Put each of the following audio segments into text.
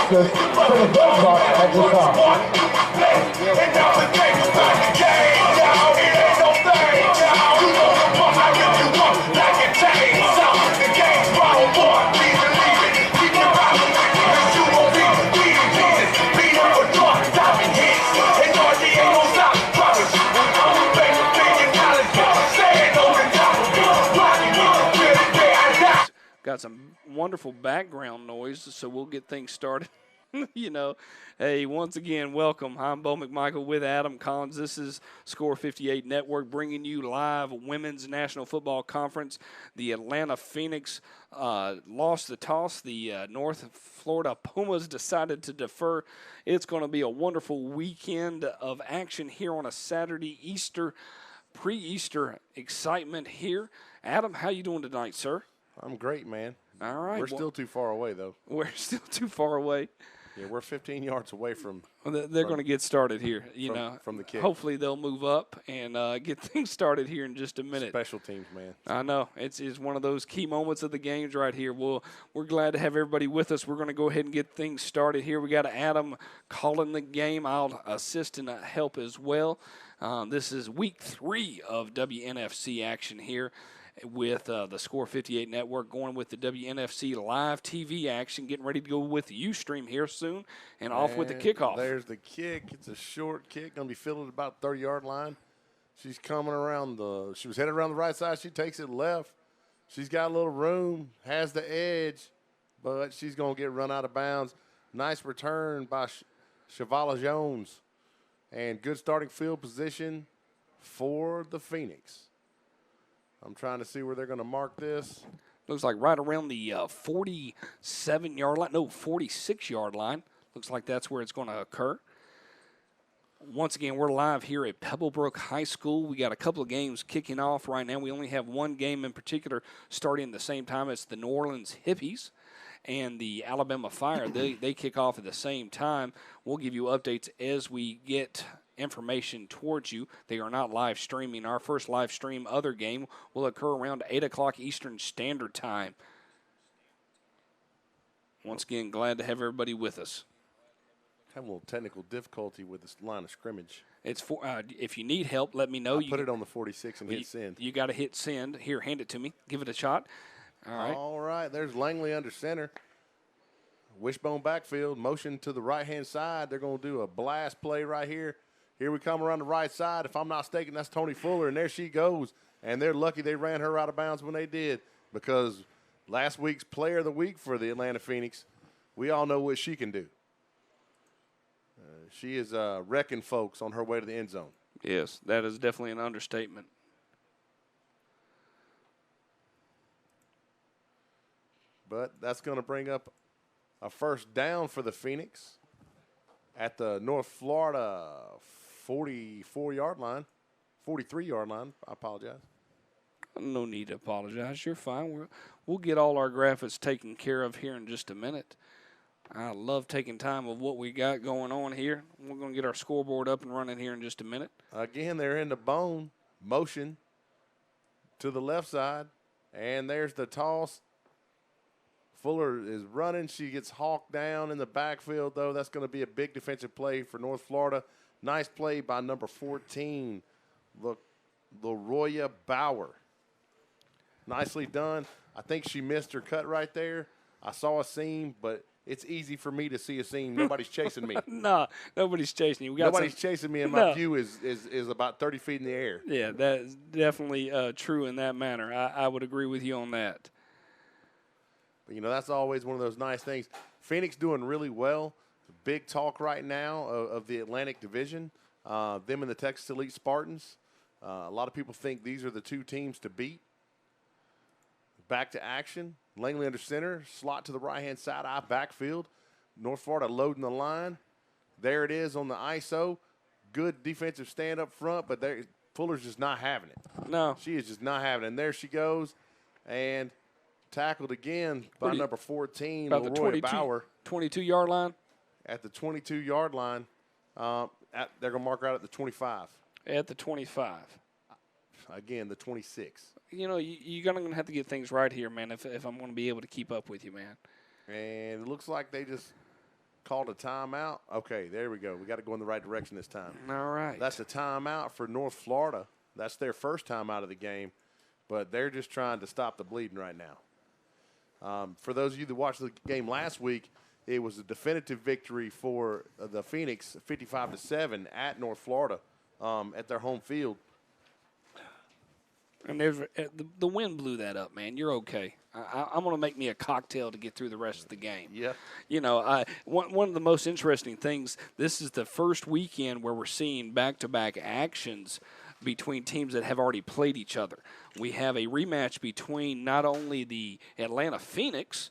practice for the game clock at this time. Got some wonderful background noise, so we'll get things started. You know, hey, once again, welcome. I'm Bo McMichael with Adam Collins. This is Score 58 Network bringing you live Women's National Football Conference. The Atlanta Phoenix lost the toss. The North Florida Pumas decided to defer. It's going to be a wonderful weekend of action here on a Saturday, pre-Easter excitement here. Adam, how you doing tonight, sir? I'm great, man. All right. We're still too far away, though. We're still too far away. Yeah, we're 15 yards away from. Well, they're going to get started here. From the kick. Hopefully they'll move up and get things started here in just a minute. Special teams, man. I know it's one of those key moments of the games right here. We're glad to have everybody with us. We're going to go ahead and get things started here. We got Adam calling the game. I'll assist and help as well. This is week 3 of WNFC action here with the Score 58 Network, going with the WNFC live TV action, getting ready to go with the Ustream here soon, and off with the kickoff. There's the kick. It's a short kick, going to be fielded at about 30-yard line. She's coming around she was headed around the right side. She takes it left. She's got a little room, has the edge, but she's going to get run out of bounds. Nice return by Shavala Jones, and good starting field position for the Phoenix. I'm trying to see where they're going to mark this. Looks like right around the 47-yard line. No, 46-yard line. Looks like that's where it's going to occur. Once again, we're live here at Pebblebrook High School. We got a couple of games kicking off right now. We only have one game in particular starting at the same time. It's the New Orleans Hippies and the Alabama Fire. They kick off at the same time. We'll give you updates as we get information towards you. They are not live streaming. Our first live stream other game will occur around 8 o'clock Eastern Standard Time. Once again, glad to have everybody with us. Have a little technical difficulty with this line of scrimmage. It's for if you need help, let me know. Put it on the 46 and hit send. You got to hit send. Here, hand it to me. Give it a shot. All right. All right. There's Langley under center. Wishbone backfield. Motion to the right-hand side. They're going to do a blast play right here. Here we come around the right side. If I'm not mistaken, that's Tony Fuller, and there she goes. And they're lucky they ran her out of bounds when they did, because last week's Player of the Week for the Atlanta Phoenix, we all know what she can do. She is wrecking folks on her way to the end zone. Yes, that is definitely an understatement. But that's going to bring up a first down for the Phoenix at the North Florida 44-yard line, 43-yard line. I apologize. No need to apologize. You're fine. We'll get all our graphics taken care of here in just a minute. I love taking time of what we got going on here. We're going to get our scoreboard up and running here in just a minute. Again, they're in the bone motion to the left side, and there's the toss. Fuller is running. She gets hawked down in the backfield, though. That's going to be a big defensive play for North Florida. Nice play by number 14, LaRoya Bauer. Nicely done. I think she missed her cut right there. I saw a seam, but it's easy for me to see a seam. Nobody's chasing me. No, nobody's chasing you. Nobody's chasing me, and my view is about 30 feet in the air. Yeah, that is definitely true in that manner. I would agree with you on that. But, that's always one of those nice things. Phoenix doing really well. Big talk right now of the Atlantic Division, them and the Texas Elite Spartans. A lot of people think these are the two teams to beat. Back to action. Langley under center, slot to the right-hand side, eye backfield. North Florida loading the line. There it is on the ISO. Good defensive stand up front, but Fuller's just not having it. No. She is just not having it. And there she goes, and tackled again by number 14, LaRoya Bauer. 22-yard line? At the 22-yard line. They're going to mark her out at the 25. At the 25. Again, the 26. You're going to have to get things right here, man, if I'm going to be able to keep up with you, man. And it looks like they just called a timeout. Okay, there we go. We got to go in the right direction this time. All right. That's a timeout for North Florida. That's their first time out of the game, but they're just trying to stop the bleeding right now. For those of you that watched the game last week, it was a definitive victory for the Phoenix, 55-7 at North Florida at their home field. And there's the wind blew that up, man. You're okay. I'm going to make me a cocktail to get through the rest of the game. Yeah. You know, one of the most interesting things, this is the first weekend where we're seeing back-to-back actions between teams that have already played each other. We have a rematch between not only the Atlanta Phoenix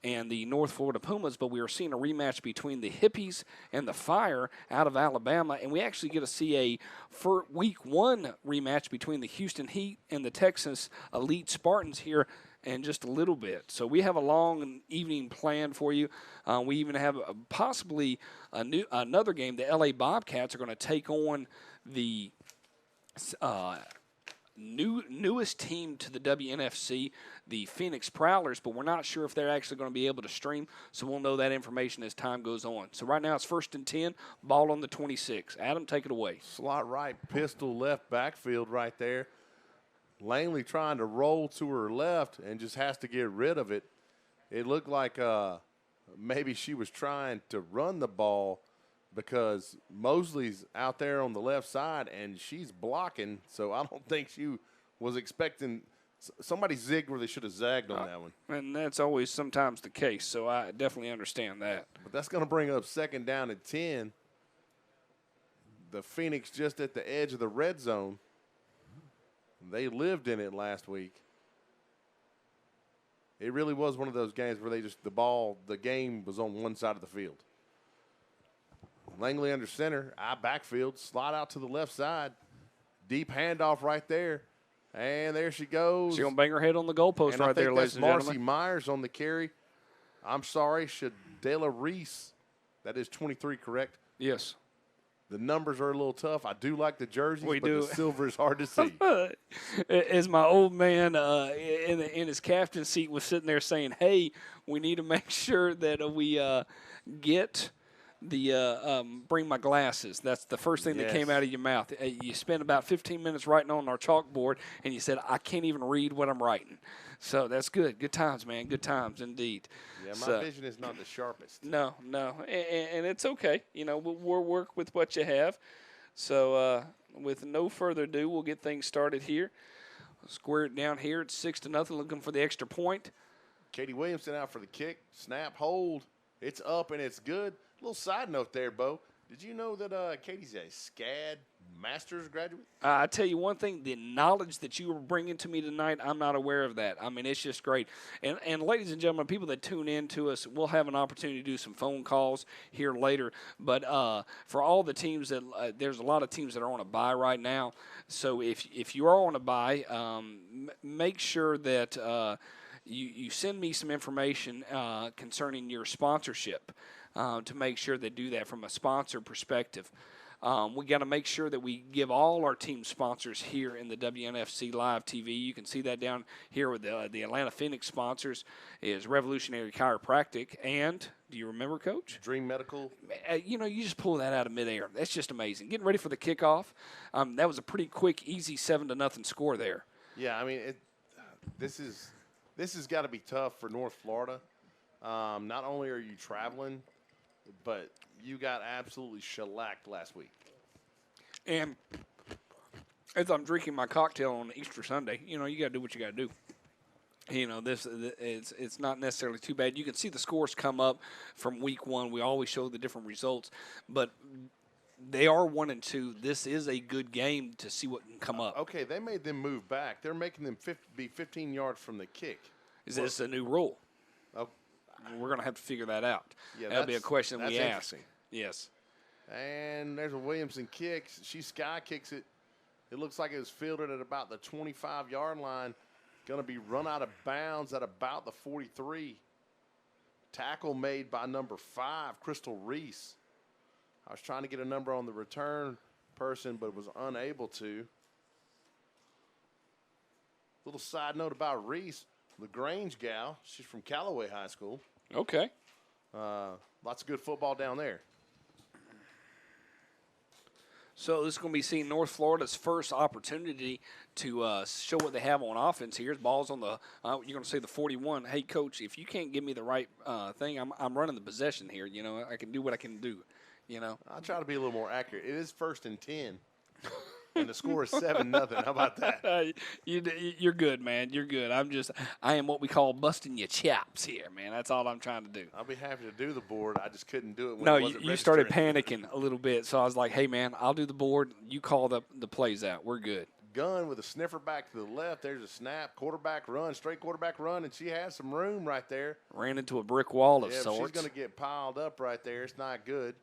and the North Florida Pumas, but we are seeing a rematch between the Hippies and the Fire out of Alabama, and we actually get to see a for week one rematch between the Houston Heat and the Texas Elite Spartans here in just a little bit. So we have a long evening planned for you. We even have possibly another game. The LA Bobcats are going to take on the newest team to the WNFC, the Phoenix Prowlers, but we're not sure if they're actually going to be able to stream, so we'll know that information as time goes on. So right now it's 1st and 10, ball on the 26. Adam, take it away. Slot right, pistol left backfield right there. Langley trying to roll to her left and just has to get rid of it. It looked like maybe she was trying to run the ball because Mosley's out there on the left side and she's blocking, so I don't think she was expecting – somebody zigged where they should have zagged on that one. And that's always sometimes the case, so I definitely understand that. But that's going to bring up 2nd down and 10. The Phoenix just at the edge of the red zone. They lived in it last week. It really was one of those games where the game was on one side of the field. Langley under center, backfield, slide out to the left side. Deep handoff right there. And there she goes. She's going to bang her head on the goalpost right there, ladies and gentlemen. Marcy Myers on the carry. I'm sorry, Shadela Reese. That is 23, correct? Yes. The numbers are a little tough. I do like the jerseys, but do. the silver is hard to see. As my old man in his captain seat was sitting there saying, hey, we need to make sure that we get – bring my glasses. That's the first thing that came out of your mouth. You spent about 15 minutes writing on our chalkboard, and you said, I can't even read what I'm writing. So that's good. Good times, man. Good times indeed. Yeah, my vision is not the sharpest. No. And it's okay. You know, we'll work with what you have. So with no further ado, we'll get things started here. Square it down here. It's 6-0, looking for the extra point. Katie Williamson out for the kick. Snap, hold. It's up, and it's good. Little side note there, Bo. Did you know that Katie's a SCAD master's graduate? I tell you one thing, the knowledge that you were bringing to me tonight, I'm not aware of that. I mean, it's just great. And ladies and gentlemen, people that tune in to us, we'll have an opportunity to do some phone calls here later. But for all the teams that there's a lot of teams that are on a bye right now. So if you are on a bye, make sure that you send me some information concerning your sponsorship. To make sure they do that from a sponsor perspective. We got to make sure that we give all our team sponsors here in the WNFC Live TV. You can see that down here with the Atlanta Phoenix sponsors is Revolutionary Chiropractic and, do you remember, Coach? Dream Medical. You just pull that out of midair. That's just amazing. Getting ready for the kickoff. That was a pretty quick, easy 7-0 score there. Yeah, I mean, this has got to be tough for North Florida. Not only are you traveling, but you got absolutely shellacked last week. And as I'm drinking my cocktail on Easter Sunday, you got to do what you got to do. It's not necessarily too bad. You can see the scores come up from week one. We always show the different results, but they are 1-2. This is a good game to see what can come up. Okay, they made them move back. They're making them be 15 yards from the kick. Is this a new rule? Oh. We're going to have to figure that out. Yeah, that'll be a question we ask. Yes. And there's a Williamson kick. She sky kicks it. It looks like it was fielded at about the 25-yard line. Going to be run out of bounds at about the 43. Tackle made by number 5, Crystal Reese. I was trying to get a number on the return person, but was unable to. Little side note about Reese. LaGrange gal. She's from Callaway High School. Okay. Lots of good football down there. So this is going to be seeing North Florida's first opportunity to show what they have on offense here. Ball's on the you're going to say the 41. Hey, Coach, if you can't give me the right thing, I'm running the possession here. You know, I can do what I can do. You know, I'll try to be a little more accurate. It is 1st and 10, and the score is 7-0. How about that? You're good, man. You're good. I am what we call busting your chops here, man. That's all I'm trying to do. I'll be happy to do the board. I just couldn't do it when No, it wasn't you started registering. panicking a little bit, so I was like, hey, man, I'll do the board. You call the plays out. We're good. Gun with a sniffer back to the left. There's a snap, quarterback run, straight quarterback run, and she has some room right there. Ran into a brick wall of sorts. She's going to get piled up right there. It's not good.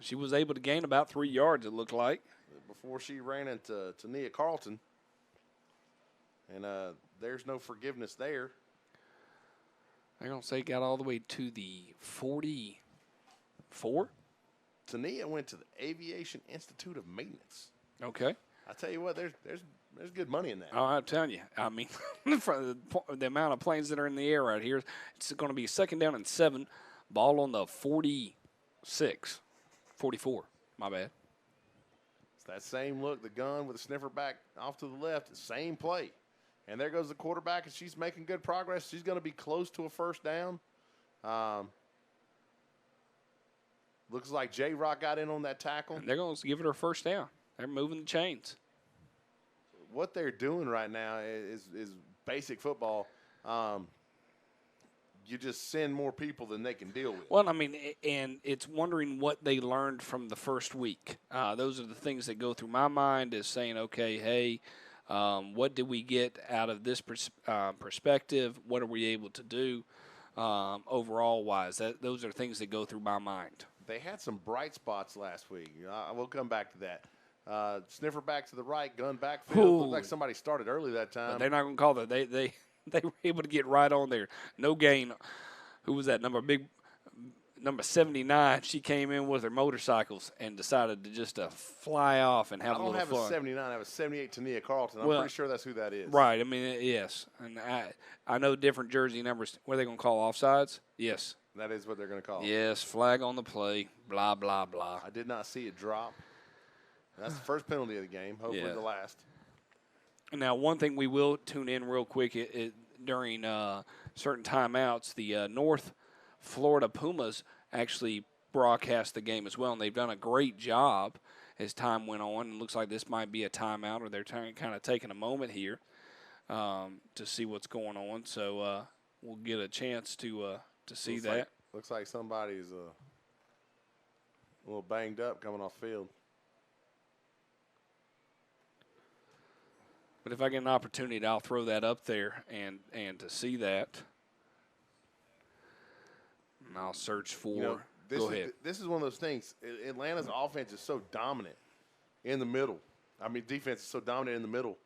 She was able to gain about 3 yards, it looked like. Before she ran into Nia Carlton. And there's no forgiveness there. I'm going to say got all the way to the 44. Tania went to the Aviation Institute of Maintenance. Okay. I tell you what, there's good money in that. Oh, I'm telling you. I mean, for the amount of planes that are in the air right here, it's going to be 2nd down and 7. Ball on the 46. 44. My bad. It's that same look, the gun with the sniffer back off to the left, the same play. And there goes the quarterback, and she's making good progress. She's going to be close to a 1st down. Looks like J-Rock got in on that tackle. And they're going to give it her 1st down. They're moving the chains. What they're doing right now is basic football. You just send more people than they can deal with. Well, I mean, and it's wondering what they learned from the first week. Those are the things that go through my mind is saying, okay, hey, what did we get out of this perspective? What are we able to do overall-wise? Those are things that go through my mind. They had some bright spots last week. I will come back to that. Sniffer back to the right, gun backfield. Looked like somebody started early that time. But they're not going to call that. They were able to get right on there. No gain. Who was that? Number 79. She came in with her motorcycles and decided to just fly off and have a little fun. I don't have a 79. I have a 78 to Nia Carlton. I'm pretty sure that's who that is. Right. I mean, yes. And I know different jersey numbers. What are they going to call offsides? Yes. That is what they're going to call it. Yes. Flag on the play. Blah, blah, blah. I did not see it drop. That's the first penalty of the game. Hopefully the last. Now, one thing we will tune in real quick during certain timeouts, the North Florida Pumas actually broadcast the game as well, and they've done a great job as time went on. It looks like this might be a timeout, or they're kind of taking a moment here to see what's going on. So we'll get a chance to see that. Looks like somebody's a little banged up coming off field. But if I get an opportunity, I'll throw that up there and to see that. And I'll search for go ahead. This is one of those things. Atlanta's offense is so dominant in the middle. I mean, defense is so dominant in the middle.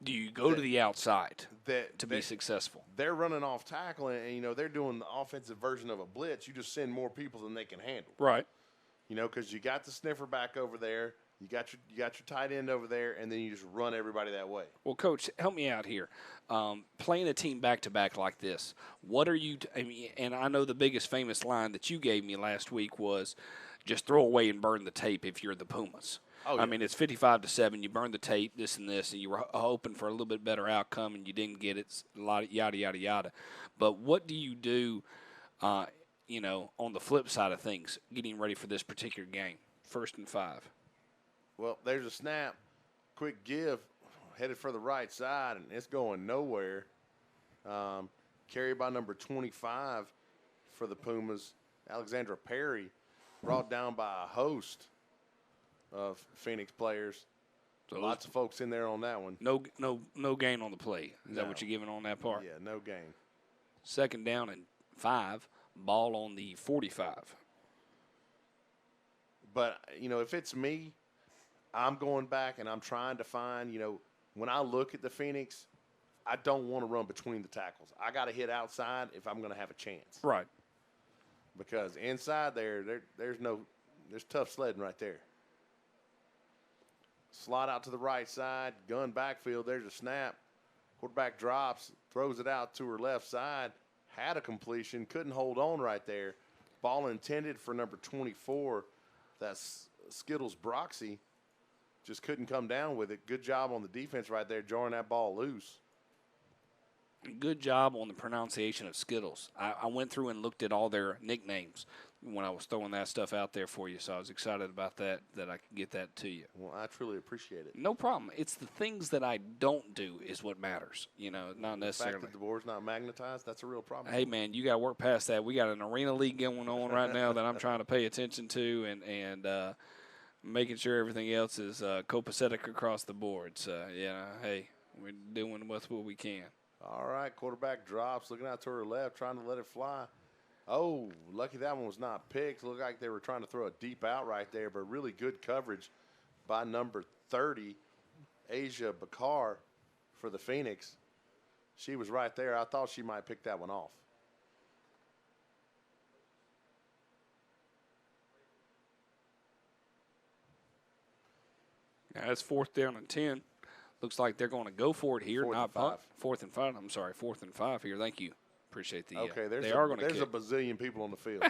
Do you go to the outside to be successful? They're running off tackle, and they're doing the offensive version of a blitz. You just send more people than they can handle. Right. Because you got the sniffer back over there. You got your tight end over there, and then you just run everybody that way. Well, Coach, help me out here. Playing a team back-to-back like this, what are you and I know the biggest famous line that you gave me last week was just throw away and burn the tape if you're the Pumas. Oh, yeah. I mean, it's 55-7. You burn the tape, this and this, and you were hoping for a little bit better outcome, and you didn't get it, a lot of yada, yada, yada. But what do you do, on the flip side of things, getting ready for this particular game? 1st and 5. Well, there's a snap, quick give, headed for the right side, and it's going nowhere. Carried by number 25 for the Pumas, Alexandra Perry, brought down by a host of Phoenix players. So lots of folks in there on that one. No gain on the play. Is that what you're giving on that part? Yeah, no gain. 2nd down and 5, ball on the 45. But, if it's me, I'm going back and I'm trying to find, when I look at the Phoenix, I don't want to run between the tackles. I got to hit outside if I'm going to have a chance. Right. Because inside there's tough sledding right there. Slot out to the right side, gun backfield, there's a snap. Quarterback drops, throws it out to her left side, had a completion, couldn't hold on right there. Ball intended for number 24. That's Skittles Broxy. Just couldn't come down with it. Good job on the defense right there, jarring that ball loose. Good job on the pronunciation of Skittles. I went through and looked at all their nicknames when I was throwing that stuff out there for you, so I was excited about that I could get that to you. Well, I truly appreciate it. No problem. It's the things that I don't do is what matters, not necessarily. The fact that the board's not magnetized, that's a real problem. Hey, man, you got to work past that. We got an arena league going on right now that I'm trying to pay attention to and making sure everything else is copacetic across the board. So, hey, we're doing what we can. All right, quarterback drops, looking out to her left, trying to let it fly. Oh, lucky that one was not picked. Looked like they were trying to throw a deep out right there, but really good coverage by number 30, Asia Bakar, for the Phoenix. She was right there. I thought she might pick that one off. Now, that's 4th down and 10. Looks like they're going to go for it here, not punt. 4th and 5. I'm sorry, 4th and 5 here. Thank you. Appreciate the. Okay, they are going to. There's a bazillion people on the field.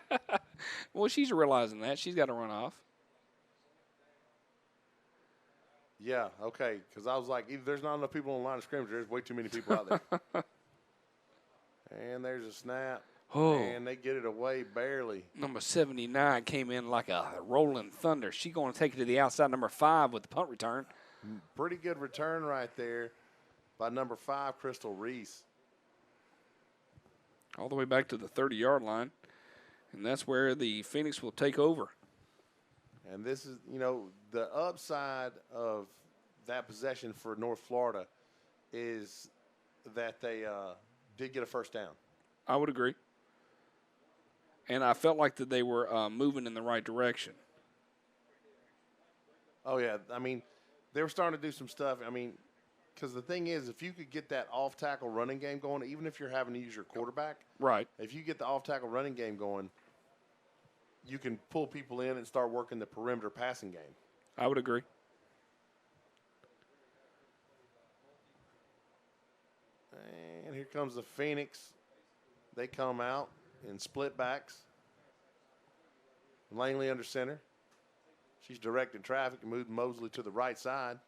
Well, she's realizing that she's got to run off. Yeah. Okay. Because I was like, either there's not enough people on the line of scrimmage, there's way too many people out there. And there's a snap. Oh. And they get it away barely. Number 79 came in like a rolling thunder. She's going to take it to the outside, number 5, with the punt return. Pretty good return right there by number 5, Crystal Reese. All the way back to the 30-yard line. And that's where the Phoenix will take over. And this is, the upside of that possession for North Florida is that they did get a first down. I would agree. And I felt like that they were moving in the right direction. Oh, yeah. I mean, they were starting to do some stuff. I mean, because the thing is, if you could get that off-tackle running game going, even if you're having to use your quarterback, right? If you get the off-tackle running game going, you can pull people in and start working the perimeter passing game. I would agree. And here comes the Phoenix. They come out in split backs. Langley under center. She's directing traffic and moving Mosley to the right side.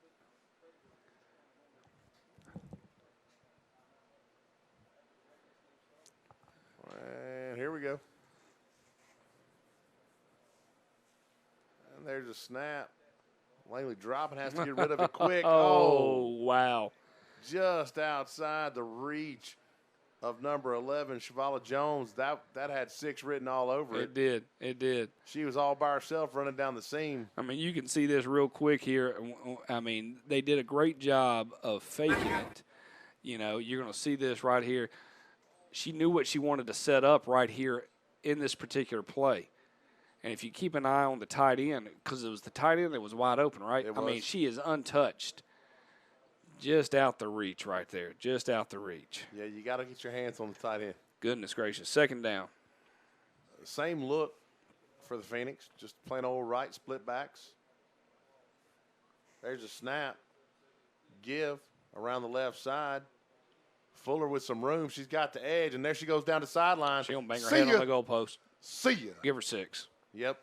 And here we go. And there's a snap. Langley dropping, has to get rid of it quick. Oh, wow. Just outside the reach of number 11, Shavala Jones. That had 6 written all over it. It did. She was all by herself running down the seam. I mean, you can see this real quick here. I mean, they did a great job of faking it. You're going to see this right here. She knew what she wanted to set up right here in this particular play. And if you keep an eye on the tight end, because it was the tight end that was wide open, right? I mean, she is untouched. Just out the reach right there. Just out the reach. Yeah, you got to get your hands on the tight end. Goodness gracious. 2nd down. Same look for the Phoenix. Just plain old right split backs. There's a snap. Give around the left side. Fuller with some room. She's got the edge, and there she goes down the sideline. She'll bang her head on the goalpost. See ya. Give her 6. Yep.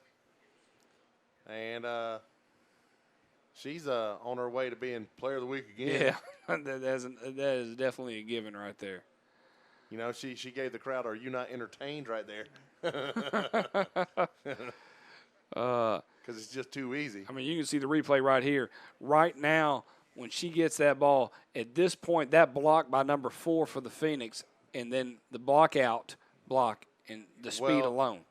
And she's on her way to being player of the week again. Yeah, that is definitely a given right there. She gave the crowd, "Are you not entertained?" right there. Because it's just too easy. I mean, you can see the replay right here. Right now, when she gets that ball, at this point, that block by number 4 for the Phoenix, and then the block and the speed alone.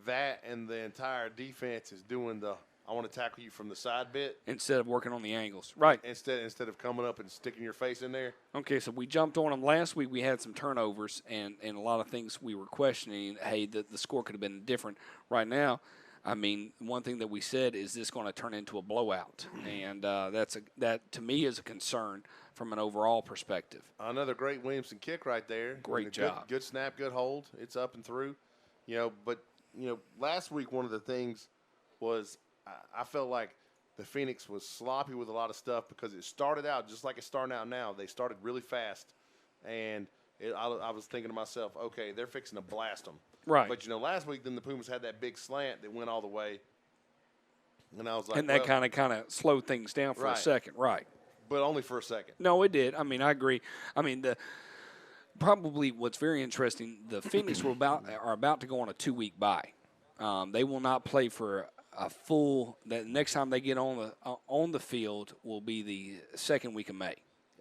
That and the entire defense is doing I want to tackle you from the side bit. Instead of working on the angles. Right. Instead of coming up and sticking your face in there. Okay, so we jumped on them. Last week we had some turnovers and a lot of things we were questioning. Hey, the score could have been different. Right now, I mean, one thing that we said is this going to turn into a blowout. And that to me is a concern from an overall perspective. Another great Williamson kick right there. Great job. Good snap, good hold. It's up and through. But last week one of the things was I felt like the Phoenix was sloppy with a lot of stuff because it started out just like it's starting out now. They started really fast, and I was thinking to myself, okay, they're fixing to blast them. Right. But, last week then the Pumas had that big slant that went all the way. And I was like, and that kind of slowed things down for a Right. second. Right. but only for a second. No, it did. I mean, I agree. I mean, probably what's very interesting, the Phoenix are about to go on a 2-week bye. They will not play for a full. The next time they get on the field will be the second week of May.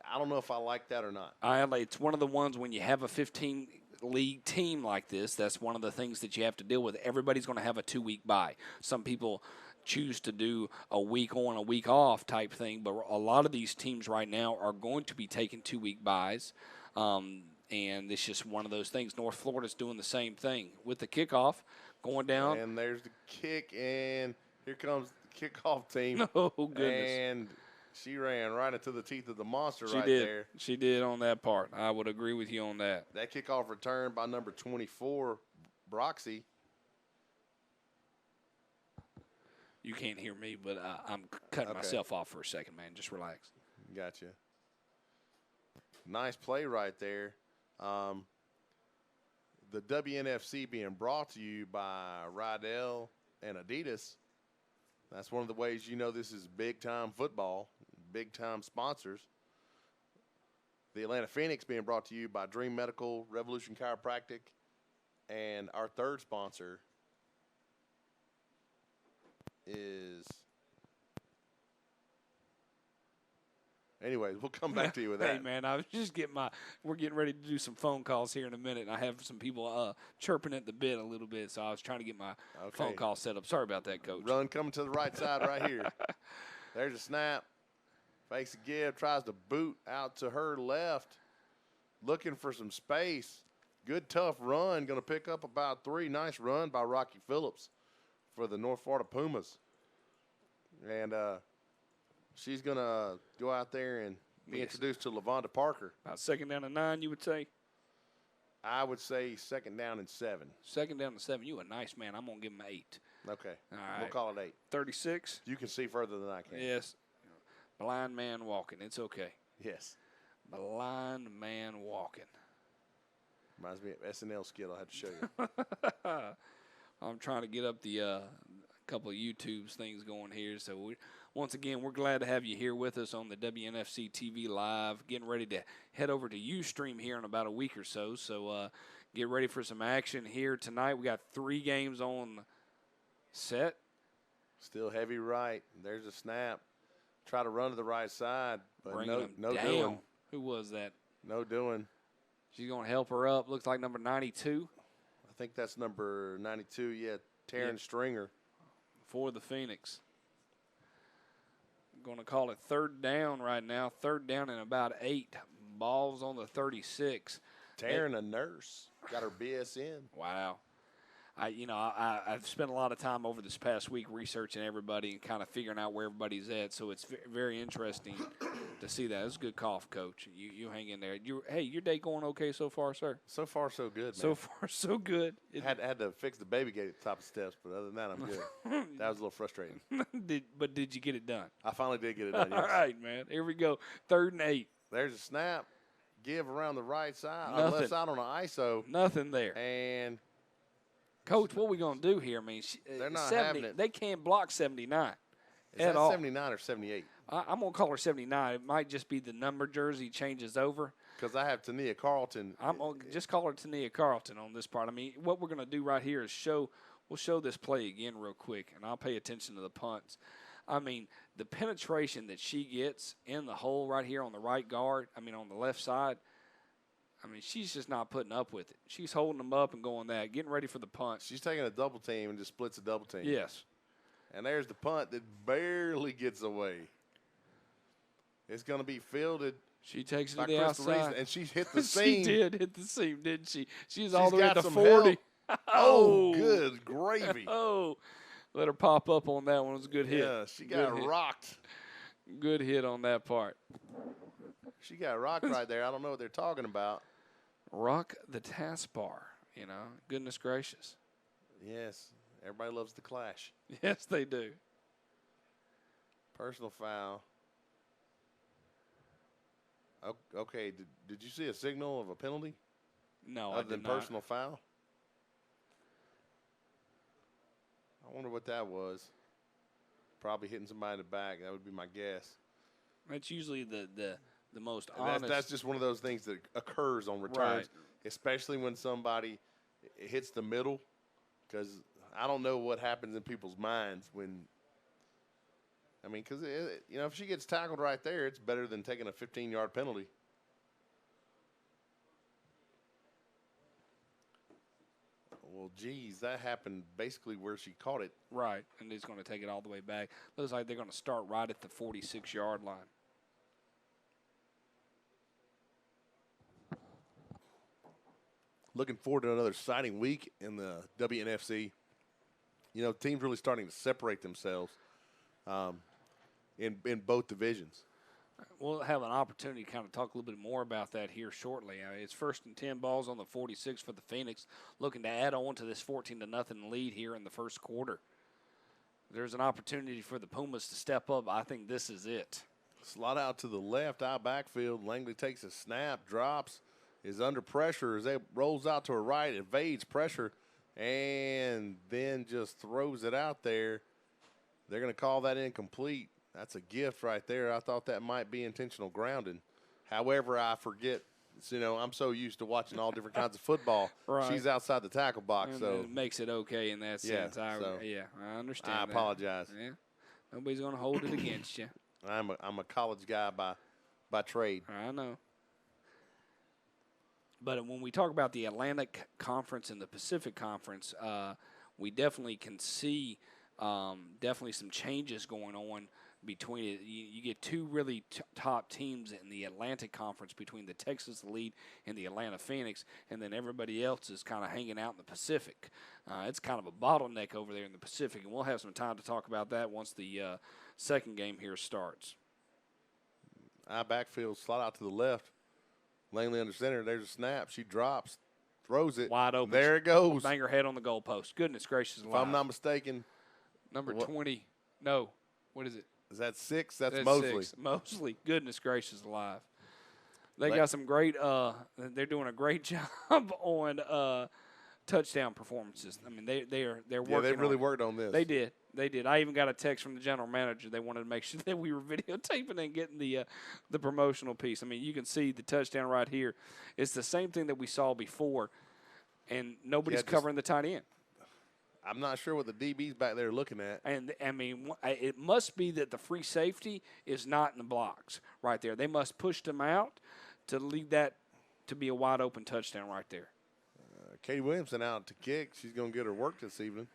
I don't know if I like that or not. It's one of the ones when you have a 15-league team like this, that's one of the things that you have to deal with. Everybody's going to have a 2-week bye. Some people choose to do a week on, a week off type thing, but a lot of these teams right now are going to be taking 2-week byes, and it's just one of those things. North Florida's doing the same thing with the kickoff going down. And there's the kick, and here comes the kickoff team. Oh, goodness. And she ran right into the teeth of the monster She right did. there. She did on that part. I would agree with you on that. That kickoff return by number 24, Broxy. You can't hear me, but I'm cutting myself off for a second, man. Just relax. Gotcha. Nice play right there. The WNFC being brought to you by Rydell and Adidas. That's one of the ways this is big-time football, big-time sponsors. The Atlanta Phoenix being brought to you by Dream Medical, Revolution Chiropractic, and our third sponsor is – anyways, we'll come back to you with that. Hey, man, I was just we're getting ready to do some phone calls here in a minute, and I have some people chirping at the bit a little bit, so I was trying to get my phone call set up. Sorry about that, Coach. Run coming to the right side right here. There's a snap. Fakes a give, tries to boot out to her left, looking for some space. Good, tough run, going to pick up about 3. Nice run by Rocky Phillips for the North Florida Pumas. And she's going to go out there and be introduced to LaVonda Parker. About 2nd down and 9, you would say? I would say 2nd down and 7. 2nd down and 7. You a nice man. I'm going to give him 8. Okay. All right. We'll call it 8. 36. You can see further than I can. Yes. Blind man walking. It's okay. Yes. Blind man walking. Reminds me of SNL skit I'll have to show you. I'm trying to get up the couple of YouTube things going here. So, once again, we're glad to have you here with us on the WNFC TV Live. Getting ready to head over to Ustream here in about a week or so. So, get ready for some action here tonight. We got 3 games on set. Still heavy right. There's a snap. Try to run to the right side, but Bringing no down. doing. Who was that? No doing. She's going to help her up. Looks like number 92. I think that's number 92. Yeah, Taryn Stringer. For the Phoenix. I'm going to call it 3rd down right now. 3rd down and about 8. Balls on the 36. Taryn, a nurse, got her BSN. Wow. I've spent a lot of time over this past week researching everybody and kind of figuring out where everybody's at. So it's very interesting to see that. It's a good cough, Coach. You hang in there. Your day going okay so far, sir? So far, so good, man. So far, so good. Had to fix the baby gate at the top of the steps, but other than that, I'm good. That was a little frustrating. But did you get it done? I finally did get it done, yes. All right, man. Here we go. 3rd and 8. There's a snap. Give around the right side. Nothing. Left side on an ISO. Nothing there. And Coach, what we going to do here? I mean, they're not 70, having it. They can't block 79 is at that all. 79 or 78? I'm going to call her 79. It might just be the number jersey changes over. Because I have Tania Carlton. I'm going to just call her Tania Carlton on this part. I mean, what we're going to do right here is we'll show this play again real quick, and I'll pay attention to the punts. I mean, the penetration that she gets in the hole right here on the right guard, on the left side, she's just not putting up with it. She's holding them up and going that, getting ready for the punt. She's taking a double team and just splits a double team. Yes. And there's the punt that barely gets away. It's going to be fielded. She takes it by to the Crystal outside. Reese, and she's hit the seam. She did hit the seam, didn't she? She's all the way got to some 40. Oh, good gravy. Oh, let her pop up on that one. It was a good hit. Yeah, she got rocked. Good hit on that part. She got rocked right there. I don't know what they're talking about. Rock the taskbar, Goodness gracious. Yes, everybody loves the clash. Yes, they do. Personal foul. Okay, did you see a signal of a penalty? No, other I than did not. personal foul. I wonder what that was. Probably hitting somebody in the back. That would be my guess. That's usually the most And honest. that's just one of those things that occurs on returns, especially when somebody hits the middle, because I don't know what happens in people's minds when. I mean, because if she gets tackled right there, it's better than taking a 15-yard penalty. Well, geez, that happened basically where she caught it. Right, and he's going to take it all the way back. Looks like they're going to start right at the 46-yard line. Looking forward to another exciting week in the WNFC. Teams really starting to separate themselves in both divisions. We'll have an opportunity to kind of talk a little bit more about that here shortly. It's 1st and 10 balls on the 46 for the Phoenix, looking to add on to this 14-0 lead here in the first quarter. There's an opportunity for the Pumas to step up. I think this is it. Slot out to the left, out backfield. Langley takes a snap, drops, is under pressure as it rolls out to her right, evades pressure, and then just throws it out there. They're going to call that incomplete. That's a gift right there. I thought that might be intentional grounding. However, I forget. I'm so used to watching all different kinds of football. Right. She's outside the tackle box, And so it makes it okay in that sense. I understand. I apologize. Yeah, nobody's going to hold it against you. I'm a college guy by trade. I know. But when we talk about the Atlantic Conference and the Pacific Conference, we definitely can see definitely some changes going on between it. You get two really top teams in the Atlantic Conference between the Texas Elite and the Atlanta Phoenix, and then everybody else is kind of hanging out in the Pacific. It's kind of a bottleneck over there in the Pacific, and we'll have some time to talk about that once the second game here starts. Backfield, slot out to the left. Langley under center. There's a snap. She drops, throws it. Wide open. There it goes. Bang her head on the goalpost. Goodness gracious alive. If I'm not mistaken. Number 20. No. What is it? Is that 6? That's Mosley. Mosley. Goodness gracious alive. They got some great they're doing a great job on touchdown performances. I mean, they're working. Yeah, they really worked on this. They did. I even got a text from the general manager. They wanted to make sure that we were videotaping and getting the promotional piece. I mean, you can see the touchdown right here. It's the same thing that we saw before, and nobody's covering the tight end. I'm not sure what the DB's back there looking at. And, I mean, it must be that the free safety is not in the blocks right there. They must push them out to lead that to be a wide-open touchdown right there. Katie Williamson out to kick. She's going to get her work this evening.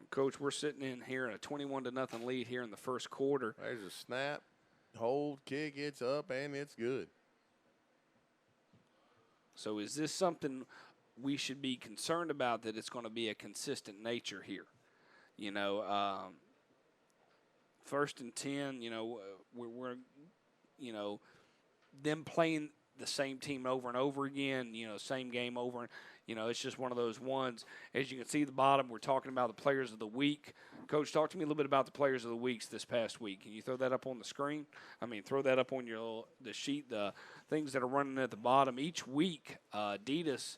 Coach, we're sitting in here in a 21-0 lead here in the first quarter. There's a snap, hold, kick, it's up, and it's good. So is this something we should be concerned about, that it's going to be a consistent nature here? 1st and 10, we're them playing the same team over and over again, same game over. It's just one of those ones. As you can see at the bottom, we're talking about the players of the week. Coach, talk to me a little bit about the players of the weeks this past week. Can you throw that up on the screen? I mean, throw that up on the sheet, the things that are running at the bottom. Each week, Adidas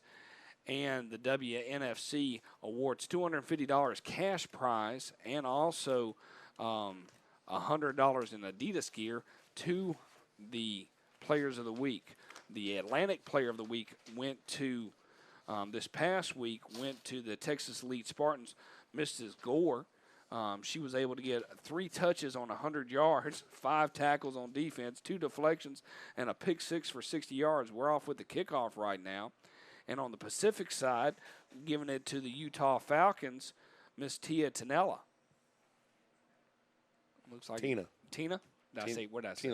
and the WNFC awards $250 cash prize and also $100 in Adidas gear to the players of the week. The Atlantic Player of the Week went to this past week went to the Texas Elite Spartans, Mrs. Gore. She was able to get 3 touches on 100 yards, 5 tackles on defense, 2 deflections, and a pick 6 for 60 yards. We're off with the kickoff right now. And on the Pacific side, giving it to the Utah Falcons, Miss Tia Tanella. Looks like Tina. Tina? What did I say?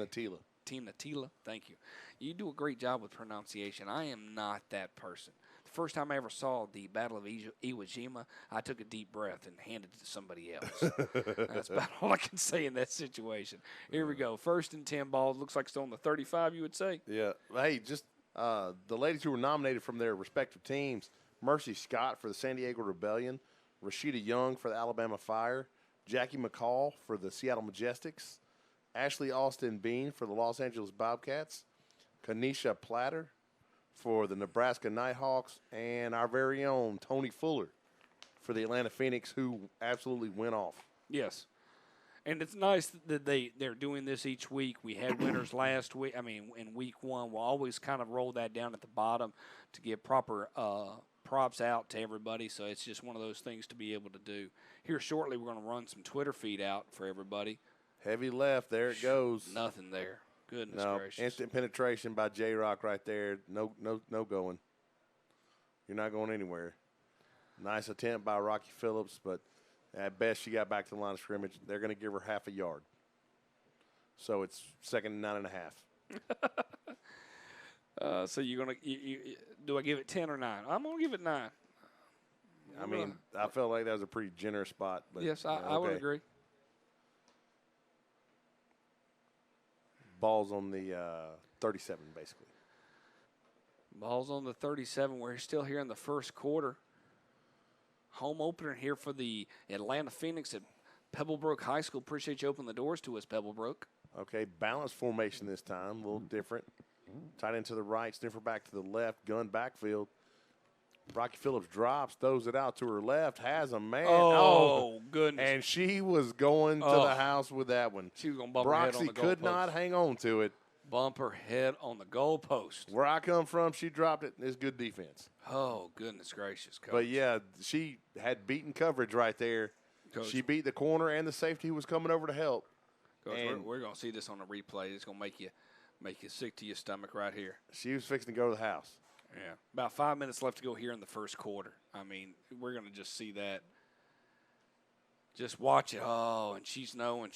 Tina Tila. Thank you. You do a great job with pronunciation. I am not that person. The first time I ever saw the Battle of Iwo Jima, I took a deep breath and handed it to somebody else. That's about all I can say in that situation. Here we go. 1st and 10 ball. Looks like it's on the 35, you would say? Yeah. Hey, just the ladies who were nominated from their respective teams, Mercy Scott for the San Diego Rebellion, Rashida Young for the Alabama Fire, Jackie McCall for the Seattle Majestics, Ashley Austin Bean for the Los Angeles Bobcats, Kanisha Platter for the Nebraska Nighthawks, and our very own Tony Fuller for the Atlanta Phoenix, who absolutely went off. Yes. And it's nice that they're doing this each week. We had winners last week. I mean, in week one, we'll always kind of roll that down at the bottom to give proper props out to everybody. So it's just one of those things to be able to do. Here shortly, we're going to run some Twitter feed out for everybody. Heavy left. There it goes. Nothing there. Goodness gracious. Instant penetration by J-Rock right there. No going. You're not going anywhere. Nice attempt by Rocky Phillips, but at best she got back to the line of scrimmage. They're going to give her half a yard. So it's 2nd and 9.5. So you're going to do I give it 10 or 9? I'm going to give it 9. I mean, I felt like that was a pretty generous spot. But, yes, I would agree. Ball's on the 37, basically. Ball's on the 37. We're still here in the first quarter. Home opener here for the Atlanta Phoenix at Pebblebrook High School. Appreciate you opening the doors to us, Pebblebrook. Okay, balanced formation this time, a little different. Tight end to the right, sniffer back to the left, gun backfield. Rocky Phillips drops, throws it out to her left, has a man. Oh goodness. And she was going to the house with that one. She was going to bump her head on the goalpost. Broxy could not hang on to it. Bump her head on the goalpost. Where I come from, she dropped it. It's good defense. Oh, goodness gracious, Coach. But, yeah, she had beaten coverage right there. Coach. She beat the corner and the safety who was coming over to help. Coach, we're going to see this on the replay. It's going to make you sick to your stomach right here. She was fixing to go to the house. Yeah. About 5 minutes left to go here in the first quarter. I mean, we're going to just see that. Just watch it. Oh, and she's knowing.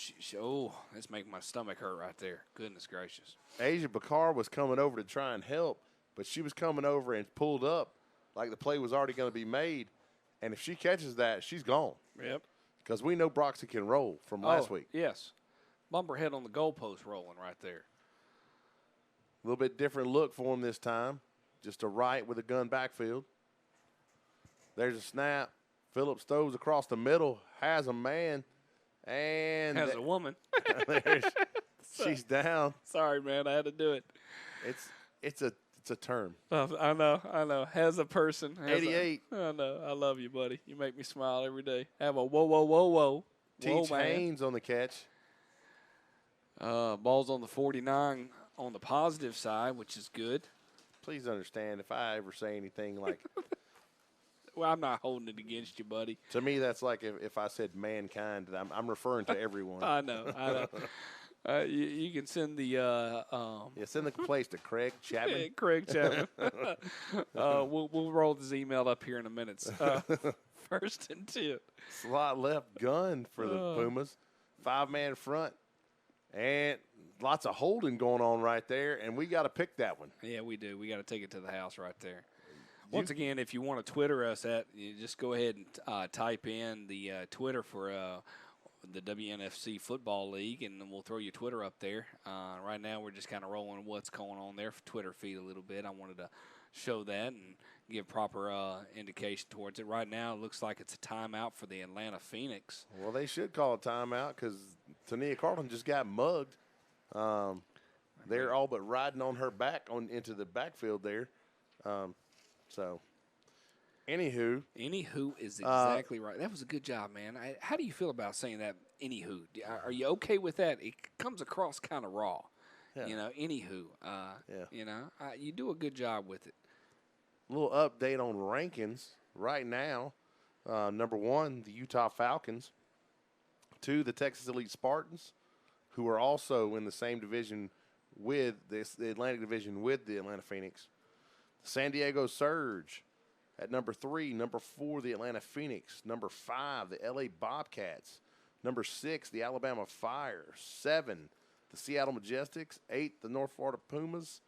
It's making my stomach hurt right there. Goodness gracious. Asia Bakar was coming over to try and help, but she was coming over and pulled up like the play was already going to be made. And if she catches that, she's gone. Yep. Because we know Broxy can roll from last week. Yes. Bump her head on the goalpost rolling right there. A little bit different look for him this time. Just a right with a gun backfield. There's a snap. Phillips throws across the middle, has a man, and has a woman. She's down. Sorry, man, I had to do it. It's a term. I know. Has a person. 88. I know. I love you, buddy. You make me smile every day. Have a whoa. Teach Haynes on the catch. Ball's on the 49 on the positive side, which is good. Please understand, if I ever say anything like well, I'm not holding it against you, buddy. To me, that's like if I said mankind. I'm referring to everyone. I know. You can send the send the complaints to Craig Chapman. Craig Chapman. We'll roll this email up here in a minute. 1st and 10. Slot left gun for the Pumas. 5-man front. And lots of holding going on right there, and we got to pick that one. Yeah, we do. We got to take it to the house right there. Once again, if you want to Twitter us you just go ahead and type in the Twitter for the WNFC Football League, and then we'll throw your Twitter up there. Right now, we're just kind of rolling what's going on there for Twitter feed a little bit. I wanted to show that and give proper indication towards it. Right now, it looks like it's a timeout for the Atlanta Phoenix. Well, they should call a timeout because Tania Carlton just got mugged. They're all but riding on her back into the backfield there. So, anywho is exactly right. That was a good job, man. How do you feel about saying that? Anywho, are you okay with that? It comes across kind of raw. Yeah. Anywho, you do a good job with it. A little update on rankings right now. Number 1, the Utah Falcons. 2, the Texas Elite Spartans, who are also in the same division with the Atlantic Division with the Atlanta Phoenix. San Diego Surge at number 3. Number 4, the Atlanta Phoenix. Number 5, the LA Bobcats. Number 6, the Alabama Fire. 7, the Seattle Majestics. 8, the North Florida Pumas.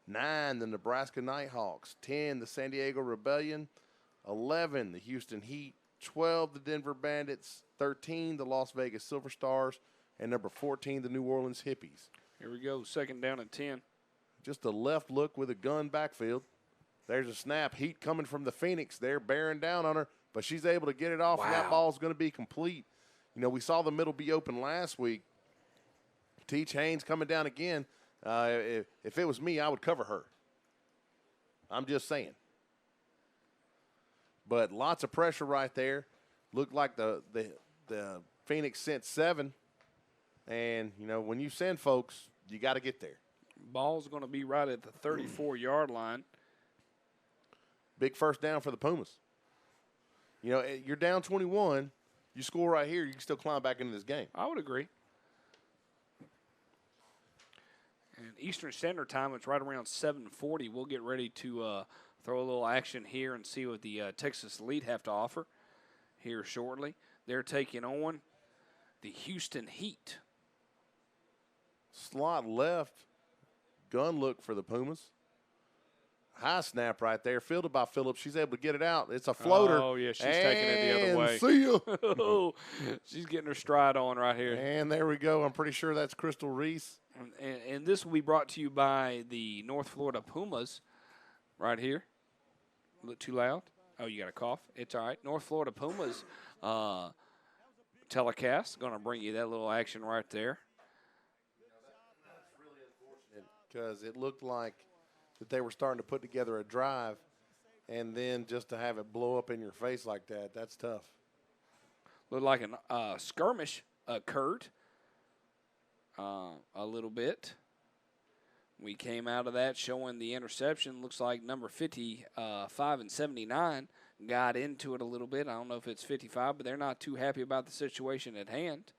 9, the Nebraska Nighthawks. 10, the San Diego Rebellion. 11, the Houston Heat. 12, the Denver Bandits. 13, the Las Vegas Silver Stars. And number 14, the New Orleans Hippies. Here we go, 2nd down and 10. Just a left look with a gun backfield. There's a snap. Heat coming from the Phoenix. They're bearing down on her, but she's able to get it off, and that ball's going to be complete. You know, we saw the middle be open last week. Teach Haynes coming down again. If it was me, I would cover her. I'm just saying. But lots of pressure right there. Looked like the Phoenix sent 7. And, you know, when you send folks, you got to get there. Ball's going to be right at the 34-yard line. Big first down for the Pumas. You know, you're down 21. You score right here, you can still climb back into this game. I would agree. And Eastern Standard Time, it's right around 7:40. We'll get ready to throw a little action here and see what the Texas Elite have to offer here shortly. They're taking on the Houston Heat. Slot left. Gun look for the Pumas. High snap right there. Fielded by Phillips. She's able to get it out. It's a floater. Oh, yeah, she's taking it the other way. See ya. Oh, she's getting her stride on right here. And there we go. I'm pretty sure that's Crystal Reese. And this will be brought to you by the North Florida Pumas right here. A little too loud? Oh, you got a cough? It's all right. North Florida Pumas telecast. Going to bring you that little action right there. That's really unfortunate because it looked like that they were starting to put together a drive, and then just to have it blow up in your face like that, that's tough. Looked like a skirmish occurred a little bit. We came out of that showing the interception. Looks like number 55 and 79 got into it a little bit. I don't know if it's 55, but they're not too happy about the situation at hand.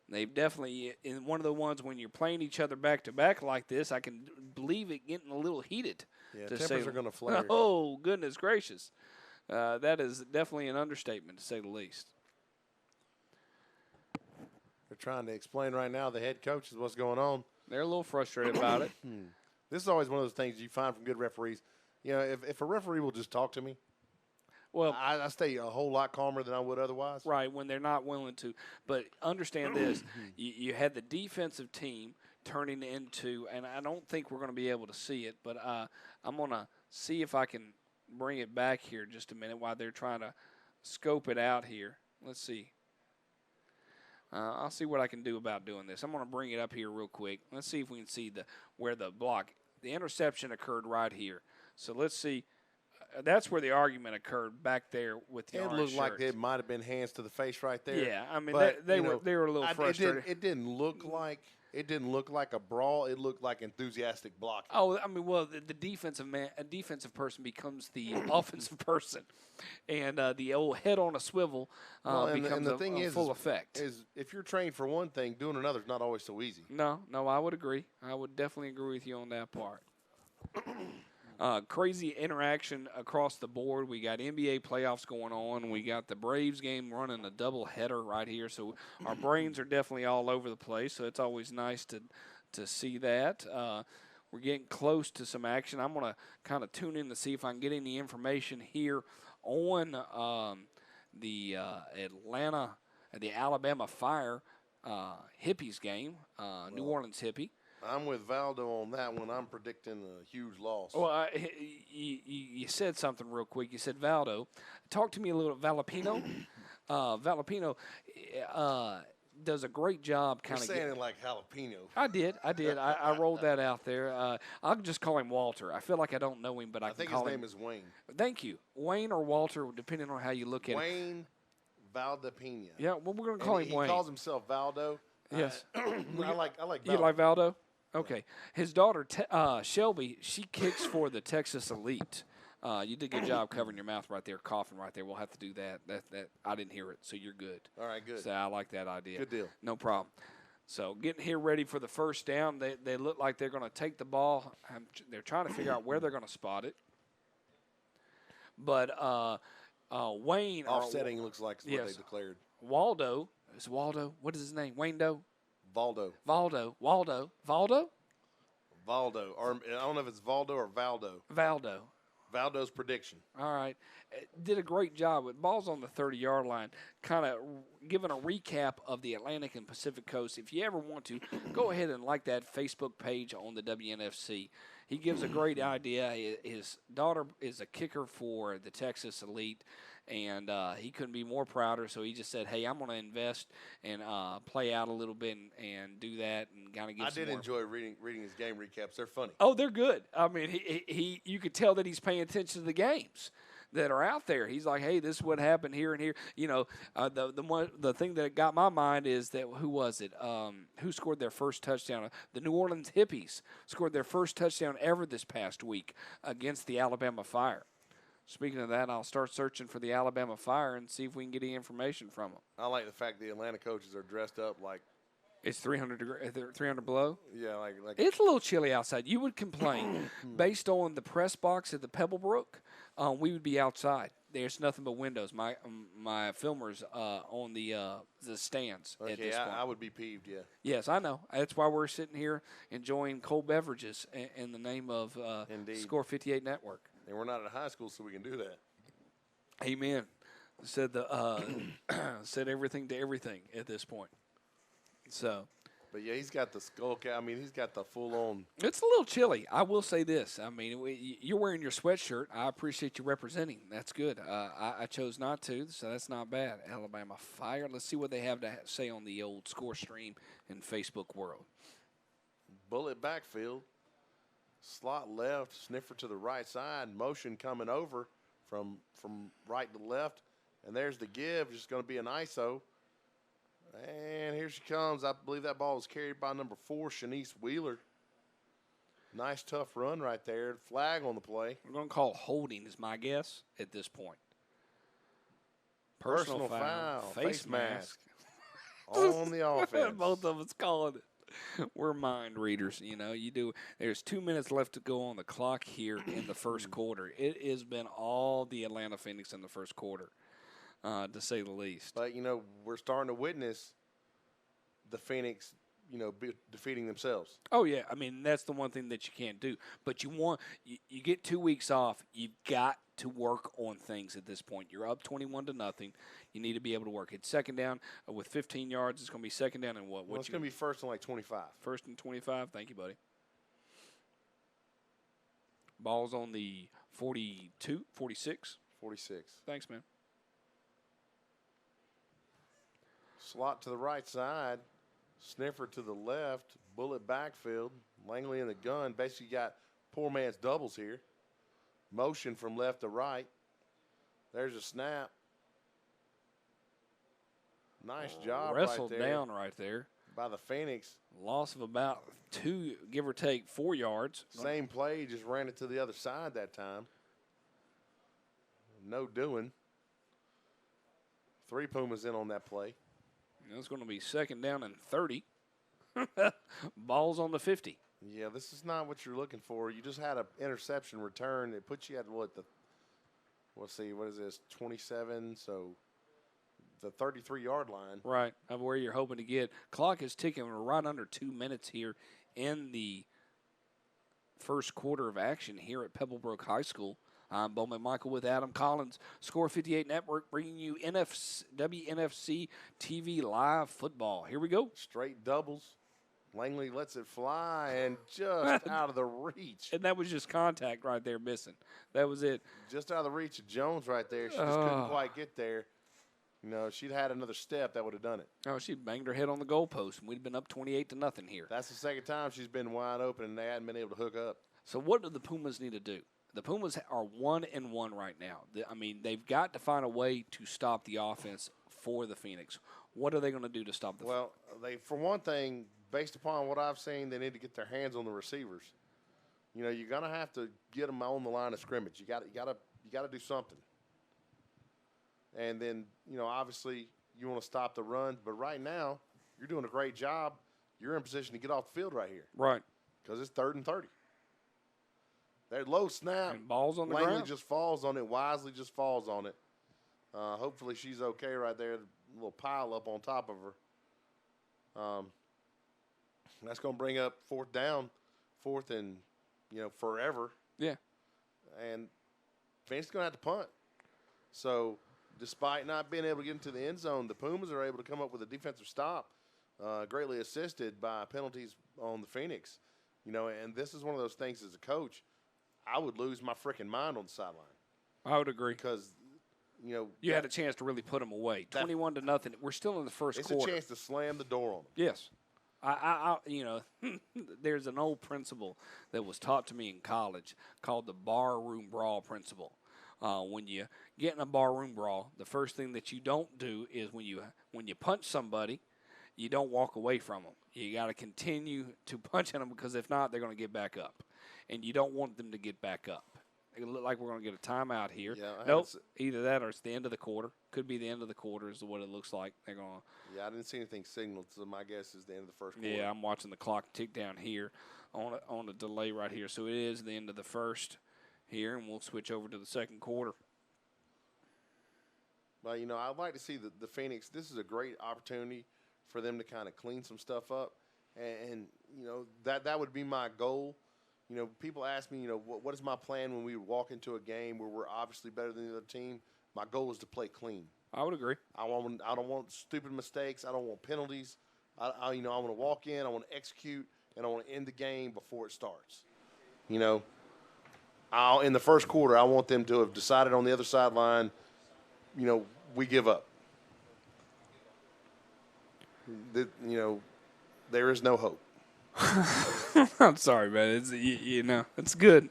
They've definitely, in one of the ones when you're playing each other back-to-back like this, I can believe it getting a little heated. Yeah, tempers are going to flare. Oh, goodness gracious. That is definitely an understatement, to say the least. They're trying to explain right now, the head coach, is what's going on. They're a little frustrated about it. This is always one of those things you find from good referees. You know, if a referee will just talk to me, well, I stay a whole lot calmer than I would otherwise. Right, when they're not willing to. But understand this, you had the defensive team turning into, and I don't think we're going to be able to see it, but I'm going to see if I can bring it back here just a minute while they're trying to scope it out here. Let's see. I'll see what I can do about doing this. I'm going to bring it up here real quick. Let's see if we can see where the block, the interception occurred right here. So let's see. That's where the argument occurred back there with the orange It looked like shirts. it might have been hands to the face right there. Yeah, I mean but, they were a little frustrated. It didn't look like a brawl. It looked like enthusiastic blocking. Oh, I mean, well, the defensive person becomes the offensive person, and the old head on a swivel becomes full effect. Is if you're trained for one thing, doing another is not always so easy. No, I would agree. I would definitely agree with you on that part. Crazy interaction across the board. We got NBA playoffs going on. We got the Braves game running a double header right here. So our brains are definitely all over the place. So it's always nice to see that. We're getting close to some action. I'm going to kind of tune in to see if I can get any information here on the Alabama Fire Hippies game, New Orleans Hippie. I'm with Valdo on that one. I'm predicting a huge loss. Well, you said something real quick. You said Valdo. Talk to me a little about Valapino. Valapino does a great job kind of saying it like jalapeno. I did. I rolled that out there. I'll just call him Walter. I feel like I don't know him, but I can think call his him. name is Wayne. Thank you. Wayne or Walter, depending on how you look at it. Wayne Valdepina. Yeah, well, we're going to call him Wayne. He calls himself Valdo. Yes. I like Valdo. You like Valdo? Okay. His daughter, Shelby, she kicks for the Texas Elite. You did a good job covering your mouth right there, coughing right there. We'll have to do that. That I didn't hear it, so you're good. All right, good. So I like that idea. Good deal. No problem. So getting here ready for the first down. They look like they're going to take the ball. They're trying to figure out where they're going to spot it. But Wayne. Offsetting looks like what they declared. Waldo. Is Waldo? What is his name? Wayne Doe? Valdo. Valdo. Or I don't know if it's Valdo or Valdo. Valdo. Valdo's prediction. All right. Did a great job with balls on the 30-yard line, kind of giving a recap of the Atlantic and Pacific Coast. If you ever want to, go ahead and like that Facebook page on the WNFC. He gives a great idea. His daughter is a kicker for the Texas Elite, and he couldn't be more prouder. So he just said, "Hey, I'm going to invest and play out a little bit and do that and kind of give." I did enjoy reading his game recaps. They're funny. Oh, they're good. I mean, he you could tell that he's paying attention to the games that are out there. He's like, hey, this is what happened here and here. You know, the thing that got my mind is that who was it? Who scored their first touchdown? The New Orleans Hippies scored their first touchdown ever this past week against the Alabama Fire. Speaking of that, I'll start searching for the Alabama Fire and see if we can get any information from them. I like the fact the Atlanta coaches are dressed up like it's 300 below. Yeah, like it's a little chilly outside. You would complain based on the press box at the Pebblebrook. We would be outside. There's nothing but windows. My filmers on the stands at this point. I would be peeved. Yeah. Yes, I know. That's why we're sitting here enjoying cold beverages in the name of Score 58 Network. And we're not at a high school, so we can do that. Amen. Said said everything to everything at this point. So, but yeah, he's got the skull cap. I mean, he's got the full on. It's a little chilly. I will say this. I mean, you're wearing your sweatshirt. I appreciate you representing. That's good. I chose not to, so that's not bad. Alabama Fire. Let's see what they have to say on the old Score stream and Facebook world. Bullet backfield. Slot left, sniffer to the right side, motion coming over from right to left, and there's the give. Just going to be an ISO. And here she comes. I believe that ball was carried by number 4, Shanice Wheeler. Nice, tough run right there. Flag on the play. We're going to call holding is my guess at this point. Personal foul. Face mask. On the offense. Both of us calling it. We're mind readers, you know. You do. There's 2 minutes left to go on the clock here in the first quarter. It has been all the Atlanta Phoenix in the first quarter. To say the least. But, you know, we're starting to witness the Phoenix, you know, defeating themselves. Oh, yeah. I mean, that's the one thing that you can't do. But you get 2 weeks off. You've got to work on things at this point. You're up 21-0. You need to be able to work. It's second down with 15 yards. It's going to be second down and what? Well, it's going to be first and like 25. First and 25. Thank you, buddy. Ball's on the 42, 46. 46. Thanks, man. Slot to the right side, sniffer to the left, bullet backfield, Langley in the gun. Basically got poor man's doubles here. Motion from left to right. There's a snap. Nice job Wrestled right there. Down right there. By the Phoenix. Loss of about 2, give or take, 4 yards. Same play, just ran it to the other side that time. No doing. 3 Pumas in on that play. It's going to be second down and 30. Ball's on the 50. Yeah, this is not what you're looking for. You just had an interception return. It puts you at let's see, what is this, 27? So the 33-yard line. Right, of where you're hoping to get. Clock is ticking. We're right under 2 minutes here in the first quarter of action here at Pebblebrook High School. I'm Bowman Michael with Adam Collins. Score 58 Network bringing you WNFC TV live football. Here we go. Straight doubles. Langley lets it fly and just out of the reach. And that was just contact right there missing. That was it. Just out of the reach of Jones right there. She just couldn't quite get there. You know, if she'd had another step, that would have done it. Oh, she banged her head on the goalpost, and we'd been up 28-0 here. That's the second time she's been wide open, and they hadn't been able to hook up. So what do the Pumas need to do? The Pumas are 1-1 right now. I mean, they've got to find a way to stop the offense for the Phoenix. What are they going to do to stop the Well, for one thing, based upon what I've seen, they need to get their hands on the receivers. You know, you're going to have to get them on the line of scrimmage. You got to do something. And then, you know, obviously you want to stop the run. But right now, you're doing a great job. You're in position to get off the field right here. Right. Because it's 3rd and 30. That low snap. And ball's on the Langley ground. just falls on it. Wisely just falls on it. Hopefully she's okay right there. A little pile up on top of her. That's going to bring up 4th down. 4th and, you know, forever. Yeah. And Phoenix is going to have to punt. So, despite not being able to get into the end zone, the Pumas are able to come up with a defensive stop, greatly assisted by penalties on the Phoenix. You know, and this is one of those things as a coach, I would lose my freaking mind on the sideline. I would agree. Because You had a chance to really put them away. 21-0. We're still in the first it's quarter. a chance to slam the door on them. Yes. There's an old principle that was taught to me in college called the barroom brawl principle. When you get in a barroom brawl, the first thing that you don't do is when you punch somebody, you don't walk away from them. You got to continue to punch at them because if not, they're going to get back up, and you don't want them to get back up. It look like we're going to get a timeout here. Yeah, nope. Either that or it's the end of the quarter. Could be the end of the quarter is what it looks like. They're going to. Yeah, I didn't see anything signaled, so my guess is the end of the first quarter. Yeah, I'm watching the clock tick down here on a delay right here. So it is the end of the first here, and we'll switch over to the second quarter. Well, I'd like to see the Phoenix. This is a great opportunity for them to kind of clean some stuff up, and that would be my goal. People ask me, what is my plan when we walk into a game where we're obviously better than the other team? My goal is to play clean. I would agree. I don't want stupid mistakes. I don't want penalties. I want to walk in. I want to execute, and I want to end the game before it starts. In the first quarter, I want them to have decided on the other sideline, we give up. There is no hope. I'm sorry, man. It's good.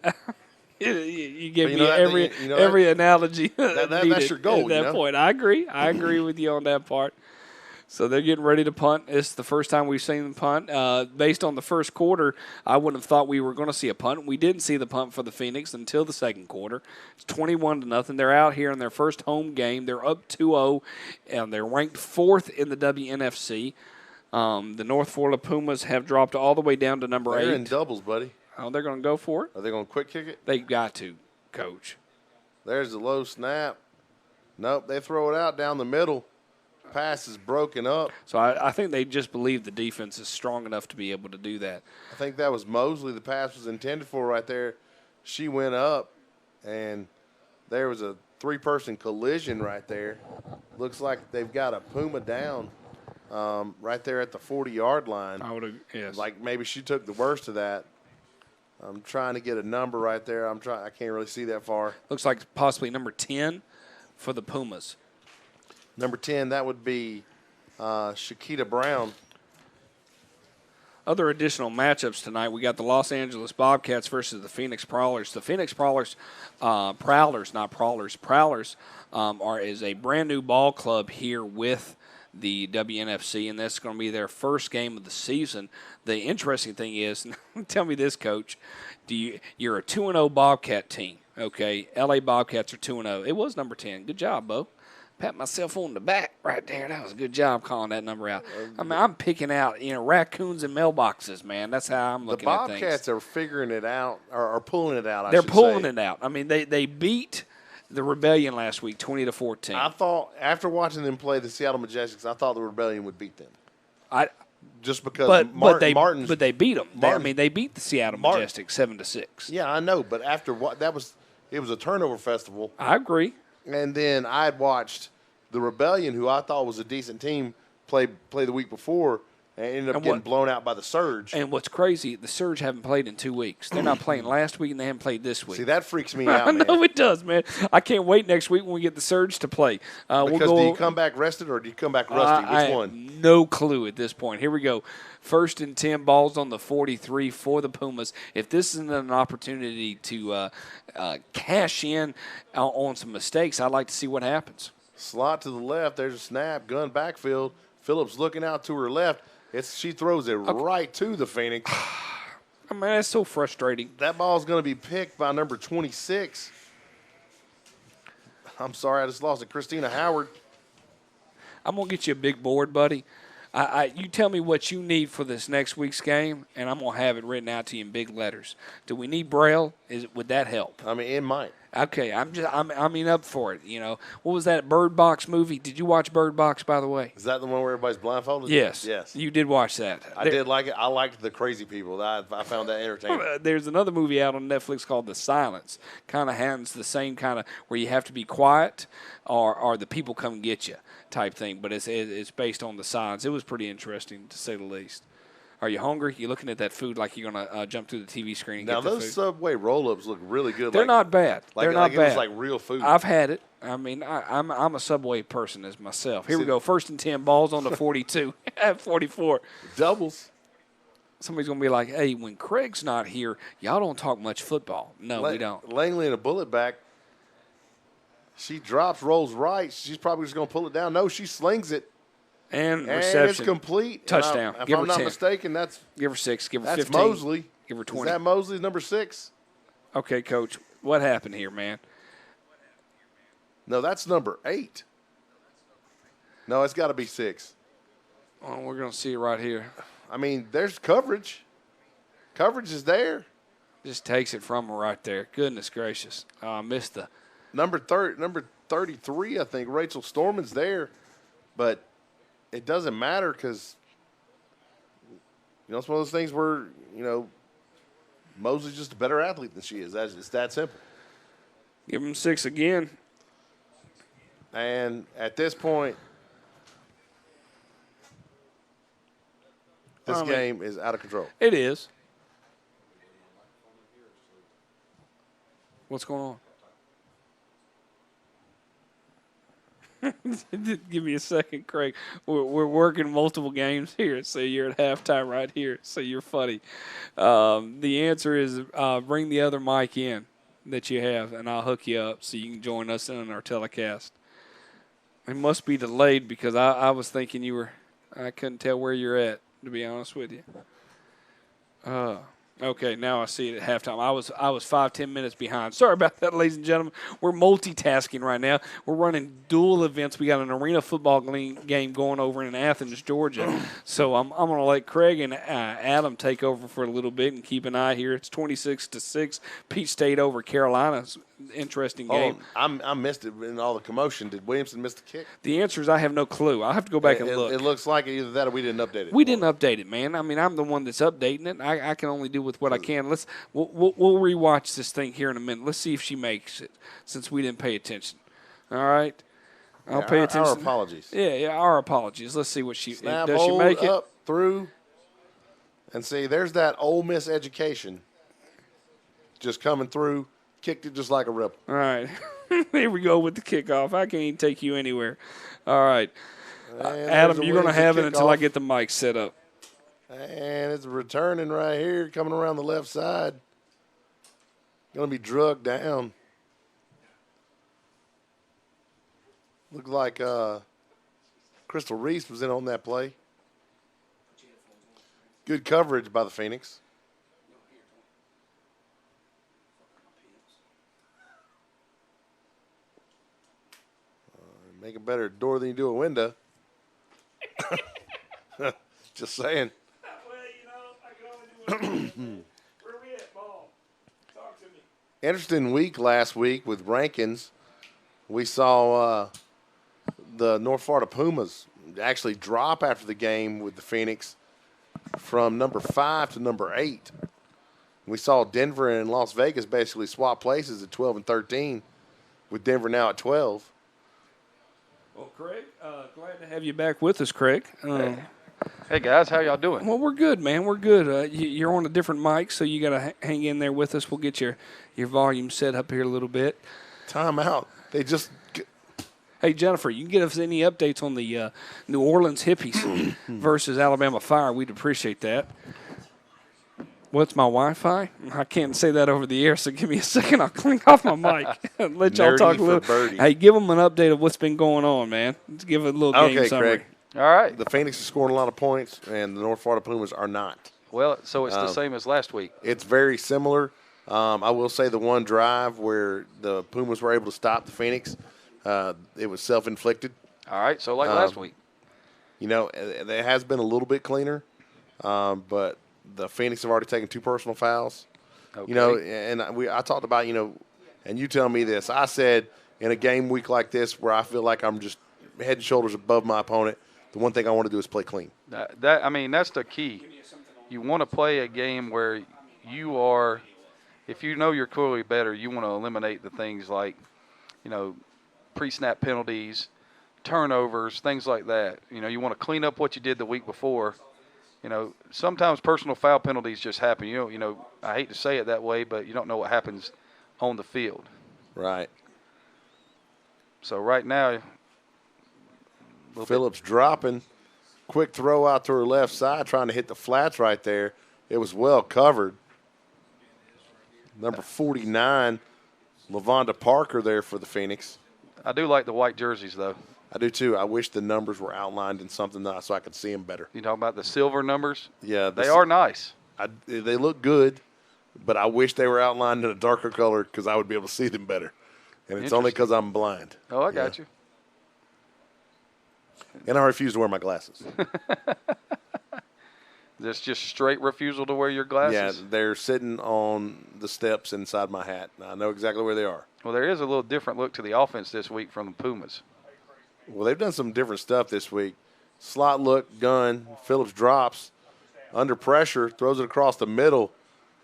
you give me every analogy. That's your goal. At that point, I agree. I agree with you on that part. So they're getting ready to punt. It's the first time we've seen them punt. Based on the first quarter, I wouldn't have thought we were going to see a punt. We didn't see the punt for the Phoenix until the second quarter. It's 21-0. They're out here in their first home game. They're up 2-0, and they're ranked 4th in the WNFC. The North Florida Pumas have dropped all the way down to number 8. They're in doubles, buddy. Oh, they're going to go for it? Are they going to quick kick it? They've got to, Coach. There's the low snap. Nope, they throw it out down the middle. Pass is broken up. So I think they just believe the defense is strong enough to be able to do that. I think that was Mosley the pass was intended for right there. She went up, and there was a 3-person collision right there. Looks like they've got a Puma down. Right there at the 40-yard line. I would have, yes. Like maybe she took the worst of that. I'm trying to get a number right there. I can't really see that far. Looks like possibly number 10 for the Pumas. Number 10, that would be Shakita Brown. Other additional matchups tonight, we got the Los Angeles Bobcats versus the Phoenix Prowlers. The Phoenix Prowlers, Prowlers is a brand new ball club here with the WNFC, and that's going to be their first game of the season. The interesting thing is, tell me this, Coach, you're a 2-0 Bobcat team, okay? LA Bobcats are 2-0. It was number 10. Good job, Bo. Pat myself on the back right there. That was a good job calling that number out. I mean, I'm picking out, raccoons and mailboxes, man. That's how I'm looking at things. The Bobcats are figuring it out, or pulling it out, They're pulling it out. I mean, they beat the Rebellion last week, 20-14. I thought, after watching them play the Seattle Majestics, I thought the Rebellion would beat them. Just because but they beat them. They beat the Seattle Majestics 7-6. Yeah, I know, but after what it was a turnover festival. I agree. And then I had watched the Rebellion, who I thought was a decent team, play the week before, and ended up getting blown out by the Surge. And what's crazy, the Surge haven't played in 2 weeks. They're not playing last week, and they haven't played this week. See, that freaks me out, man. I know it does, man. I can't wait next week when we get the Surge to play. Do you come back rested or do you come back rusty? Which one? I have no clue at this point. Here we go. 1st and 10, balls on the 43 for the Pumas. If this isn't an opportunity to cash in on some mistakes, I'd like to see what happens. Slot to the left. There's a snap. Gun backfield. Phillips looking out to her left. She throws it right to the Phoenix. I mean, that's so frustrating. That ball's going to be picked by number 26. I'm sorry, I just lost it. Christina Howard. I'm going to get you a big board, buddy. You tell me what you need for this next week's game, and I'm going to have it written out to you in big letters. Do we need Braille? Would that help? I mean, it might. Okay, I'm up for it. What was that Bird Box movie? Did you watch Bird Box, by the way? Is that the one where everybody's blindfolded? Yes. Yes. You did watch that. I did like it. I liked the crazy people. I found that entertaining. There's another movie out on Netflix called The Silence. Kind of has the same kind of where you have to be quiet or the people come get you type thing. But it's based on the silence. It was pretty interesting, to say the least. Are you hungry? You looking at that food like you're gonna jump through the TV screen and Now get the those food? Subway roll-ups look really good. They're like, not bad. Like, They're not like it bad. was like real food. I've had it. I mean, I'm a Subway person as myself. Here we See- go. 1st and 10, balls on the 42 at 44. Doubles. Somebody's going to be like, hey, when Craig's not here, y'all don't talk much football. No, we don't. Langley in a bullet back. She drops, rolls right. She's probably just going to pull it down. No, she slings it. And And reception. it's complete. Touchdown. And Give if her I'm not 10. mistaken, that's Give her 6. Give her that's 15. Mosley. Give her Is 20. that Mosley's number 6? Okay, Coach. What happened here, man? No, that's number 8. No, it's got to be 6. Oh, we're going to see it right here. I mean, there's coverage. Coverage is there. Just takes it from her right there. Goodness gracious. Oh, I missed the – Number 33, I think, Rachel Storman's there. But it doesn't matter because, it's one of those things where, Mosley's just a better athlete than she is. It's that simple. give them 6 again. And at this point, this game is out of control. It is. What's going on? Give me a second, Craig. We're working multiple games here, so you're at halftime right here, so you're funny. The answer is bring the other mic in that you have, and I'll hook you up so you can join us in our telecast. It must be delayed because I was thinking you were – I couldn't tell where you're at, to be honest with you. Okay, now I see it at halftime. I was 5-10 minutes behind. Sorry about that, ladies and gentlemen. We're multitasking right now. We're running dual events. We got an arena football game going over in Athens, Georgia. So I'm going to let Craig and Adam take over for a little bit and keep an eye here. It's 26-6. Peach State over Carolina's interesting game. I missed it in all the commotion. Did Williamson miss the kick? The answer is I have no clue. I'll have to go back and look. It looks like either that or we didn't update it. We didn't update it, man. I mean, I'm the one that's updating it. I can only do with what I can. We'll rewatch this thing here in a minute. Let's see if she makes it since we didn't pay attention. All right, I'll pay attention. Our apologies. Yeah, our apologies. Let's see what she Snap, does. She hold, make it? up, through, and see. There's that Ole Miss education just coming through. Kicked it just like a ripple. All right, here we go with the kickoff. I can't even take you anywhere. All right, Adam, you're going to have it until I get the mic set up. And it's returning right here, coming around the left side. Going to be drugged down. Looked like Crystal Reese was in on that play. Good coverage by the Phoenix. Make a better door than you do a window. Just saying. Well, I can only do one. Where we at, ball? Talk to me. Interesting week last week with rankings. We saw the North Florida Pumas actually drop after the game with the Phoenix from number 5 to number 8. We saw Denver and Las Vegas basically swap places at 12 and 13, with Denver now at 12. Well, Craig, glad to have you back with us, Craig. Hey guys, how y'all doing? Well, we're good, man. We're good. You're on a different mic, so you got to hang in there with us. We'll get your volume set up here a little bit. Time out. They just Hey, Jennifer, you can get us any updates on the New Orleans Hippies versus Alabama Fire. We'd appreciate that. What's my Wi-Fi? I can't say that over the air, so give me a second. I'll clean off my mic and let y'all talk a little. Birdie. Hey, give them an update of what's been going on, man. Let's give it a little game Okay, summary. Craig. All right. The Phoenix is scoring a lot of points, and the North Florida Pumas are not. Well, so it's the same as last week. It's very similar. I will say the one drive where the Pumas were able to stop the Phoenix, it was self-inflicted. All right, so like last week. It has been a little bit cleaner, but the Phoenix have already taken 2 personal fouls. Okay. And I talked about, and you tell me this. I said in a game week like this where I feel like I'm just head and shoulders above my opponent, the one thing I want to do is play clean. That's the key. You want to play a game where you are, if you know you're clearly better, you want to eliminate the things like, pre-snap penalties, turnovers, things like that. You want to clean up what you did the week before sometimes personal foul penalties just happen. I hate to say it that way, but you don't know what happens on the field. Right. So right now, Phillips dropping. Quick throw out to her left side, trying to hit the flats right there. It was well covered. Number 49, LaVonda Parker there for the Phoenix. I do like the white jerseys, though. I do, too. I wish the numbers were outlined in something so I could see them better. You talking about the silver numbers? Yeah. They are nice. They look good, but I wish they were outlined in a darker color because I would be able to see them better. And it's only because I'm blind. Oh, I got you. And I refuse to wear my glasses. There's just straight refusal to wear your glasses? Yeah, they're sitting on the steps inside my hat. I know exactly where they are. Well, there is a little different look to the offense this week from the Pumas. Well, they've done some different stuff this week. Slot look, gun, Phillips drops, under pressure, throws it across the middle,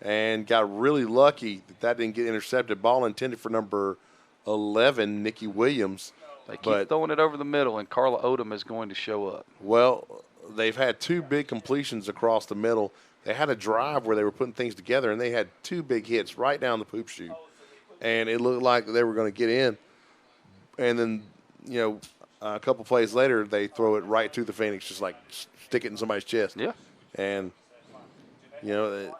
and got really lucky that didn't get intercepted. Ball intended for number 11, Nikki Williams. They keep throwing it over the middle, and Carla Odom is going to show up. Well, they've had two big completions across the middle. They had a drive where they were putting things together, and they had two big hits right down the poop chute. And it looked like they were going to get in. And then, a couple plays later, they throw it right to the Phoenix, just like stick it in somebody's chest. Yeah. And, and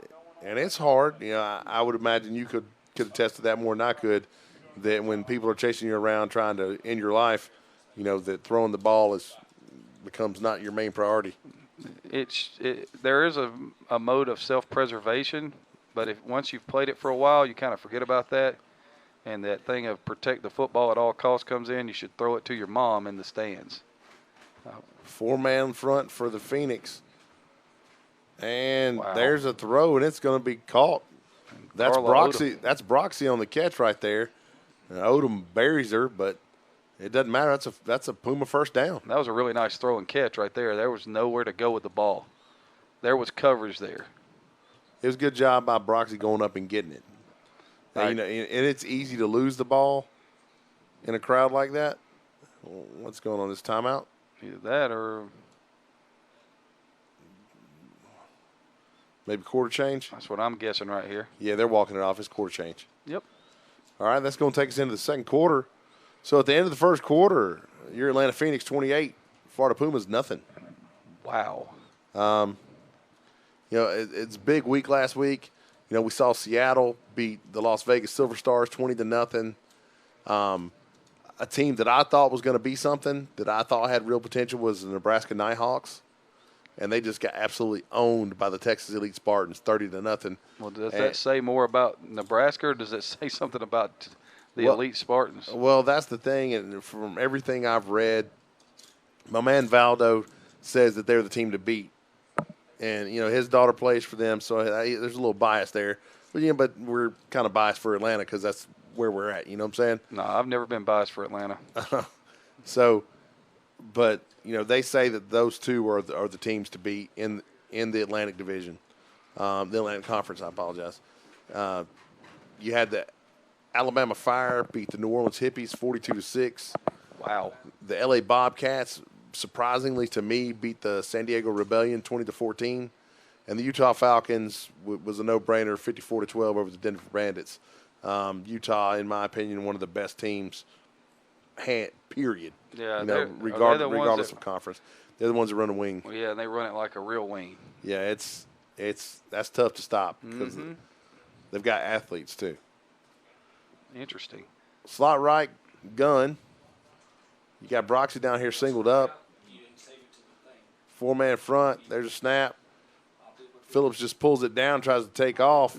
it's hard. I would imagine you could attest to that more than I could, that when people are chasing you around trying to end your life, that throwing the ball becomes not your main priority. There is a mode of self-preservation, but once you've played it for a while, you kind of forget about that. And that thing of protect the football at all costs comes in. You should throw it to your mom in the stands. 4-man front for the Phoenix. And Wow. There's a throw, and it's going to be caught. That's Broxy. That's Broxy on the catch right there. And Odom buries her, but it doesn't matter. That's a Puma first down. That was a really nice throw and catch right there. There was nowhere to go with the ball. There was coverage there. It was a good job by Broxy going up and getting it. And it's easy to lose the ball in a crowd like that. What's going on? This timeout? Either that or maybe quarter change? That's what I'm guessing right here. Yeah, they're walking it off. It's quarter change. Yep. All right, that's going to take us into the second quarter. So at the end of the first quarter, your Atlanta Phoenix 28, Florida Pumas nothing. Wow. It's a big week last week. We saw Seattle beat the Las Vegas Silver Stars 20-0. A team that I thought was going to be something, that I thought had real potential, was the Nebraska Nighthawks. And they just got absolutely owned by the Texas Elite Spartans, 30-0. Well, does that say more about Nebraska, or does it say something about the Elite Spartans? Well, that's the thing. And from everything I've read, my man Valdo says that they're the team to beat. And, his daughter plays for them, so there's a little bias there. But we're kind of biased for Atlanta because that's where we're at. You know what I'm saying? No, I've never been biased for Atlanta. So, but, they say that those two are the teams to beat in the Atlantic Division, the Atlantic Conference, I apologize. You had the Alabama Fire beat the New Orleans Hippies 42-6. Wow. The LA Bobcats, surprisingly to me, beat the San Diego Rebellion 20-14. And the Utah Falcons was a no-brainer, 54-12 over the Denver Bandits. Utah, in my opinion, one of the best teams, period. Yeah, regardless of conference. They're the ones that run a wing. Well, yeah, and they run it like a real wing. Yeah, that's tough to stop because they've got athletes too. Interesting. Slot right, gun. You got Broxy down here singled up. 4-man front. There's a snap. Phillips just pulls it down, tries to take off,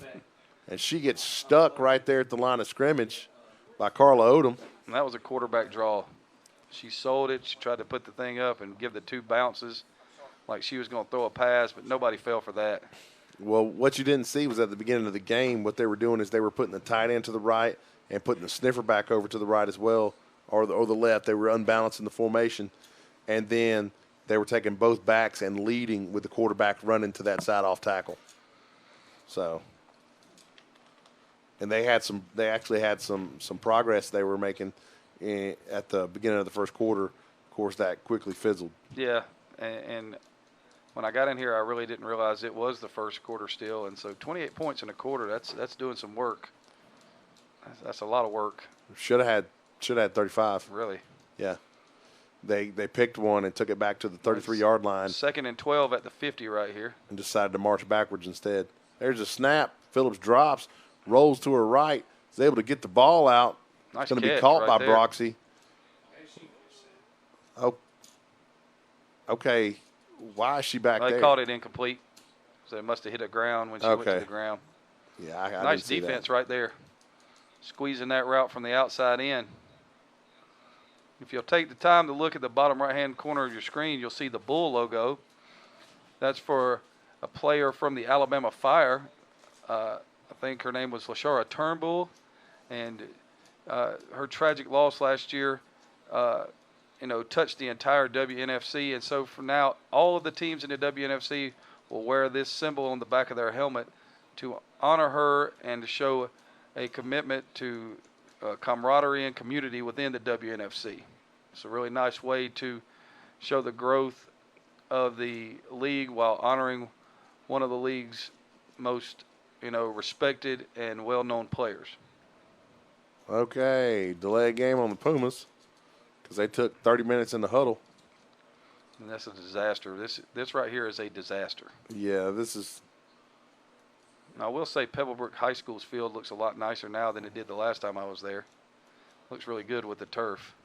and she gets stuck right there at the line of scrimmage by Carla Odom. And that was a quarterback draw. She sold it. She tried to put the thing up and give the two bounces like she was going to throw a pass, but nobody fell for that. Well, what you didn't see was at the beginning of the game, what they were doing is they were putting the tight end to the right and putting the sniffer back over to the right as well, or the left. They were unbalancing the formation, and then they were taking both backs and leading with the quarterback running to that side off tackle. So, and they actually had some progress they were making at the beginning of the first quarter. Of course, that quickly fizzled. Yeah, and when I got in here, I really didn't realize it was the first quarter still. And so 28 points in a quarter, that's doing some work. That's a lot of work. Should have had 35. Really. Yeah. They picked one and took it back to the 33-yard line. 2nd and 12 at the 50 right here. And decided to march backwards instead. There's a snap. Phillips drops, rolls to her right, is able to get the ball out. Nice It's going to be catch caught right by there. Broxy. Oh, okay. Why is she back They there? called it incomplete, so it must have hit the ground when she went to Okay. the ground. Yeah, I Nice didn't see defense that. right there. Squeezing that route from the outside in. If you'll take the time to look at the bottom right-hand corner of your screen, you'll see the Bull logo. That's for a player from the Alabama Fire. I think her name was Lashara Turnbull, and her tragic loss last year, touched the entire WNFC. And so from now, all of the teams in the WNFC will wear this symbol on the back of their helmet to honor her and to show a commitment to camaraderie and community within the WNFC. It's a really nice way to show the growth of the league while honoring one of the league's most, respected and well-known players. Okay, delayed game on the Pumas because they took 30 minutes in the huddle. And that's a disaster. This right here is a disaster. Yeah, this is. Now, I will say Pebblebrook High School's field looks a lot nicer now than it did the last time I was there. Looks really good with the turf.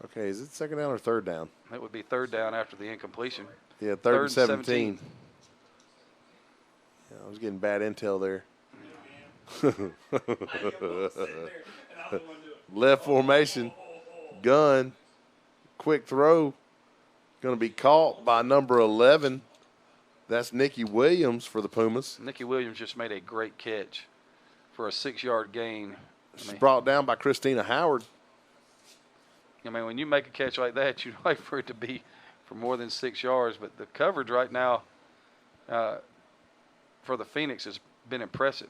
Okay, is it second down or third down? It would be 3rd down after the incompletion. Yeah, third and 17. Yeah, I was getting bad intel there. Left formation, gun, quick throw. Going to be caught by number 11. That's Nikki Williams for the Pumas. Nikki Williams just made a great catch for a 6-yard gain. She's brought down by Christina Howard. When you make a catch like that, you'd like for it to be for more than 6 yards. But the coverage right now for the Phoenix has been impressive.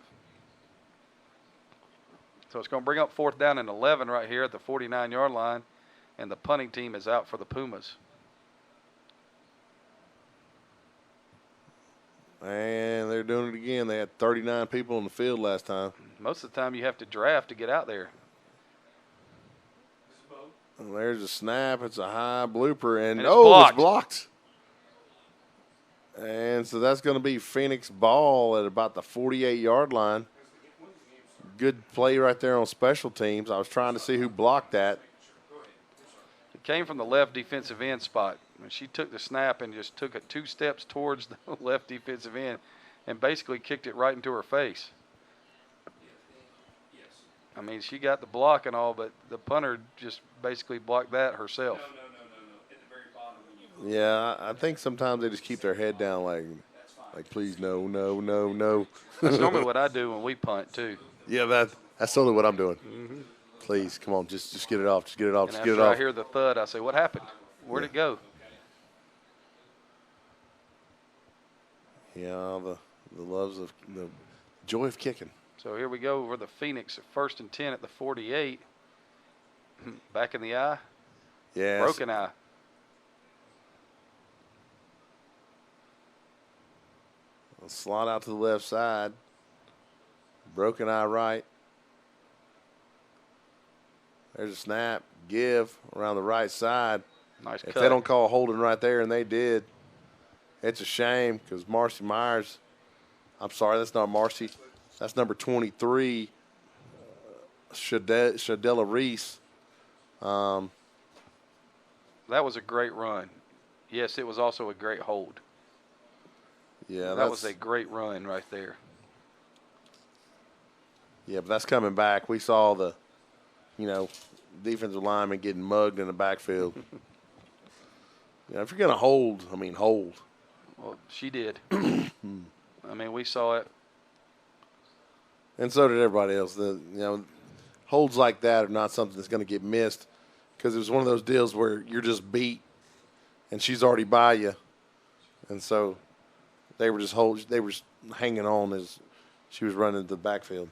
So it's going to bring up 4th down and 11 right here at the 49-yard line, and the punting team is out for the Pumas. And they're doing it again. They had 39 people on the field last time. Most of the time you have to draft to get out there. And there's a snap. It's a high blooper. And it's it's blocked. And so that's going to be Phoenix ball at about the 48-yard line. Good play right there on special teams. I was trying to see who blocked that. It came from the left defensive end spot. She took the snap and just took it 2 steps towards the left defensive end and basically kicked it right into her face. She got the block and all, but the punter just basically blocked that herself. No. At the very bottom. Yeah, I think sometimes they just keep their head down like please, no. That's normally what I do when we punt, too. Yeah, that's totally what I'm doing. Mm-hmm. Please, come on, just get it off. Just get it off. And Just get it after I off. hear the thud, I say, what happened? Where'd it go? Yeah, the loves of the joy of kicking. So here we go for the Phoenix at 1st and 10 at the 48. Back in the eye. Yeah. Broken eye. Slot out to the left side. Broken eye right. There's a snap. Give around the right side. Nice If cut. they don't call holding right there, and they did, it's a shame because Marcy Myers, I'm sorry, that's not Marcy. That's number 23, Shadella Reese. That was a great run. Yes, it was also a great hold. Yeah, that was a great run right there. Yeah, but that's coming back. We saw the, defensive lineman getting mugged in the backfield. If you're going to hold, hold. Well, she did. We saw it. And so did everybody else. Holds like that are not something that's going to get missed because it was one of those deals where you're just beat and she's already by you. And so they were just hanging on as she was running to the backfield.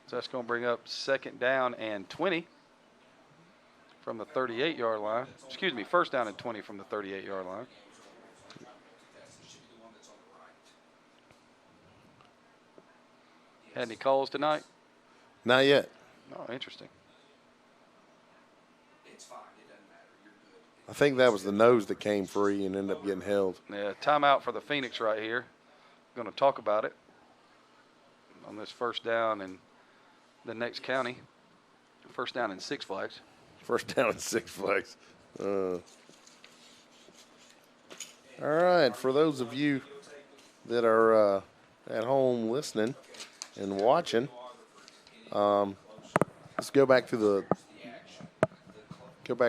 So that's going to bring up 2nd down and 20 from the 38-yard line. Excuse me, first down and 20 from the 38-yard line. Had any calls tonight? Not yet. Oh, interesting. I think that was the nose that came free and ended up getting held. Yeah, timeout for the Phoenix right here. Going to talk about it on this first down in the next county. First down in Six Flags. First down and 6 flags. All right, for those of you that are at home listening and watching, let's go back through the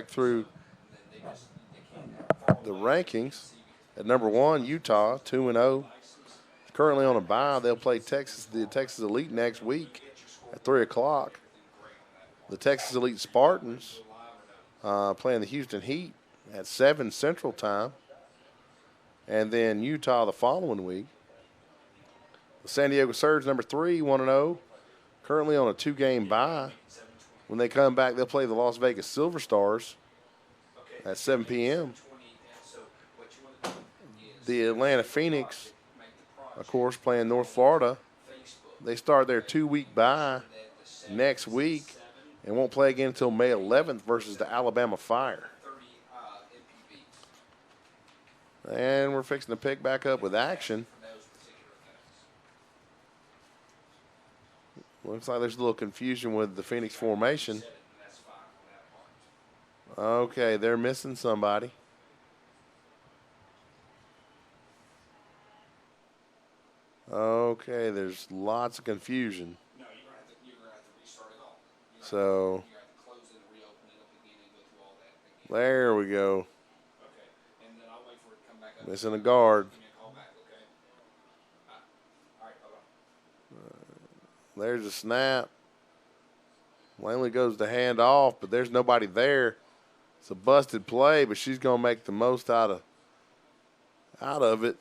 rankings. At number 1, Utah, 2-0. Currently on a bye. They'll play the Texas Elite next week at 3 o'clock. The Texas Elite Spartans playing the Houston Heat at 7 Central Time. And then Utah the following week. The San Diego Surge, number 3, 1-0. Currently on a 2-game bye. When they come back, they'll play the Las Vegas Silver Stars at 7 p.m. The Atlanta Phoenix, of course, playing North Florida. They start their 2-week bye next week and won't play again until May 11th versus the Alabama Fire. And we're fixing to pick back up with action. Looks like there's a little confusion with the Phoenix formation. Okay, they're missing somebody. Okay, there's lots of confusion. So, there we go. Missing a guard. There's a snap. Langley goes to hand off, but there's nobody there. It's a busted play, but she's going to make the most out of it.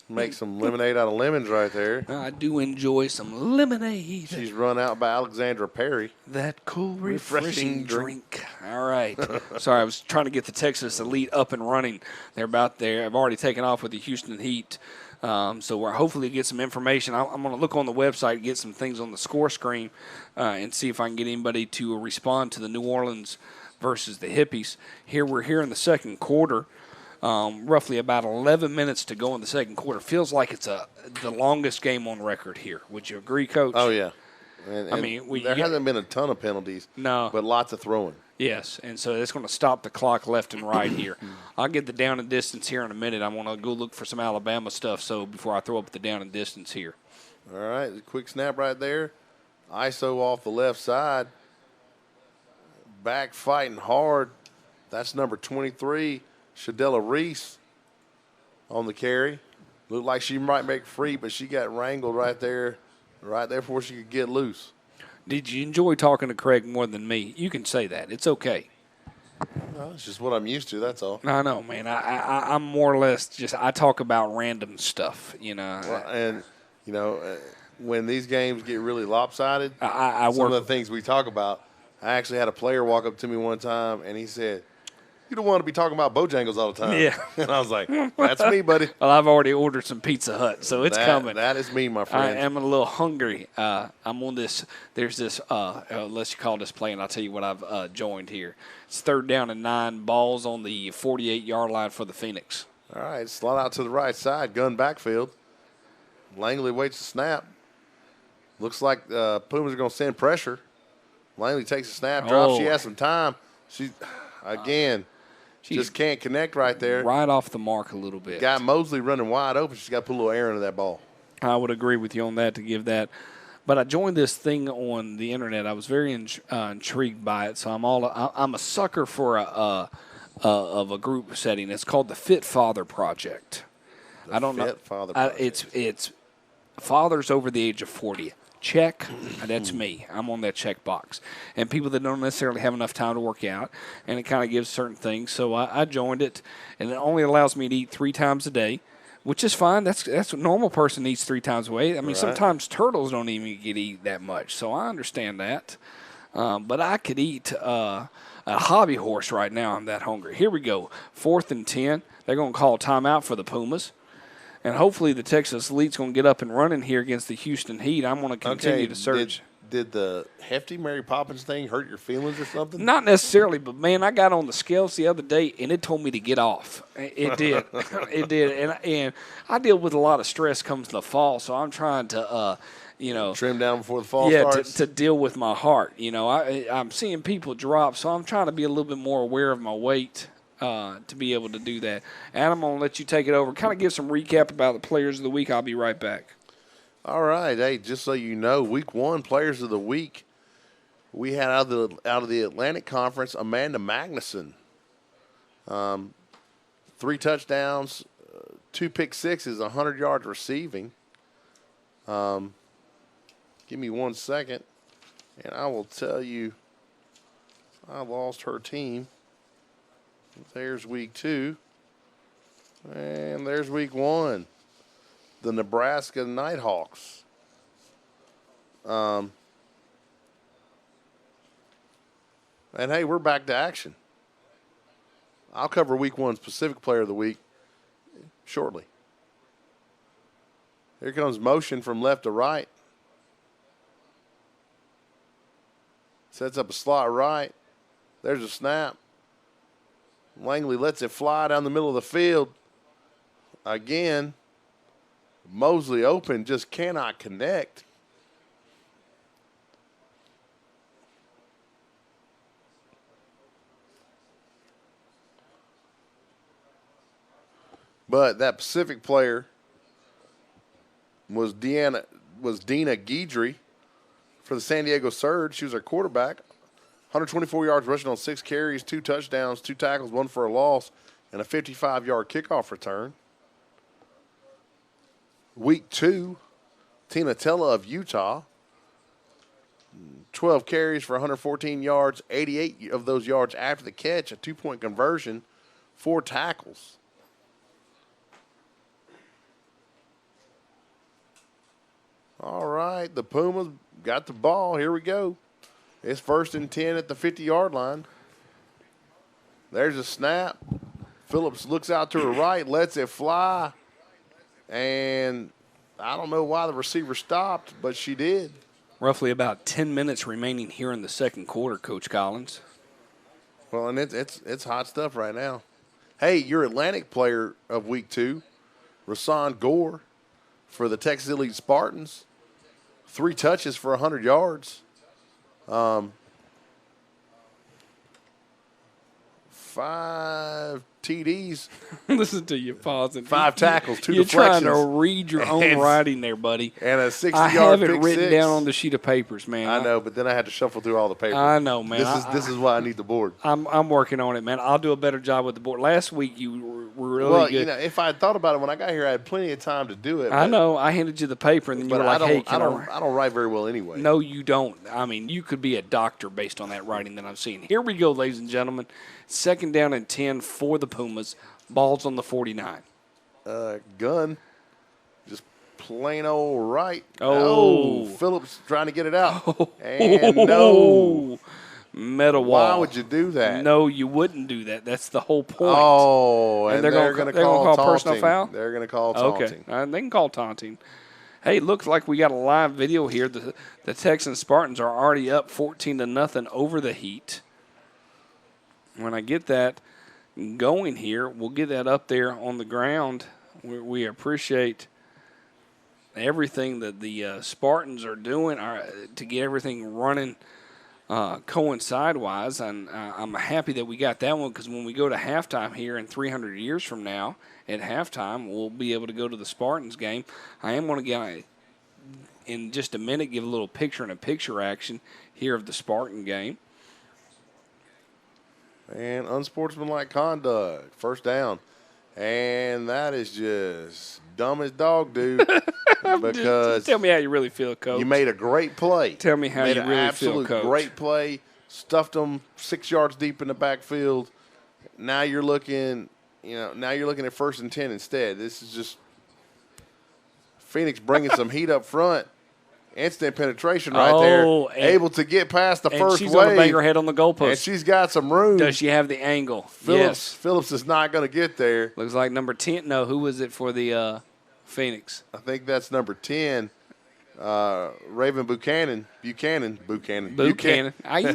Make some lemonade out of lemons right there. I do enjoy some lemonade. She's run out by Alexandra Perry. That cool, refreshing drink. All right. Sorry, I was trying to get the Texas Elite up and running. They're about there. I've already taken off with the Houston Heat. So we're hopefully get some information. I'm going to look on the website, get some things on the score screen, and see if I can get anybody to respond to the New Orleans versus the Hippies. We're here in the second quarter. Roughly about 11 minutes to go in the second quarter. Feels like it's the longest game on record here. Would you agree, Coach? Oh, yeah. I mean, there hasn't been a ton of penalties. No. But lots of throwing. Yes, and so it's going to stop the clock left and right here. I'll get the down and distance here in a minute. I want to go look for some Alabama stuff so before I throw up the down and distance here. All right, quick snap right there. ISO off the left side. Back fighting hard. That's number 23. Shadella Reese on the carry. Looked like she might make free, but she got wrangled right there before she could get loose. Did you enjoy talking to Craig more than me? You can say that. It's okay. No, it's just what I'm used to, that's all. I know, man. I'm more or less I talk about random stuff, you know. Well, and, when these games get really lopsided, some of the things we talk about, I actually had a player walk up to me one time, and he said, "You don't want to be talking about Bojangles all the time." Yeah. And I was like, "That's me, buddy." Well, I've already ordered some Pizza Hut, so it's coming. That is me, my friend. I am a little hungry. I'm on this. There's this, let's call this play, and I'll tell you what I've joined here. It's 3rd down and 9, balls on the 48-yard line for the Phoenix. All right, slide out to the right side, gun backfield. Langley waits the snap. Looks like Pumas are going to send pressure. Langley takes a snap, drops. She has some time. She, again, just can't connect right there. Right off the mark a little bit. Got Mosley running wide open. She's got to put a little air into that ball. I would agree with you on that to give that. But I joined this thing on the internet. I was very intrigued by it. So I'm a sucker for of a group setting. It's called the Fit Father Project. I don't know. Father Project. It's fathers over the age of 40. Check. That's me. I'm on that check box. And people that don't necessarily have enough time to work out, and it kind of gives certain things. So I joined it, and it only allows me to eat 3 times a day, which is fine. That's what a normal person eats 3 times a day. I mean, sometimes turtles don't even get eat that much, so I understand that. But I could eat a hobby horse right now. I'm that hungry. Here we go. 4th and 10. They're going to call timeout for the Pumas. And hopefully the Texas Elite's going to get up and running here against the Houston Heat. I'm going to continue to surge. Did the hefty Mary Poppins thing hurt your feelings or something? Not necessarily, but, man, I got on the scales the other day, and it told me to get off. It did. It did. And I deal with a lot of stress comes in the fall, so I'm trying to, trim down before the fall starts? to deal with my heart. I'm seeing people drop, so I'm trying to be a little bit more aware of my weight to be able to do that. And I'm going to let you take it over. Kind of give some recap about the players of the week. I'll be right back. All right. Hey, just so you know, week 1 players of the week, we had out of the Atlantic Conference, Amanda Magnuson. 3 touchdowns, 2 pick sixes, 100 yards receiving. Give me 1 second, and I will tell you I lost her team. There's week 2, and there's week 1. The Nebraska Nighthawks. And, hey, we're back to action. I'll cover week 1 Pacific Player of the Week shortly. Here comes motion from left to right. Sets up a slot right. There's a snap. Langley lets it fly down the middle of the field. Again, Mosley open, just cannot connect. But that Pacific player was Dina Guidry for the San Diego Surge. She was our quarterback. 124 yards rushing on 6 carries, 2 touchdowns, 2 tackles, 1 for a loss, and a 55-yard kickoff return. Week 2, Tina Tella of Utah. 12 carries for 114 yards, 88 of those yards after the catch, a 2-point conversion, 4 tackles. All right, the Pumas got the ball. Here we go. It's 1st and 10 at the 50-yard line. There's a snap. Phillips looks out to her right, lets it fly. And I don't know why the receiver stopped, but she did. Roughly about 10 minutes remaining here in the second quarter, Coach Collins. Well, and it's hot stuff right now. Hey, your Atlantic player of week 2, Rasan Gore for the Texas Elite Spartans. 3 touches for 100 yards. 5 TDs. Listen to you pausing. 5 tackles, 2 You're deflections. You're trying to read your own writing there, buddy. And a 60-yard I have it pick written six. down on the sheet of papers, man. I know, but then I had to shuffle through all the papers. I know, man. This is why I need the board. I'm working on it, man. I'll do a better job with the board. Last week you were really good. If I had thought about it when I got here, I had plenty of time to do it. I know. I handed you the paper, and then you were like, "Hey, I don't write very well anyway." No, you don't. I mean, you could be a doctor based on that writing that I'm seeing. Here we go, ladies and gentlemen. 2nd down and 10 for the Pumas. Ball's on the 49. Gun, just plain old right. Oh. Phillips trying to get it out. And no. Meta wall. Why would you do that? No, you wouldn't do that. That's the whole point. Oh, and they're going to call personal foul? They're going to call taunting. Okay, they can call taunting. Hey, it looks like we got a live video here. The Texas Spartans are already up 14-0 over the Heat. When I get that going here, we'll get that up there on the ground. We appreciate everything that the Spartans are doing to get everything running coincide-wise, and I'm happy that we got that one because when we go to halftime here in 300 years from now, at halftime, we'll be able to go to the Spartans game. I am going to in just a minute, give a little picture-in-a-picture action here of the Spartan game. And unsportsmanlike conduct, 1st down. And that is just dumb as dog, dude. Because tell me how you really feel, Coach. You made a great play. Tell me how you really feel, Coach. Great play. Stuffed them 6 yards deep in the backfield. Now you're looking, at 1st and 10 instead. This is just Phoenix bringing some heat up front. instant penetration right there. Able to get past the first she's wave. going to bang her head on the goalpost. And she's got some room. Does she have the angle? Phillips, Yes. Phillips is not going to get there. Looks like number 10. No, who was it for the Phoenix? I think that's number 10. Raven Buchanan. You can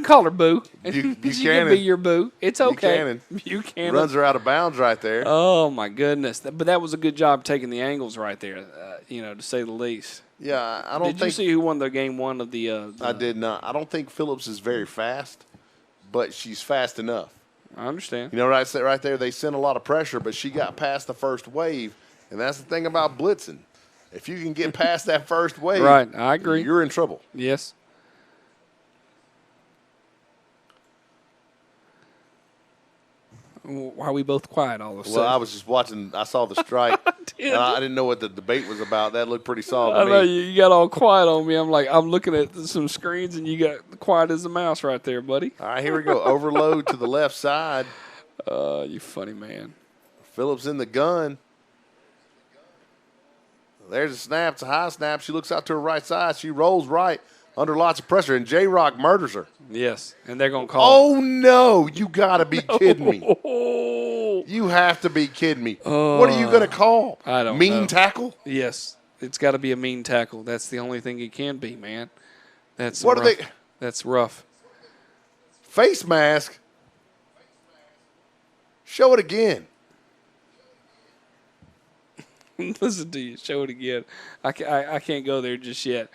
call her Boo. She can be your Boo. It's okay. Buchanan. Runs her out of bounds right there. Oh, my goodness. But that was a good job taking the angles right there, to say the least. Yeah, I don't think. Did you see who won the game one of the I did not. I don't think Phillips is very fast, but she's fast enough. I understand. You know what I said right there? They sent a lot of pressure, but she got past the first wave, and that's the thing about blitzing. If you can get past that first wave, right, I agree. You're in trouble. Yes. Why are we both quiet all of a sudden? Well, I was just watching. I saw the strike. I didn't know what the debate was about. That looked pretty solid to I know me. you got all quiet on me. I'm looking at some screens, and you got quiet as a mouse right there, buddy. All right, here we go. Overload to the left side. You funny man. Phillips in the gun. There's a snap. It's a high snap. She looks out to her right side. She rolls right under lots of pressure, and J-Rock murders her. Yes, and they're going to call. Oh, no. You got to be kidding me. You have to be kidding me. What are you going to call? I don't know. Mean tackle? Yes. It's got to be a mean tackle. That's the only thing it can be, man. That's what rough. are they? That's rough. Face mask. Show it again. Listen to you. Show it again. I can't go there just yet.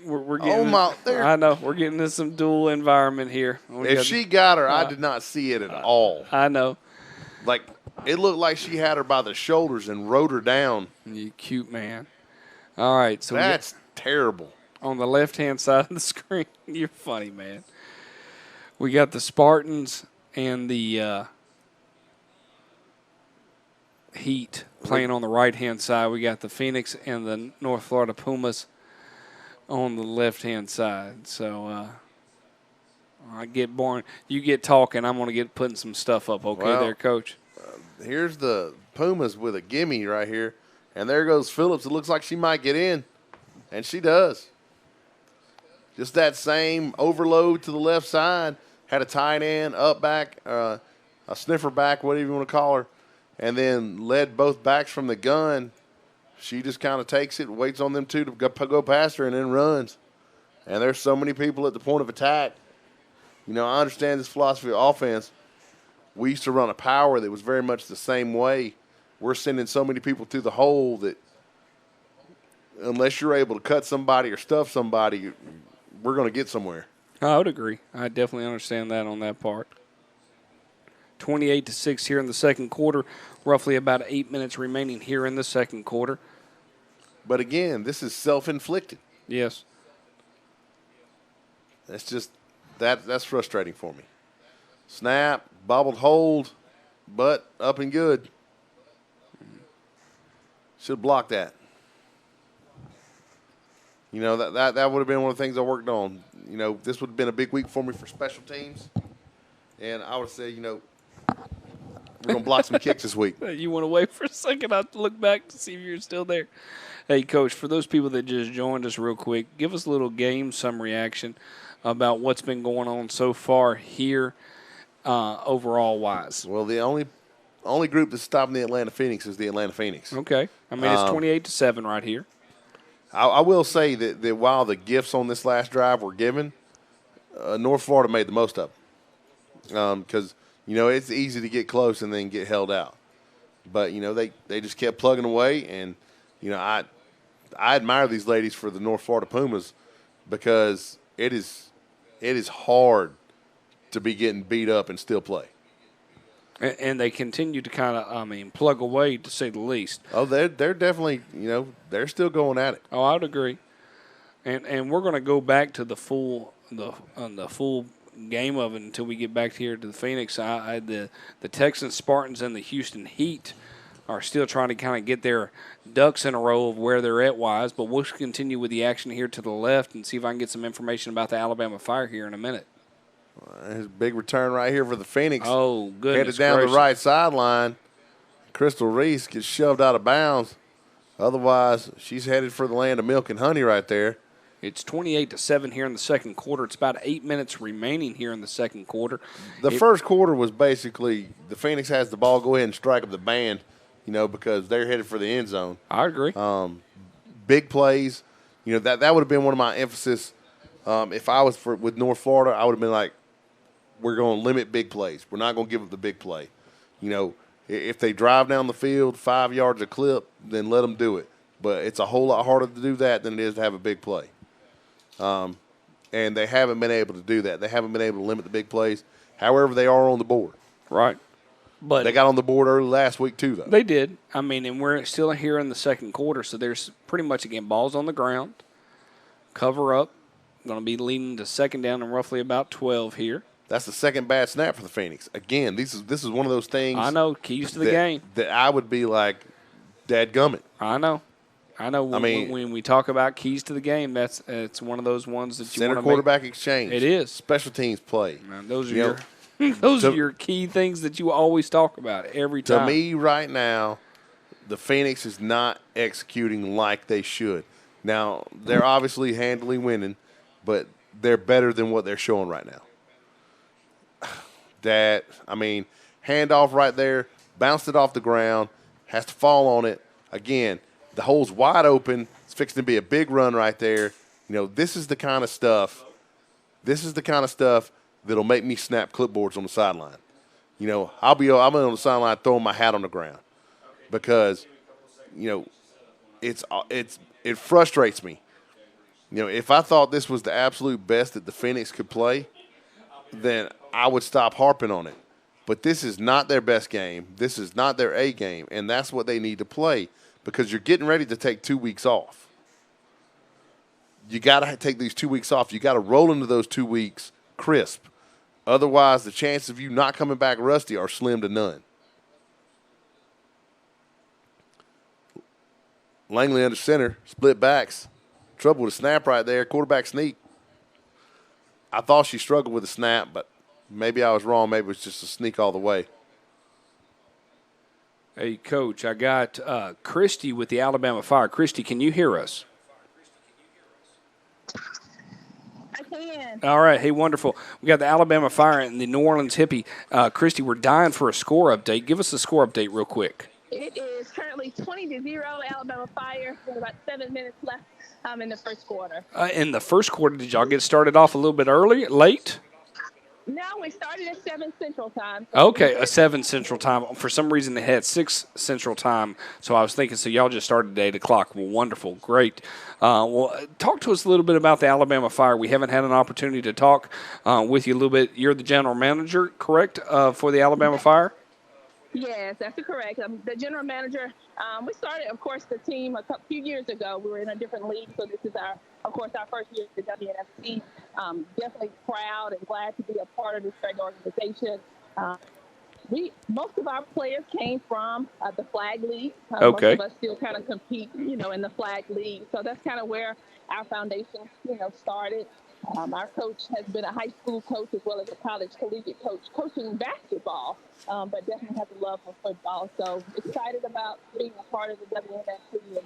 We're getting. Oh my! I know we're getting into some dual environment here. If she got her, I did not see it at all. I know. Like it looked like she had her by the shoulders and rode her down. You cute man. All right, so that's terrible. On the left-hand side of the screen, you're funny, man. We got the Spartans and the Heat playing on the right-hand side. We got the Phoenix and the North Florida Pumas on the left-hand side. So I get boring. You get talking. I'm going to get putting some stuff up. Okay, well, there, Coach. Here's the Pumas with a gimme right here. And there goes Phillips. It looks like she might get in. And she does. Just that same overload to the left side. Had a tight end, up back, a sniffer back, whatever you want to call her. And then led both backs from the gun. She just kind of takes it, waits on them two to go past her, and then runs. And there's so many people at the point of attack. You know, I understand this philosophy of offense. We used to run a power that was very much the same way. We're sending so many people through the hole that unless you're able to cut somebody or stuff somebody, we're going to get somewhere. I would agree. I definitely understand that on that part. 28-6 here in the second quarter. Roughly about 8 minutes remaining here in the second quarter. But again, this is self-inflicted. Yes. That's just that's frustrating for me. Snap, bobbled hold, but up and good. Should block that. You know, that would have been one of the things I worked on. You know, this would have been a big week for me for special teams. And I would say, you know, we're going to block some kicks this week. You want to wait for a second? I have to look back to see if you're still there. Hey, Coach, for those people that just joined us real quick, give us a little game summary action about what's been going on so far here overall-wise. Well, the only group that's stopping the Atlanta Phoenix is the Atlanta Phoenix. Okay. I mean, it's 28-7 right here. I will say that while the gifts on this last drive were given, North Florida made the most of them. Because, you know, it's easy to get close and then get held out. But, you know, they just kept plugging away. And, you know, I admire these ladies for the North Florida Pumas because it is hard to be getting beat up and still play. And they continue to kind of, plug away, to say the least. Oh, they're definitely, you know, they're still going at it. Oh, I would agree. And we're going to go back to the full game of it until we get back here to the Phoenix. The Texas Spartans and the Houston Heat are still trying to kind of get their ducks in a row of where they're at wise. But we'll continue with the action here to the left and see if I can get some information about the Alabama Fire here in a minute. His big return right here for the Phoenix. Oh, goodness Headed down gracious. the right sideline. Crystal Reese gets shoved out of bounds. Otherwise, she's headed for the land of milk and honey right there. It's 28-7 here in the second quarter. It's about 8 minutes remaining here in the second quarter. The first quarter was basically the Phoenix has the ball, go ahead and strike up the band, because they're headed for the end zone. I agree. Big plays, that would have been one of my emphasis. If I was with North Florida, I would have been like, we're going to limit big plays. We're not going to give up the big play. If they drive down the field 5 yards a clip, then let them do it. But it's a whole lot harder to do that than it is to have a big play. And they haven't been able to do that. They haven't been able to limit the big plays. However, they are on the board. Right. But they got on the board early last week, too, though. They did. I mean, and we're still here in the second quarter, so there's pretty much, again, balls on the ground, cover up, going to be leading to second down and roughly about 12 here. That's the second bad snap for the Phoenix. Again, this is one of those things. I know, keys to the game. That I would be like, dadgummit. I know. When we talk about keys to the game, it's one of those ones that you want to Center quarterback exchange. It is. Special teams play. Man, those are those are your key things that you always talk about every time. To me right now, the Phoenix is not executing like they should. Now, they're obviously handily winning, but they're better than what they're showing right now. Handoff right there, bounced it off the ground, has to fall on it. Again, the hole's wide open. It's fixing to be a big run right there. This is the kind of stuff. This is the kind of stuff that'll make me snap clipboards on the sideline. I'm on the sideline throwing my hat on the ground because, it frustrates me. If I thought this was the absolute best that the Phoenix could play, then I would stop harping on it. But this is not their best game. This is not their A game, and that's what they need to play because you're getting ready to take 2 weeks off. You got to take these 2 weeks off. You got to roll into those 2 weeks crisp. Otherwise, the chances of you not coming back rusty are slim to none. Langley under center, split backs. Trouble with a snap right there. Quarterback sneak. I thought she struggled with a snap, but maybe I was wrong. Maybe it was just a sneak all the way. Hey, Coach, I got Christy with the Alabama Fire. Christy, can you hear us? I can. All right. Hey, wonderful. We got the Alabama Fire and the New Orleans Hippie. Christy, we're dying for a score update. Give us a score update real quick. It is currently 20-0 Alabama Fire with about 7 minutes left in the first quarter. In the first quarter, did y'all get started off a little bit late? No, we started at 7 Central Time. Okay, a 7 Central Time. For some reason, they had 6 Central Time, so I was thinking, so y'all just started at 8 o'clock. Well, wonderful. Great. Talk to us a little bit about the Alabama Fire. We haven't had an opportunity to talk with you a little bit. You're the general manager, correct, for the Alabama Fire? Yes, that's correct. The general manager. We started, of course, the team a few years ago. We were in a different league, so this is our first year at the WNFC. Definitely proud and glad to be a part of this great organization. Most of our players came from the flag league. Okay. Most of us still kind of compete, in the flag league. So that's kind of where our foundation, started. Our coach has been a high school coach as well as a college collegiate coach, coaching basketball, but definitely has a love for football. So excited about being a part of the WNFC and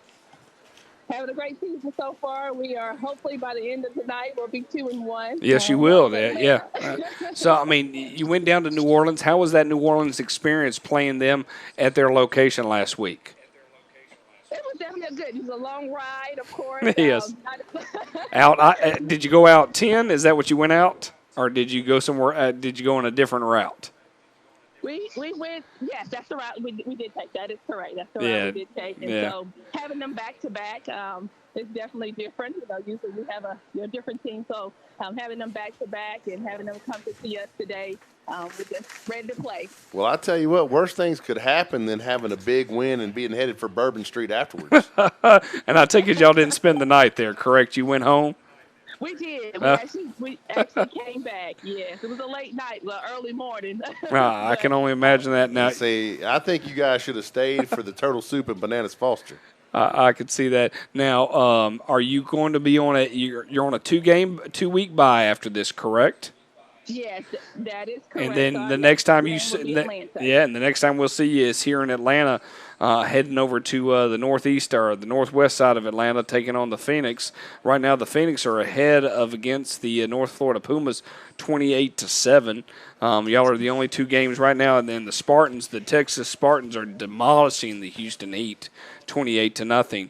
having a great season so far. We are hopefully by the end of tonight we'll be 2-1. Yes, you will. Yeah. So you went down to New Orleans. How was that New Orleans experience playing them at their location last week? It was definitely good. It was a long ride, of course. Yes. Did you go out 10? Is that what you went out, or did you go somewhere? Did you go on a different route? We went. Yes, that's the route we did take. That is correct. That's the route we did take. And so having them back to back is definitely different. Usually we have a different team. So having them back to back and having them come to see us today, we're just ready to play. Well, I tell you what, worse things could happen than having a big win and being headed for Bourbon Street afterwards. And I take it y'all didn't spend the night there, correct? You went home? We did. We actually came back. Yes, it was a late night, early morning. I can only imagine that now. See, I think you guys should have stayed for the turtle soup and bananas Foster. I could see that. Now, are you going to be you're on a 2-week bye after this, correct? Yes, that is correct. And then the next time and the next time we'll see you is here in Atlanta heading over to the northeast or the northwest side of Atlanta, taking on the Phoenix. Right now, the Phoenix are ahead of against the North Florida Pumas, 28-7. Y'all are the only two games right now, and then the Spartans, the Texas Spartans, are demolishing the Houston Heat, 28-0.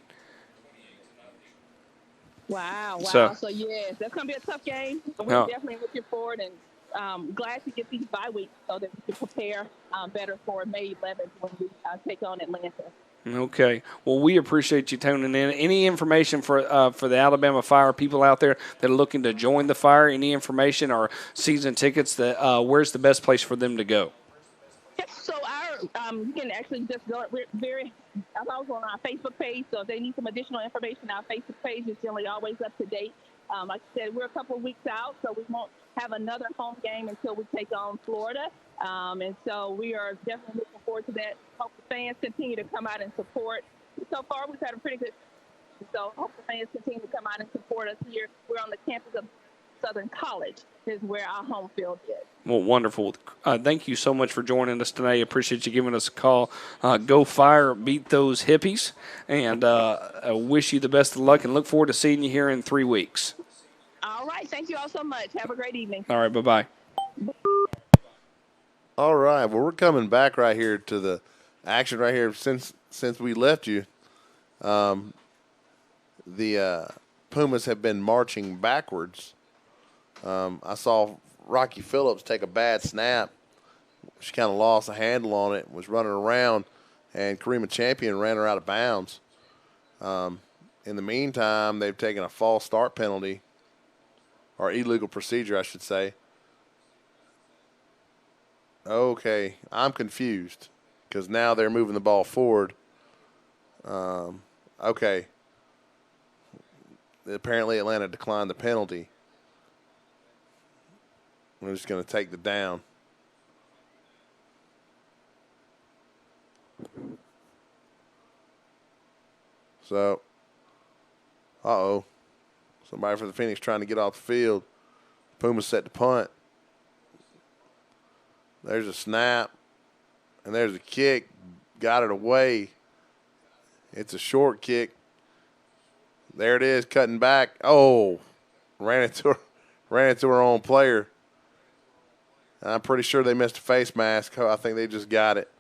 Wow. So, So yes, that's gonna be a tough game. But no. we're definitely looking forward and glad to get these bye weeks so that we can prepare better for May 11th when we take on Atlanta. Okay. Well, we appreciate you tuning in. Any information for the Alabama Fire people out there that are looking to join the Fire? Any information or season tickets? That where's the best place for them to go? Yes, so you can actually just go. I was on our Facebook page, so if they need some additional information, our Facebook page is generally always up to date. Like I said, we're a couple of weeks out, so we won't have another home game until we take on Florida. And so we are definitely looking forward to that. Hope the fans continue to come out and support. So far, we've had a pretty good. So hope the fans continue to come out and support us here. We're on the campus of Southern College, is where our home field is. Well, wonderful. Thank you so much for joining us today. Appreciate you giving us a call. Go Fire, beat those hippies, and I wish you the best of luck and look forward to seeing you here in 3 weeks. All right. Thank you all so much. Have a great evening. All right. Bye-bye. All right. Well, we're coming back right here to the action right here. Since we left you, the Pumas have been marching backwards. I saw Rocky Phillips take a bad snap. She kind of lost a handle on it, was running around, and Karima Champion ran her out of bounds. In the meantime, they've taken a false start penalty, or illegal procedure, I should say. Okay, I'm confused because now they're moving the ball forward. Okay. Apparently Atlanta declined the penalty. We're just going to take the down. So, somebody for the Phoenix trying to get off the field. Pumas set the punt. There's a snap. And there's a kick. Got it away. It's a short kick. There it is, cutting back. Oh, ran into her own player. And I'm pretty sure they missed a face mask. I think they just got it.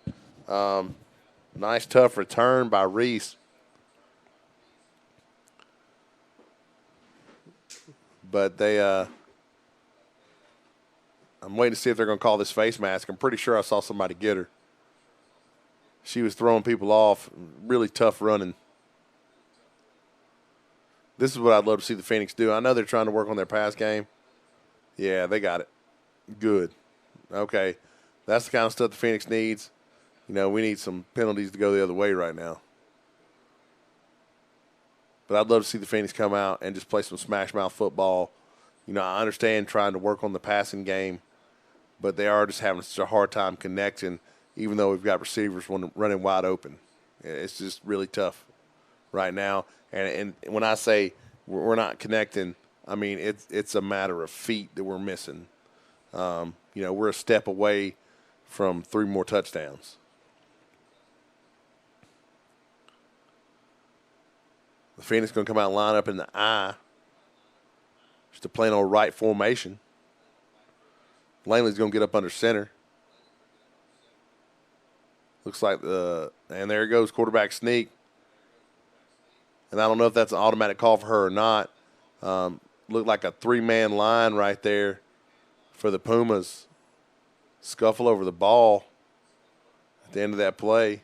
Nice, tough return by Reese. But I'm waiting to see if they're going to call this face mask. I'm pretty sure I saw somebody get her. She was throwing people off, really tough running. This is what I'd love to see the Phoenix do. I know they're trying to work on their pass game. Yeah, they got it. Good. Okay. That's the kind of stuff the Phoenix needs. You know, we need some penalties to go the other way right now. But I'd love to see the Phoenix come out and just play some smash mouth football. You know, I understand trying to work on the passing game, but they are just having such a hard time connecting, even though we've got receivers running wide open. It's just really tough right now. And when I say we're not connecting, I mean it's a matter of feet that we're missing. You know, we're a step away from 3 more touchdowns. The Phoenix going to come out and line up in the I. Just a plain old right formation. Langley's going to get up under center. Looks like and there it goes, quarterback sneak. And I don't know if that's an automatic call for her or not. Looked like a 3-man line right there for the Pumas. Scuffle over the ball at the end of that play.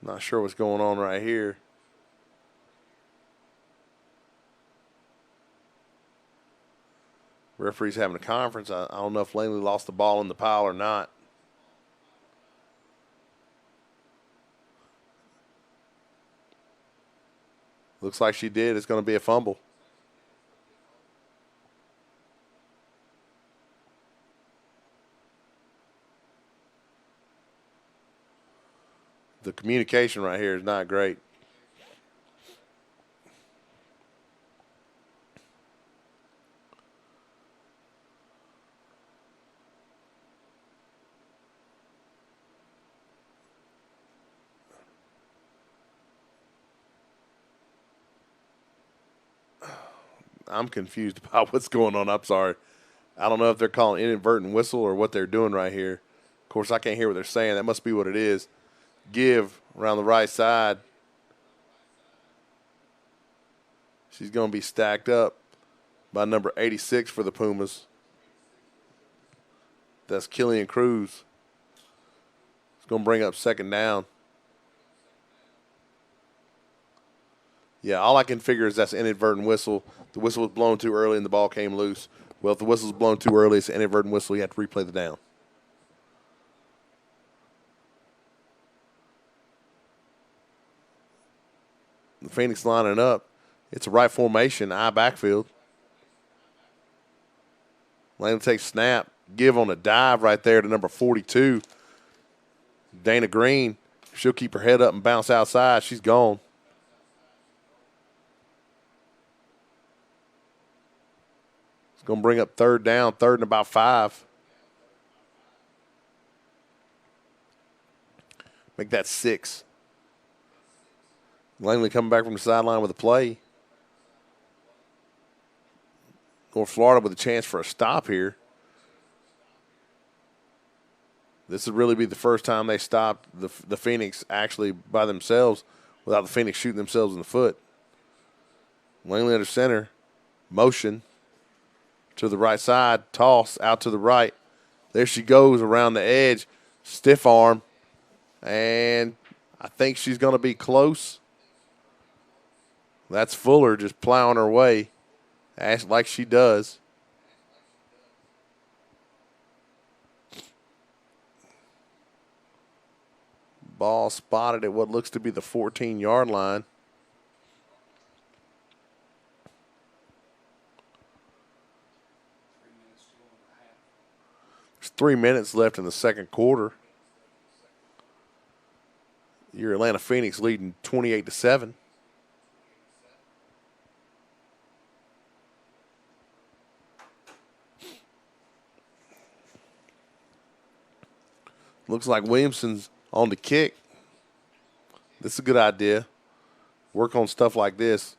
Not sure what's going on right here. Referee's having a conference. I don't know if Langley lost the ball in the pile or not. Looks like she did. It's going to be a fumble. The communication right here is not great. I'm confused about what's going on. I'm sorry. I don't know if they're calling inadvertent whistle or what they're doing right here. Of course, I can't hear what they're saying. That must be what it is. Give around the right side. She's going to be stacked up by number 86 for the Pumas. That's Killian Cruz. It's going to bring up second down. Yeah, all I can figure is that's an inadvertent whistle. The whistle was blown too early and the ball came loose. Well, if the whistle's blown too early, it's an inadvertent whistle. You have to replay the down. The Phoenix lining up. It's a right formation, I backfield. Lane takes snap. Give on a dive right there to number 42. Dana Green. She'll keep her head up and bounce outside. She's gone. It's going to bring up third down, third and about 5. Make that 6. Langley coming back from the sideline with a play. North Florida with a chance for a stop here. This would really be the first time they stopped the Phoenix actually by themselves without the Phoenix shooting themselves in the foot. Langley under center. Motion to the right side. Toss out to the right. There she goes around the edge. Stiff arm. And I think she's going to be close. That's Fuller just plowing her way like she does. Ball spotted at what looks to be the 14-yard line. There's 3 minutes left in the second quarter. Your Atlanta Phoenix leading 28-7. Looks like Williamson's on the kick. This is a good idea. Work on stuff like this.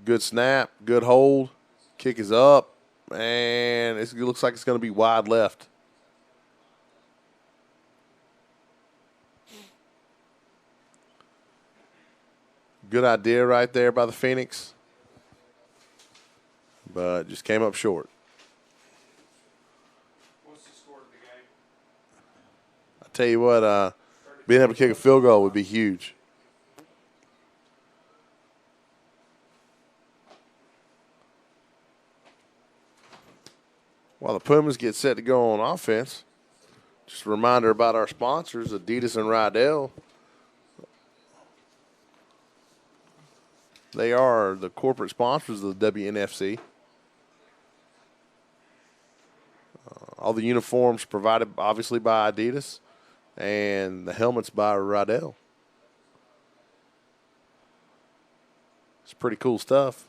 Good snap, good hold. Kick is up, and it looks like it's going to be wide left. Good idea right there by the Phoenix, but just came up short. What's the score of the game? I tell you what, being able to kick a field goal would be huge. While the Pumas get set to go on offense, just a reminder about our sponsors, Adidas and Rydell. They are the corporate sponsors of the WNFC. All the uniforms provided, obviously, by Adidas, and the helmets by Rydell. It's pretty cool stuff.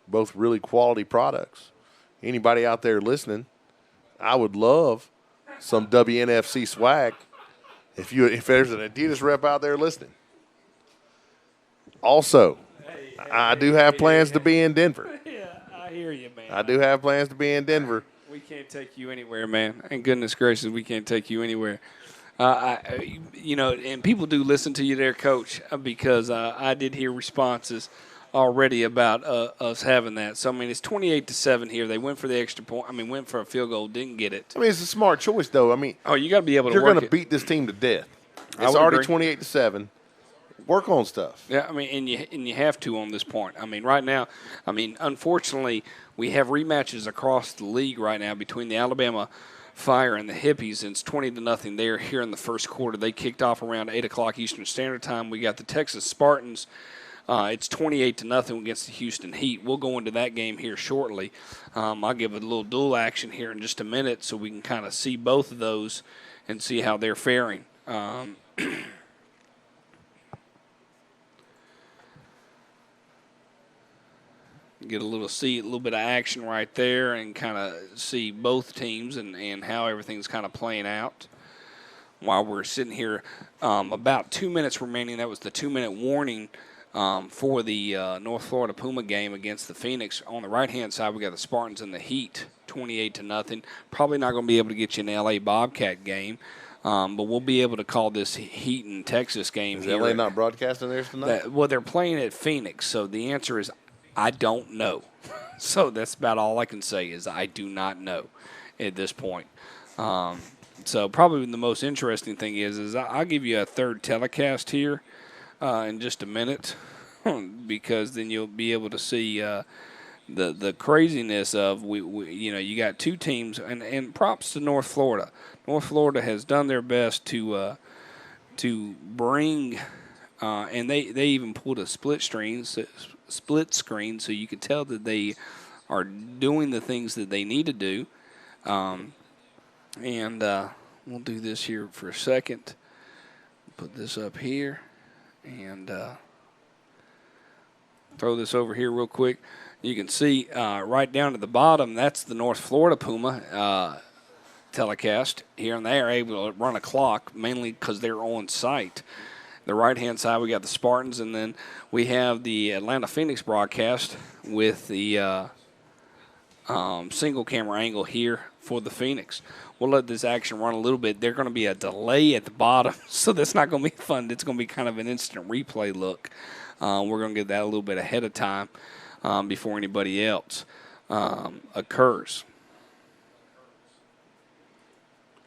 Both really quality products. Anybody out there listening, I would love some WNFC swag. If there's an Adidas rep out there listening. Also, I do have plans to be in Denver. Yeah, I hear you, man. I do have plans to be in Denver. We can't take you anywhere, man. And goodness gracious, we can't take you anywhere. And people do listen to you there, Coach, because I did hear responses already about us having that. So, I mean, it's 28-7 here. They went for the extra point. I mean, went for a field goal, didn't get it. I mean, it's a smart choice, though. I mean, you got to be able to you're work going to beat this team to death. It's would already agree. 28-7. Work on stuff. Yeah, I mean, and you have to on this point. I mean, right now, unfortunately, we have rematches across the league right now between the Alabama Fire and the Hippies, and it's 20-0 there here in the first quarter. They kicked off around 8 o'clock Eastern Standard Time. We got the Texas Spartans. It's 28-0 against the Houston Heat. We'll go into that game here shortly. I'll give it a little dual action here in just a minute so we can kind of see both of those and see how they're faring. Get a little bit of action right there and kind of see both teams and how everything's kind of playing out. while we're sitting here. About 2 minutes remaining. That was the 2-minute warning for the North Florida Puma game against the Phoenix. On the right-hand side, we got the Spartans and the Heat, 28-0. Probably not going to be able to get you an LA Bobcat game, but we'll be able to call this Heat and Texas game. Is here. LA not broadcasting theirs tonight? Well, they're playing at Phoenix, so the answer is I don't know. So that's about all I can say is I do not know at this point. So probably the most interesting thing is I'll give you a third telecast here in just a minute because then you'll be able to see the craziness of you got two teams and props to North Florida. North Florida has done their best to bring and they even pulled a split screen so you could tell that they are doing the things that they need to do. And we'll do this here for a second. Put this up here and throw this over here real quick. You can see right down at the bottom, that's the North Florida Puma telecast here, and they are able to run a clock mainly because they're on site. The right-hand side, we got the Spartans, and then we have the Atlanta Phoenix broadcast with the single camera angle here for the Phoenix. We'll let this action run a little bit. There's going to be a delay at the bottom, so that's not going to be fun. It's going to be kind of an instant replay look. We're going to get that a little bit ahead of time before anybody else occurs.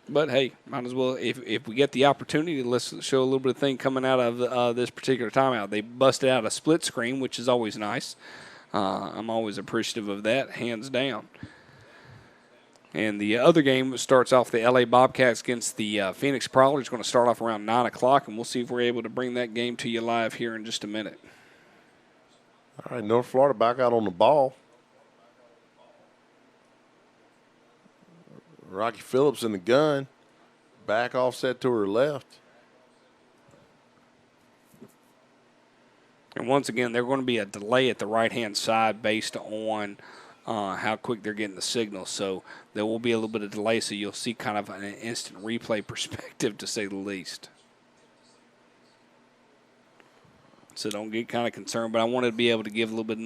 But, hey, might as well, if we get the opportunity, let's show a little bit of thing coming out of this particular timeout. They busted out a split screen, which is always nice. I'm always appreciative of that, hands down. And the other game starts off the LA Bobcats against the Phoenix Prowlers. It's going to start off around 9 o'clock, and we'll see if we're able to bring that game to you live here in just a minute. All right, North Florida back out on the ball. Rocky Phillips in the gun. Back offset to her left. And once again, there's going to be a delay at the right-hand side based on how quick they're getting the signal. So there will be a little bit of delay, so you'll see kind of an instant replay perspective, to say the least. So don't get kind of concerned, but I wanted to be able to give a little bit of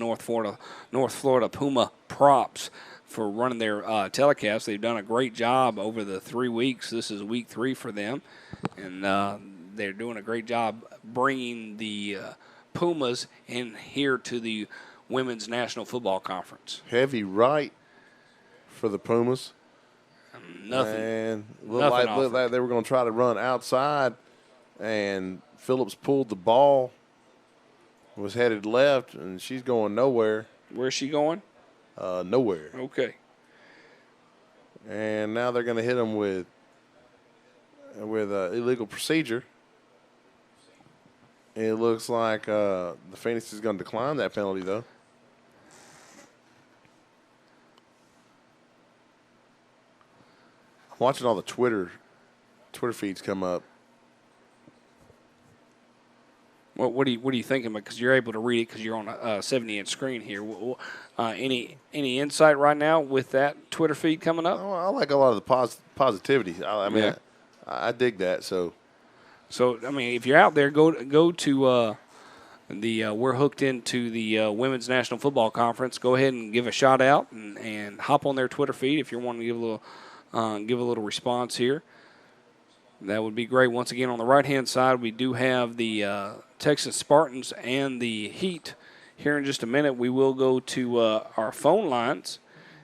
North Florida Puma props for running their telecast. They've done a great job over the 3 weeks. This is week 3 for them, and they're doing a great job bringing the Pumas in here to the Women's National Football Conference. Heavy right for the Pumas. Nothing. And looked like they were going to try to run outside, and Phillips pulled the ball, was headed left, and she's going nowhere. Where's she going? Nowhere. Okay. And now they're going to hit them with illegal procedure. It looks like the Phoenix is going to decline that penalty, though. I'm watching all the Twitter feeds come up. What are you thinking? Because you're able to read it because you're on a 70-inch screen here. Any insight right now with that Twitter feed coming up? Oh, I like a lot of the positivity. I mean, yeah. I dig that. So I mean, if you're out there, go to we're hooked into the Women's National Football Conference. Go ahead and give a shout out and hop on their Twitter feed if you're wanting to give a little response here. That would be great. Once again, on the right-hand side, we do have the Texas Spartans and the Heat. Here in just a minute, we will go to our phone lines.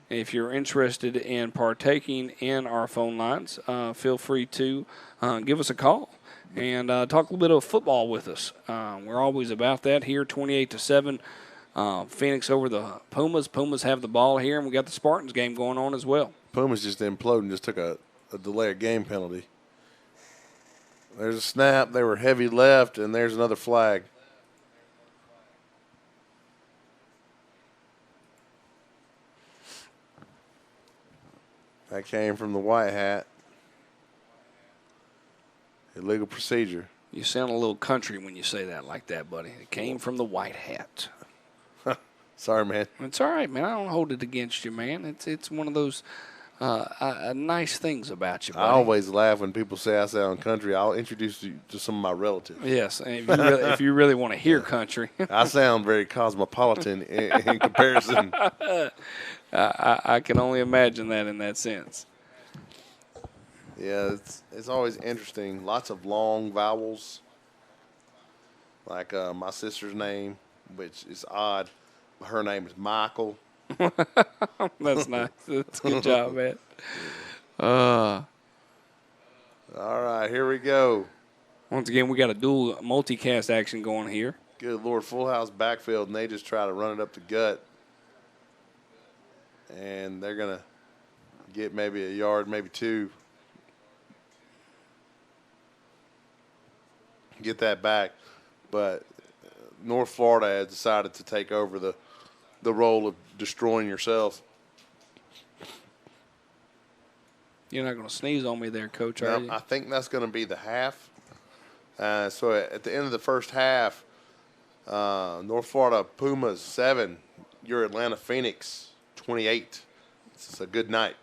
If you're interested in partaking in our phone lines, feel free to give us a call and talk a little bit of football with us. We're always about that here, 28-7. Phoenix over the Pumas. Pumas have the ball here, and we got the Spartans game going on as well. Pumas just imploded and just took a delay of game penalty. There's a snap. They were heavy left, and there's another flag. That came from the white hat. Illegal procedure. You sound a little country when you say that like that, buddy. It came from the white hat. Sorry, man. It's all right, man. I don't hold it against you, man. It's one of those nice things about you, buddy. I always laugh when people say I sound country. I'll introduce you to some of my relatives. Yes, and if you really want to hear country. I sound very cosmopolitan in comparison. I can only imagine that in that sense. Yeah, it's always interesting. Lots of long vowels, like my sister's name, which is odd. Her name is Michael. That's nice. That's a good job, man. All right, here we go. Once again, we got a dual multicast action going here. Good Lord, full house backfield, and they just try to run it up the gut. And they're going to get maybe a yard, maybe two. Get that back. But North Florida has decided to take over the role of destroying yourselves. You're not going to sneeze on me there, Coach, are you? I think that's going to be the half. So at the end of the first half, North Florida Pumas 7, your Atlanta Phoenix 28. It's a good night.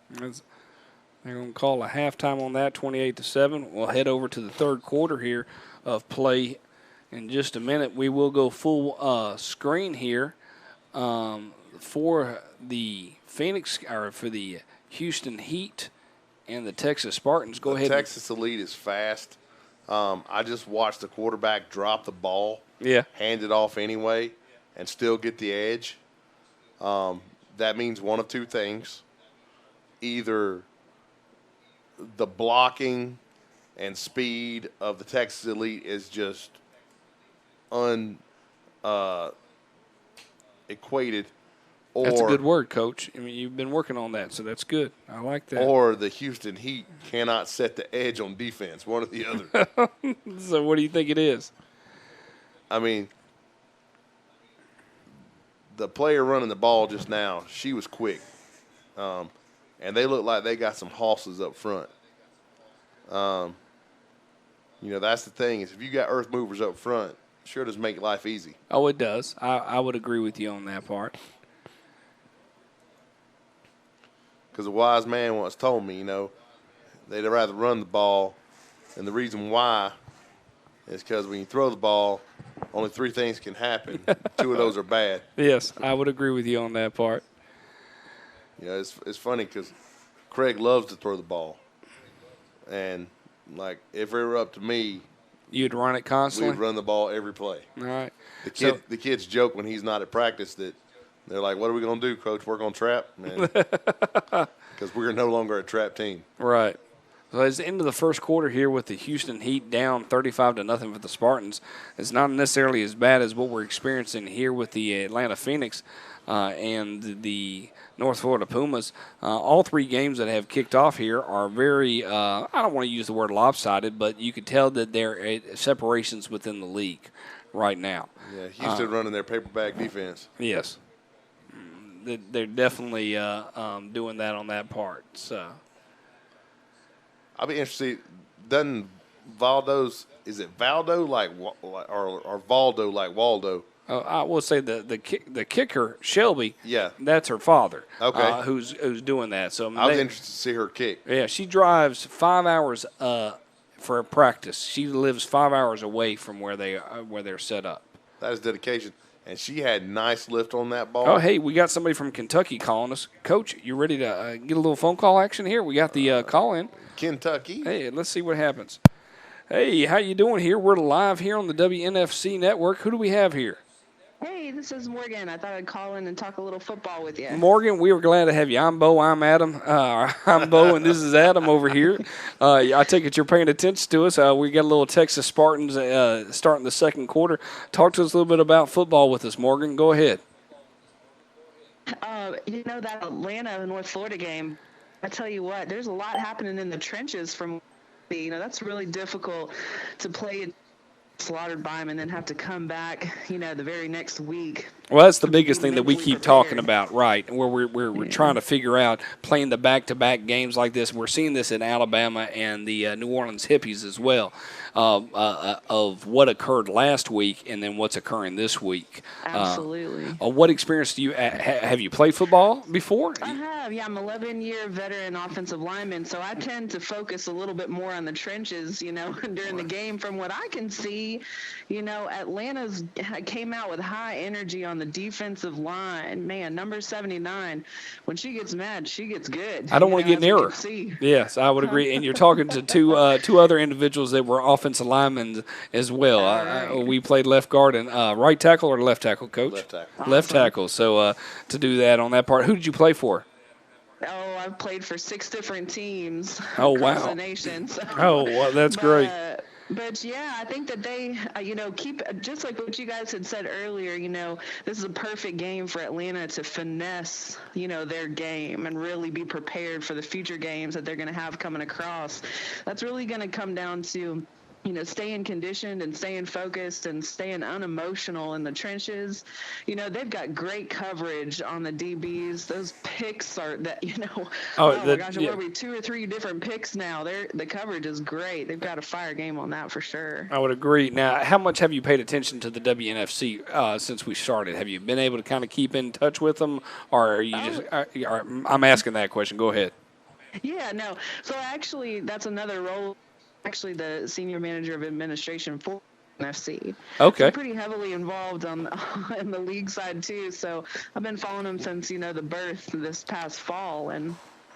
They're going to call a halftime on that, 28-7. We'll head over to the third quarter here of play in just a minute. We will go full screen here for the for the Houston Heat and the Texas Spartans. Go ahead. Texas Elite is fast. I just watched the quarterback drop the ball, hand it off anyway, and still get the edge. That means one of two things. Either the blocking and speed of the Texas Elite is just equated. Or, that's a good word, Coach. I mean, you've been working on that, so that's good. I like that. Or the Houston Heat cannot set the edge on defense, one or the other. So what do you think it is? I mean, the player running the ball just now, she was quick. And they look like they got some hosses up front. That's the thing is if you got earth movers up front, sure does make life easy. Oh, it does. I would agree with you on that part. Because a wise man once told me, they'd rather run the ball. And the reason why is because when you throw the ball, only three things can happen. Two of those are bad. Yes, I would agree with you on that part. It's funny because Craig loves to throw the ball. And, if it were up to me, you'd run it constantly? We'd run the ball every play. All right. The kids joke when he's not at practice that they're like, what are we going to do, Coach? We're going to trap? Because we're no longer a trap team. Right. So it's the end of the first quarter here with the Houston Heat down 35-0 for the Spartans. It's not necessarily as bad as what we're experiencing here with the Atlanta Phoenix and the North Florida Pumas. All three games that have kicked off here are very, I don't want to use the word lopsided, but you can tell that there are separations within the league right now. Yeah, Houston running their paperback defense. Yes. They're definitely doing that on that part. So I'll be interested. Doesn't Valdo's – is it Valdo or Valdo like Waldo? I will say the kicker, Shelby, yeah, that's her father. Okay. Who's doing that. So I was interested to see her kick. Yeah, she drives 5 hours for practice. She lives 5 hours away from where they're set up. That is dedication. And she had nice lift on that ball. Oh, hey, we got somebody from Kentucky calling us. Coach, you ready to get a little phone call action here? We got the call in. Kentucky. Hey, let's see what happens. Hey, how you doing here? We're live here on the WNFC network. Who do we have here? Hey, this is Morgan. I thought I'd call in and talk a little football with you. Morgan, we were glad to have you. I'm Bo. I'm Adam. I'm Bo, and this is Adam over here. I take it you're paying attention to us. We got a little Texas Spartans starting the second quarter. Talk to us a little bit about football with us, Morgan. Go ahead. That Atlanta-North Florida game, I tell you what, there's a lot happening in the trenches from, that's really difficult to play slaughtered by them and then have to come back, the very next week. Well, that's the biggest thing that we mentally keep talking prepared. about, right? Where we're trying to figure out playing the back-to-back games like this. We're seeing this in Alabama and the New Orleans Hippies as well, of what occurred last week and then what's occurring this week. Absolutely. What experience do you have? You played football before? I have, yeah. I'm 11-year veteran offensive lineman, so I tend to focus a little bit more on the trenches, during the game. From what I can see, Atlanta's came out with high energy on the defensive line. Man, number 79, when she gets mad, she gets good. I don't want to get near her. Yes, I would agree. And you're talking to two other individuals that were offensive linemen as well. Right. We played left guard and right tackle or left tackle, Coach? Left tackle. Awesome. Left tackle. So to do that on that part, who did you play for? Oh, I've played for 6 different teams Oh, across wow. the nation. So. Oh, well, that's great. But yeah, I think that they, keep, just like what you guys had said earlier, this is a perfect game for Atlanta to finesse, their game and really be prepared for the future games that they're going to have coming across. That's really going to come down to, staying conditioned and staying focused and staying unemotional in the trenches. They've got great coverage on the DBs. Those picks are that, my gosh, yeah. what are we, 2 or 3 different picks now? The coverage is great. They've got a fire game on that for sure. I would agree. Now, how much have you paid attention to the WNFC since we started? Have you been able to kind of keep in touch with them, or are you just? I'm asking that question. Go ahead. Yeah, no. So actually, that's another role. Actually, the senior manager of administration for NFC. Okay. So I'm pretty heavily involved in the league side too. So I've been following them since the birth this past fall, and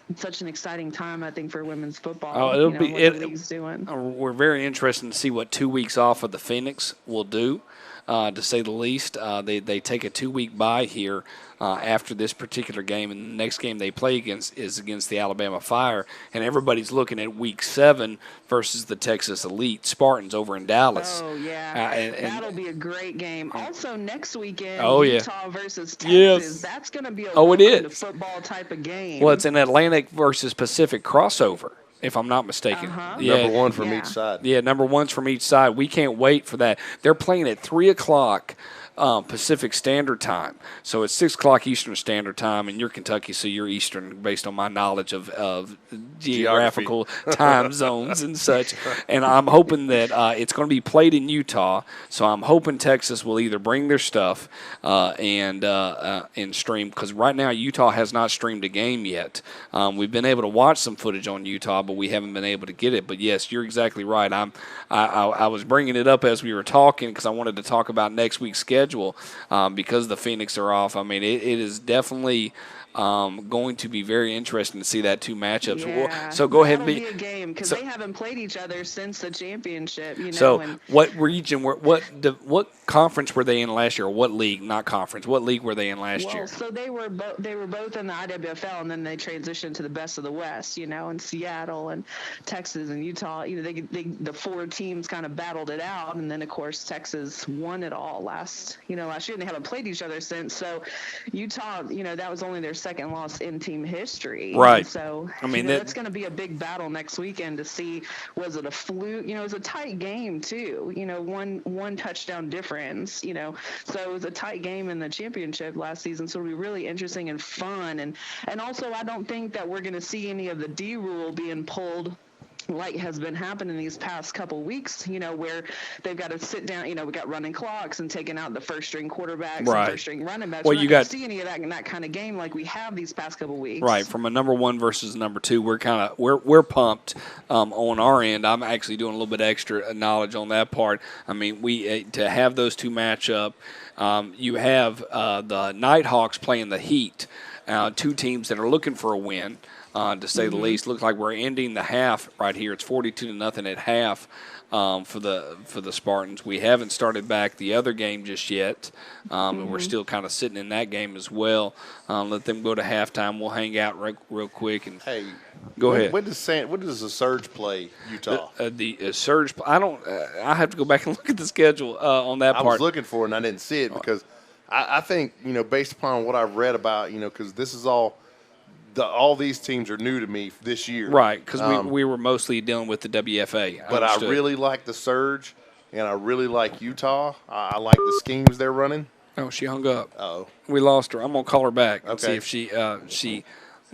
it's such an exciting time I think for women's football. Oh, it'll be what the league's doing. We're very interested to see what 2 weeks off of the Phoenix will do. To say the least, they take a 2-week bye here after this particular game, and the next game they play is against the Alabama Fire, and everybody's looking at Week 7 versus the Texas Elite Spartans over in Dallas. Oh yeah, and that'll be a great game. Also next weekend, yeah. Utah versus Texas. Yes. That's going to be a it is. to football type of game. Well, it's an Atlantic versus Pacific crossover, if I'm not mistaken. Yeah, Number one from each side. Yeah, number ones from each side. We can't wait for that. They're playing at 3 o'clock Pacific Standard Time. So it's 6 o'clock Eastern Standard Time, and you're Kentucky, so you're Eastern based on my knowledge of geographical time zones and such. And I'm hoping that it's going to be played in Utah, so I'm hoping Texas will either bring their stuff and stream, because right now Utah has not streamed a game yet. We've been able to watch some footage on Utah, but we haven't been able to get it. But yes, you're exactly right. I was bringing it up as we were talking because I wanted to talk about next week's schedule because the Phoenix are off. I mean, it is definitely going to be very interesting to see that 2 matchups. Yeah, So go ahead and be a game because they haven't played each other since the championship. So and what region? What conference were they in last year? Or what league? Not conference. What league were they in last year? So they were both in the IWFL, and then they transitioned to the Best of the West. In Seattle and Texas and Utah. The 4 teams kind of battled it out, and then of course Texas won it all last year, and they haven't played each other since. So Utah, that was only their second loss in team history. Right. And so I mean, that's going to be a big battle next weekend to see, was it a fluke? It was a tight game too. One touchdown difference. So it was a tight game in the championship last season. So it'll be really interesting and fun. And also, I don't think that we're going to see any of the D rule being pulled like has been happening these past couple weeks, where they've got to sit down, we got running clocks and taking out the first string quarterbacks and first string running backs. Well, we're you not got gonna see any of that in that kind of game like we have these past couple weeks. Right, from a number 1 versus number 2, we're pumped on our end. I'm actually doing a little bit extra knowledge on that part. I mean, we to have those 2 match up. You have the Nighthawks playing the Heat, 2 teams that are looking for a win. To say the least. Looks like we're ending the half right here. It's 42-0 at half for the Spartans. We haven't started back the other game just yet, and we're still kind of sitting in that game as well. Let them go to halftime. We'll hang out real quick and go ahead. When does the Surge play Utah? The Surge. I have to go back and look at the schedule on that part. I was looking for it and I didn't see it because I think based upon what I've read about because this is all these teams are new to me this year. Right, because we were mostly dealing with the WFA. But I really like the Surge and I really like Utah. I like the schemes they're running. Oh, she hung up. Uh-oh. We lost her. I'm gonna call her back and see Okay. if she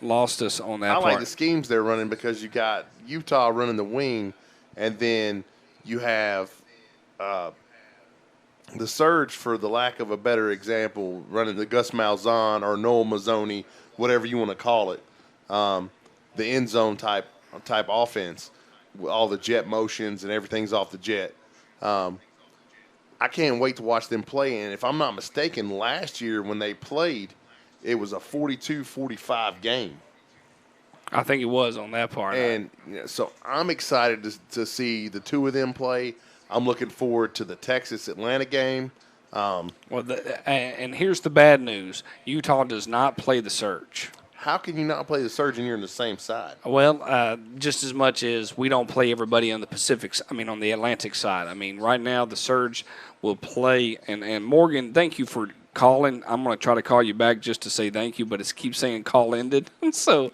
lost us on that I part. like the schemes they're running because you got Utah running the wing, and then you have the Surge, for the lack of a better example, running the Gus Malzahn or Noel Mazzoni, whatever you want to call it, the end zone type offense, with all the jet motions and everything's off the jet. I can't wait to watch them play. And if I'm not mistaken, last year when they played, it was a 42-45 game. I think it was on that part. And so I'm excited to see the two of them play. I'm looking forward to the Texas-Atlanta game. And here's the bad news: Utah does not play the Surge. How can you not play the Surge and you're on the same side? Well, just as much as we don't play everybody on the on the Atlantic side. I mean, right now the Surge will play. And Morgan, thank you for calling. I'm going to try to call you back just to say thank you, but it keeps saying call ended. So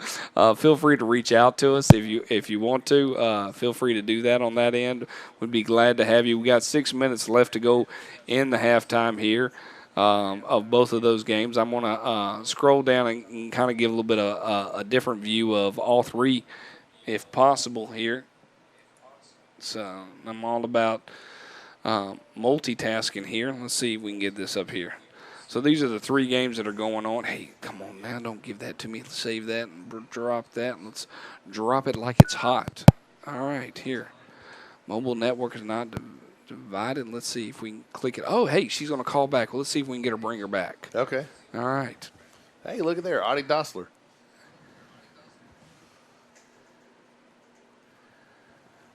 feel free to reach out to us if you want to. Feel free to do that on that end. We'd be glad to have you. We got 6 minutes left to go in the halftime here. Of both of those games. I'm going to scroll down and kind of give a little bit of a different view of all three, if possible, here. So I'm all about multitasking here. Let's see if we can get this up here. So these are the three games that are going on. Hey, come on now. Don't give that to me. Let's save that and drop that. Let's drop it like it's hot. All right, here. Mobile network is not divided. Let's see if we can click it. Oh, hey, she's going to call back. Well, let's see if we can bring her back. Okay. All right. Hey, look at there, Adi Dossler.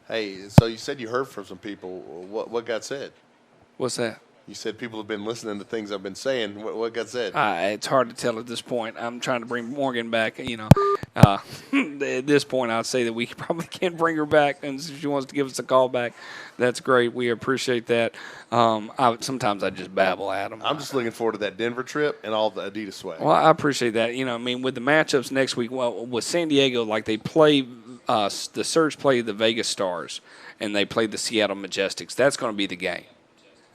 Hey, so you said you heard from some people. What got said? What's that? You said people have been listening to things I've been saying. What got said? It's hard to tell at this point. I'm trying to bring Morgan back. At this point, I'd say that we probably can't bring her back, and if she wants to give us a call back, that's great. We appreciate that. Sometimes I just babble at them. I'm just looking forward to that Denver trip and all the Adidas swag. Well, I appreciate that. With the matchups next week, well, with San Diego, like they play, the Surge play the Vegas Stars, and they play the Seattle Majestics. That's going to be the game.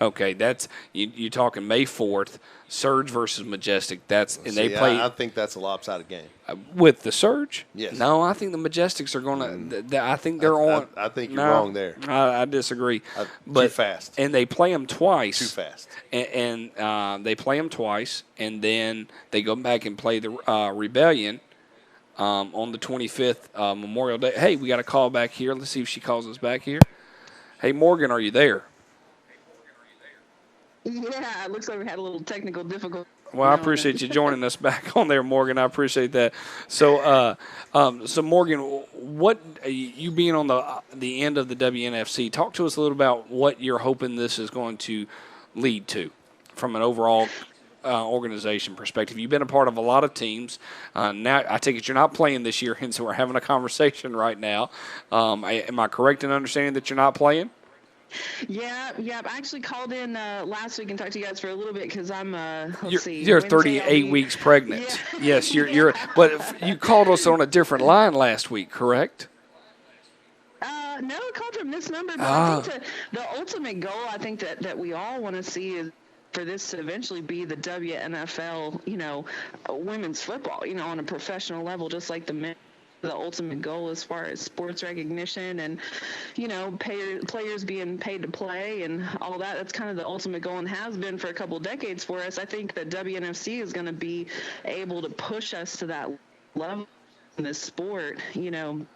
Okay, that's you're talking May 4th, Surge versus Majestic. They play. I think that's a lopsided game. With the Surge? Yes. No, I think the Majestics are going to. I think they're on. I think you're wrong there. I disagree. Too fast. And they play them twice. Too fast. And they play them twice, and then they go back and play the Rebellion on the 25th, Memorial Day. Hey, we got a call back here. Let's see if she calls us back here. Hey, Morgan, are you there? Yeah, it looks like we had a little technical difficulty. Well, I appreciate you joining us back on there, Morgan. I appreciate that. So, Morgan, what you being on the end of the WNFC, talk to us a little about what you're hoping this is going to lead to from an overall organization perspective. You've been a part of a lot of teams. Now, I take it you're not playing this year, and so we're having a conversation right now. Am I correct in understanding that you're not playing? Yeah. I actually called in last week and talked to you guys for a little bit because I'm You're 38 weeks pregnant. Yeah. Yes, you're. But you called us on a different line last week, correct? No, I called from this number. But I think the ultimate goal, I think that we all want to see is for this to eventually be the WNFL, women's football, on a professional level, just like the men. The ultimate goal as far as sports recognition and, players being paid to play and all that. That's kind of the ultimate goal and has been for a couple of decades for us. I think that WNFC is going to be able to push us to that level in this sport, on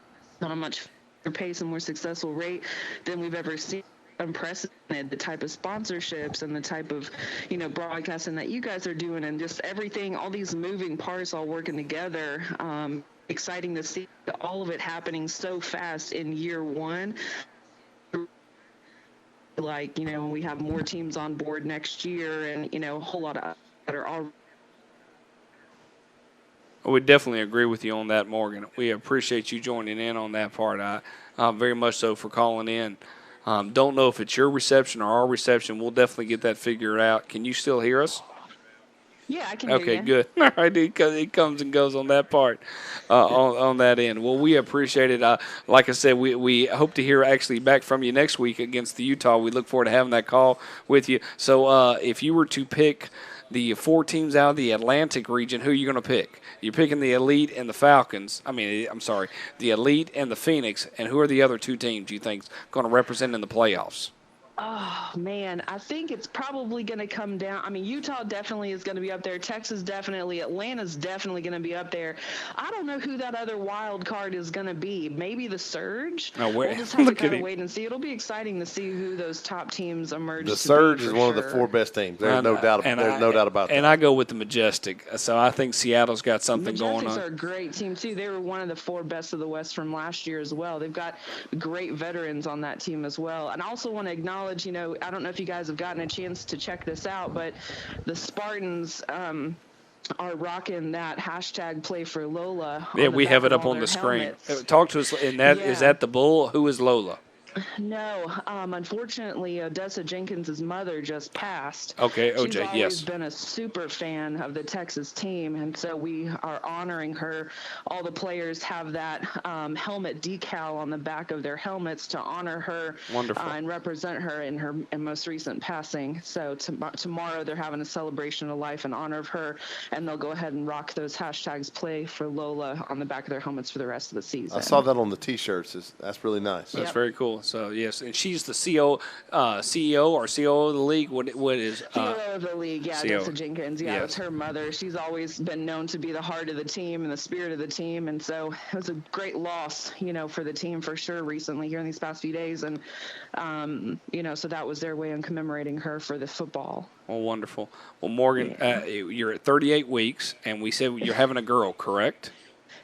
a much faster pace and more successful rate than we've ever seen. Unprecedented, the type of sponsorships and the type of broadcasting that you guys are doing and just everything, all these moving parts all working together. Exciting to see all of it happening so fast in year one. Like, we have more teams on board next year and, a whole lot of that are all. I would definitely agree with you on that, Morgan. We appreciate you joining in on that part. Very much so for calling in. Don't know if it's your reception or our reception. We'll definitely get that figured out. Can you still hear us? Yeah, I can hear Okay, you. good. All right, it comes and goes on that part, on that end. Well, we appreciate it. Like I said, we hope to hear actually back from you next week against the Utah. We look forward to having that call with you. So if you were to pick the 4 teams out of the Atlantic region, who are you going to pick? You're picking the Elite and the Falcons. I'm sorry, the Elite and the Phoenix. And who are the other 2 teams you think going to represent in the playoffs? Oh, man, I think it's probably going to come down. I mean, Utah definitely is going to be up there. Texas definitely. Atlanta's definitely going to be up there. I don't know who that other wild card is going to be. Maybe the Surge? We'll just have to kind of wait and see. It'll be exciting to see who those top teams emerge The to Surge be, is for one of sure. the 4 best teams. There's no doubt about that. And I go with the Majestic. So I think Seattle's got something going on. Majestics are a great team, too. They were one of the 4 best of the West from last year as well. They've got great veterans on that team as well. And I also want to acknowledge, I don't know if you guys have gotten a chance to check this out, but the Spartans are rocking that hashtag Play for Lola. Yeah, we have it up on the screen. Talk to us. Is that the Bull? Who is Lola? No, unfortunately, Odessa Jenkins' mother just passed. Okay, OJ, She's always yes. been a super fan of the Texas team, and so we are honoring her. All the players have that helmet decal on the back of their helmets to honor her. Wonderful. And represent her in her most recent passing. So tomorrow they're having a celebration of life in honor of her, and they'll go ahead and rock those hashtags Play for Lola on the back of their helmets for the rest of the season. I saw that on the T-shirts. That's really nice. That's very cool. So, yes, and she's the CEO or COO of the league. What is CEO of the league, yeah, CO. Odessa Jenkins. Yeah, it's her mother. She's always been known to be the heart of the team and the spirit of the team, and so it was a great loss, for the team for sure recently here in these past few days, and so that was their way of commemorating her for the football. Well, wonderful. Well, Morgan, you're at 38 weeks, and we said you're having a girl, correct?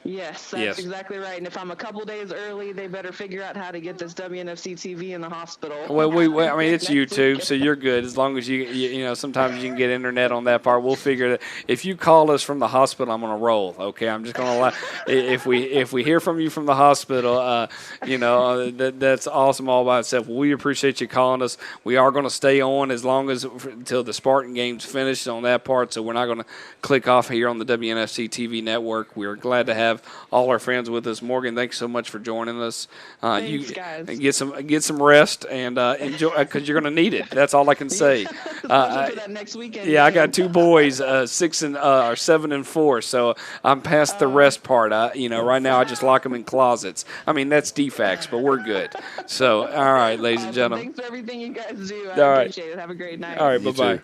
Yes, that's exactly right. And if I'm a couple days early, they better figure out how to get this WNFC TV in the hospital. Well, it's YouTube, so you're good. As long as you sometimes you can get internet on that part. We'll figure it. If you call us from the hospital, I'm going to roll. Okay, I'm just going to lie. If we hear from you from the hospital, that's awesome all by itself. We appreciate you calling us. We are going to stay on as long as until the Spartan game's finished on that part. So we're not going to click off here on the WNFC TV network. We're glad to have all our friends with us. Morgan, thanks so much for joining us. Thanks, guys. Get some rest and enjoy because you're going to need it. That's all I can say. For that next weekend. Yeah, I got 2 boys, 7 and 4, so I'm past the rest part. Right now I just lock them in closets. I mean that's defects, but we're good. So, all right, ladies and gentlemen. Thanks for everything you guys do. I appreciate it. Have a great night. All right, bye-bye.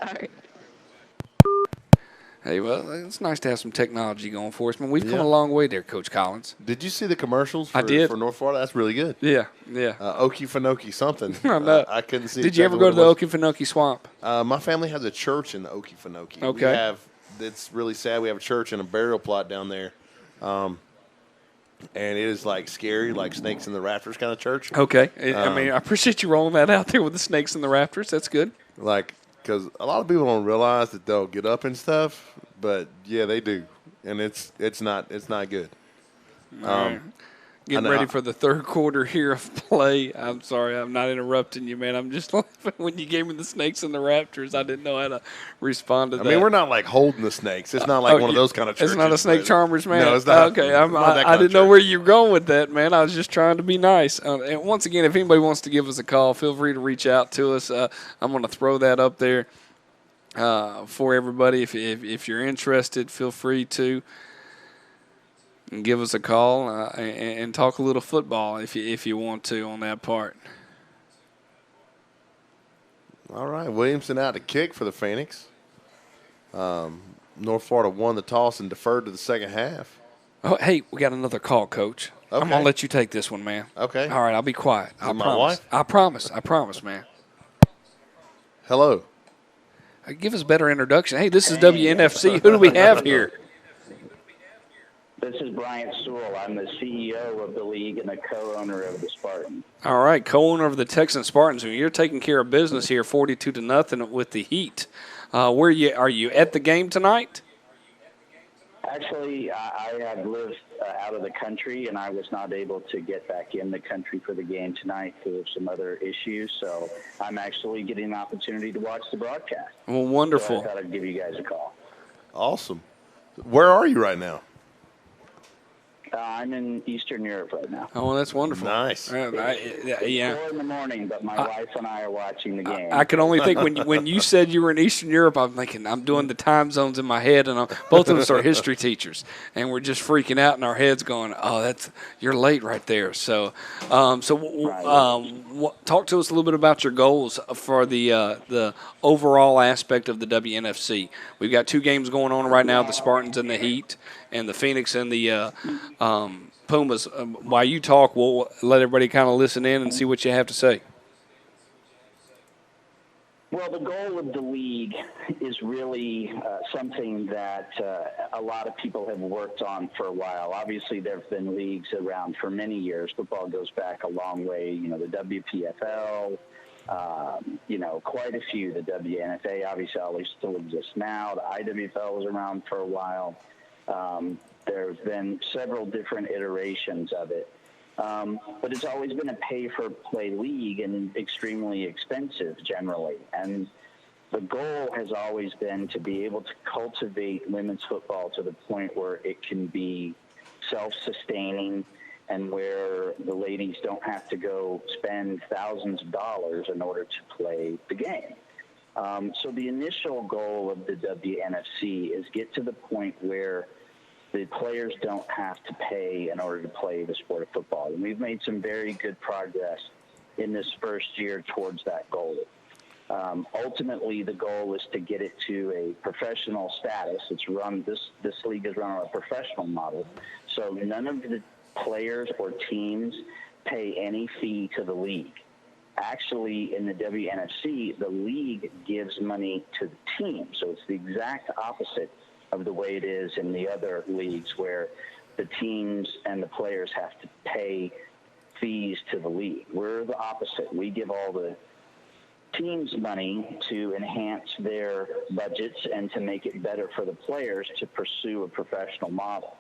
All right. Hey, well, it's nice to have some technology going for us. Man, we've come a long way there, Coach Collins. Did you see the commercials I did. for North Florida? That's really good. Yeah. Okefenokee something. I couldn't see. Did you ever go to the Okefenokee Swamp? My family has a church in the Okefenokee. Okay. It's really sad. We have a church and a burial plot down there. And it is like scary, like snakes in the rafters kind of church. Okay. I appreciate you rolling that out there with the snakes in the rafters. That's good. Because a lot of people don't realize that they'll get up and stuff, but yeah, they do, and it's not good. Getting ready for the third quarter here of play. I'm sorry, I'm not interrupting you, man. I'm just laughing when you gave me the snakes and the raptors. I didn't know how to respond to that. I mean, we're not like holding the snakes. It's not like one of those kind of churches. It's not a snake charmers, man. No, it's not. Okay, I didn't know where you were going with that, man. I was just trying to be nice. And once again, if anybody wants to give us a call, feel free to reach out to us. I'm going to throw that up there for everybody. If you're interested, feel free to. And give us a call and talk a little football if you want to on that part. All right, Williamson out to kick for the Phoenix. North Florida won the toss and deferred to the second half. Oh, hey, we got another call, Coach. Okay. I'm gonna let you take this one, man. Okay. All right, I'll be quiet. I my promise. wife? I promise, man. Hello. Give us a better introduction. Hey, this is WNFC. Who do we have here? This is Bryant Sewell. I'm the CEO of the league and a co-owner of the Spartans. All right, co-owner of the Texan Spartans. You're taking care of business here, 42-0 with the Heat. Are you at the game tonight? Actually, I have lived out of the country, and I was not able to get back in the country for the game tonight because of some other issues. So I'm actually getting an opportunity to watch the broadcast. Well, wonderful. So I thought I'd give you guys a call. Awesome. Where are you right now? I'm in Eastern Europe right now. Oh, that's wonderful. Nice. It's Yeah. 4 in the morning, but my wife and I are watching the game. I can only think when you said you were in Eastern Europe, I'm thinking I'm doing the time zones in my head, and both of us are history teachers, and we're just freaking out in our heads, going, "Oh, you're late right there." So, talk to us a little bit about your goals for the overall aspect of the WNFC. We've got 2 games going on right now: the Spartans and the Heat, and the Phoenix and the Pumas. While you talk, we'll let everybody kind of listen in and see what you have to say. Well, the goal of the league is really something that a lot of people have worked on for a while. Obviously, there have been leagues around for many years. Football goes back a long way. You know, the WPFL, quite a few. The WNFA obviously always still exists now. The IWFL was around for a while. There have been several different iterations of it. But it's always been a pay-for-play league and extremely expensive generally. And the goal has always been to be able to cultivate women's football to the point where it can be self-sustaining and where the ladies don't have to go spend thousands of dollars in order to play the game. So the initial goal of the WNFC is get to the point where the players don't have to pay in order to play the sport of football. And we've made some very good progress in this first year towards that goal. Ultimately, the goal is to get it to a professional status. This league is run on a professional model. So none of the players or teams pay any fee to the league. Actually, in the WNFC, the league gives money to the team. So it's the exact opposite of the way it is in the other leagues where the teams and the players have to pay fees to the league. We're the opposite. We give all the teams money to enhance their budgets and to make it better for the players to pursue a professional model.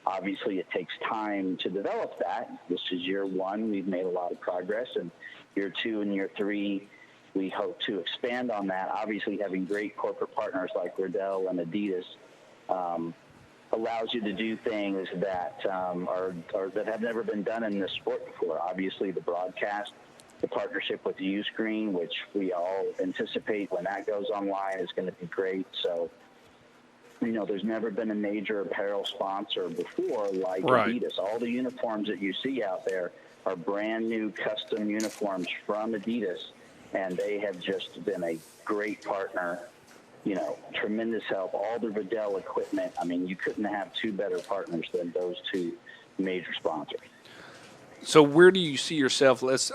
Obviously, it takes time to develop that. This is year 1. We've made a lot of progress. And year 2 and year 3, we hope to expand on that. Obviously, having great corporate partners like Riddell and Adidas allows you to do things that that have never been done in this sport before. Obviously, the broadcast, the partnership with Uscreen, which we all anticipate when that goes online, is going to be great. So, there's never been a major apparel sponsor before like Adidas. All the uniforms that you see out there are brand new custom uniforms from Adidas, and they have just been a great partner. Tremendous help, all the Riddell equipment. I mean, you couldn't have 2 better partners than those 2 major sponsors. So where do you see yourself? Let's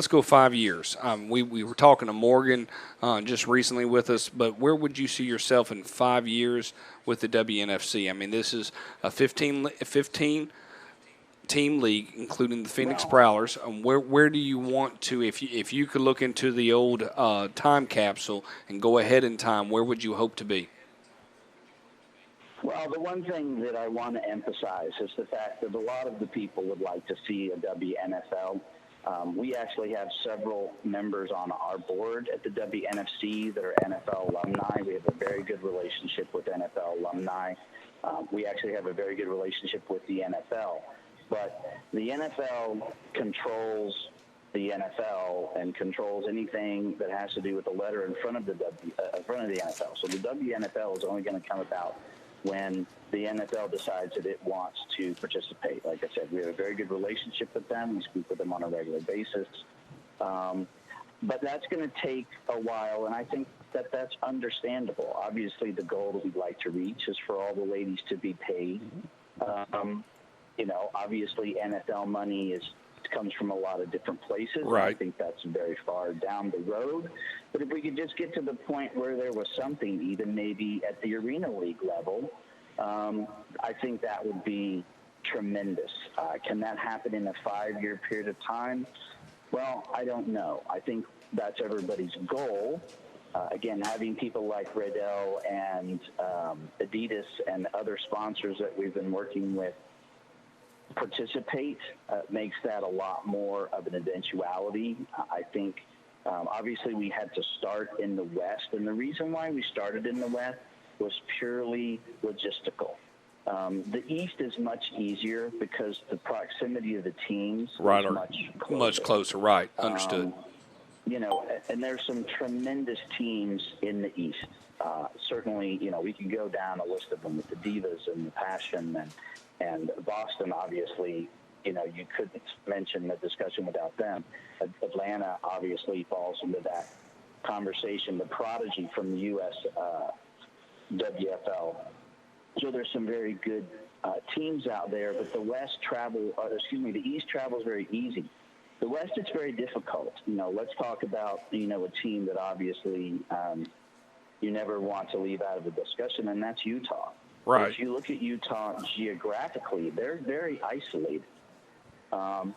go 5 years. We were talking to Morgan just recently with us, but where would you see yourself in 5 years with the WNFC? I mean, this is a 15 team league, including the Phoenix Prowlers. Where do you want to, if you could look into the old time capsule and go ahead in time, where would you hope to be? Well, the one thing that I want to emphasize is the fact that a lot of the people would like to see a WNFL. We actually have several members on our board at the WNFC that are NFL alumni. We have a very good relationship with NFL alumni. We actually have a very good relationship with the NFL. But the NFL controls the NFL and controls anything that has to do with the letter in front of the NFL. So the WNFL is only going to come about when the NFL decides that it wants to participate. Like I said, we have a very good relationship with them. We speak with them on a regular basis. But that's going to take a while, and I think that that's understandable. Obviously, the goal that we'd like to reach is for all the ladies to be paid. Obviously, NFL money comes from a lot of different places. Right. I think that's very far down the road. But if we could just get to the point where there was something, even maybe at the Arena League level, I think that would be tremendous. Can that happen in a 5-year period of time? Well, I don't know. I think that's everybody's goal. Again, having people like Riddell and Adidas and other sponsors that we've been working with participate makes that a lot more of an eventuality. I think obviously we had to start in the West, and the reason why we started in the West was purely logistical. The East is much easier because the proximity of the teams is much closer. Right, understood. And there's some tremendous teams in the East. Certainly, we can go down a list of them with the Divas and the Passion and Boston, obviously. You couldn't mention the discussion without them. Atlanta obviously falls into that conversation, the prodigy from the U.S. WFL. So there's some very good teams out there, but the East travels very easy. The West, it's very difficult. Let's talk about, a team that obviously you never want to leave out of the discussion, and that's Utah. Right. If you look at Utah geographically, they're very isolated.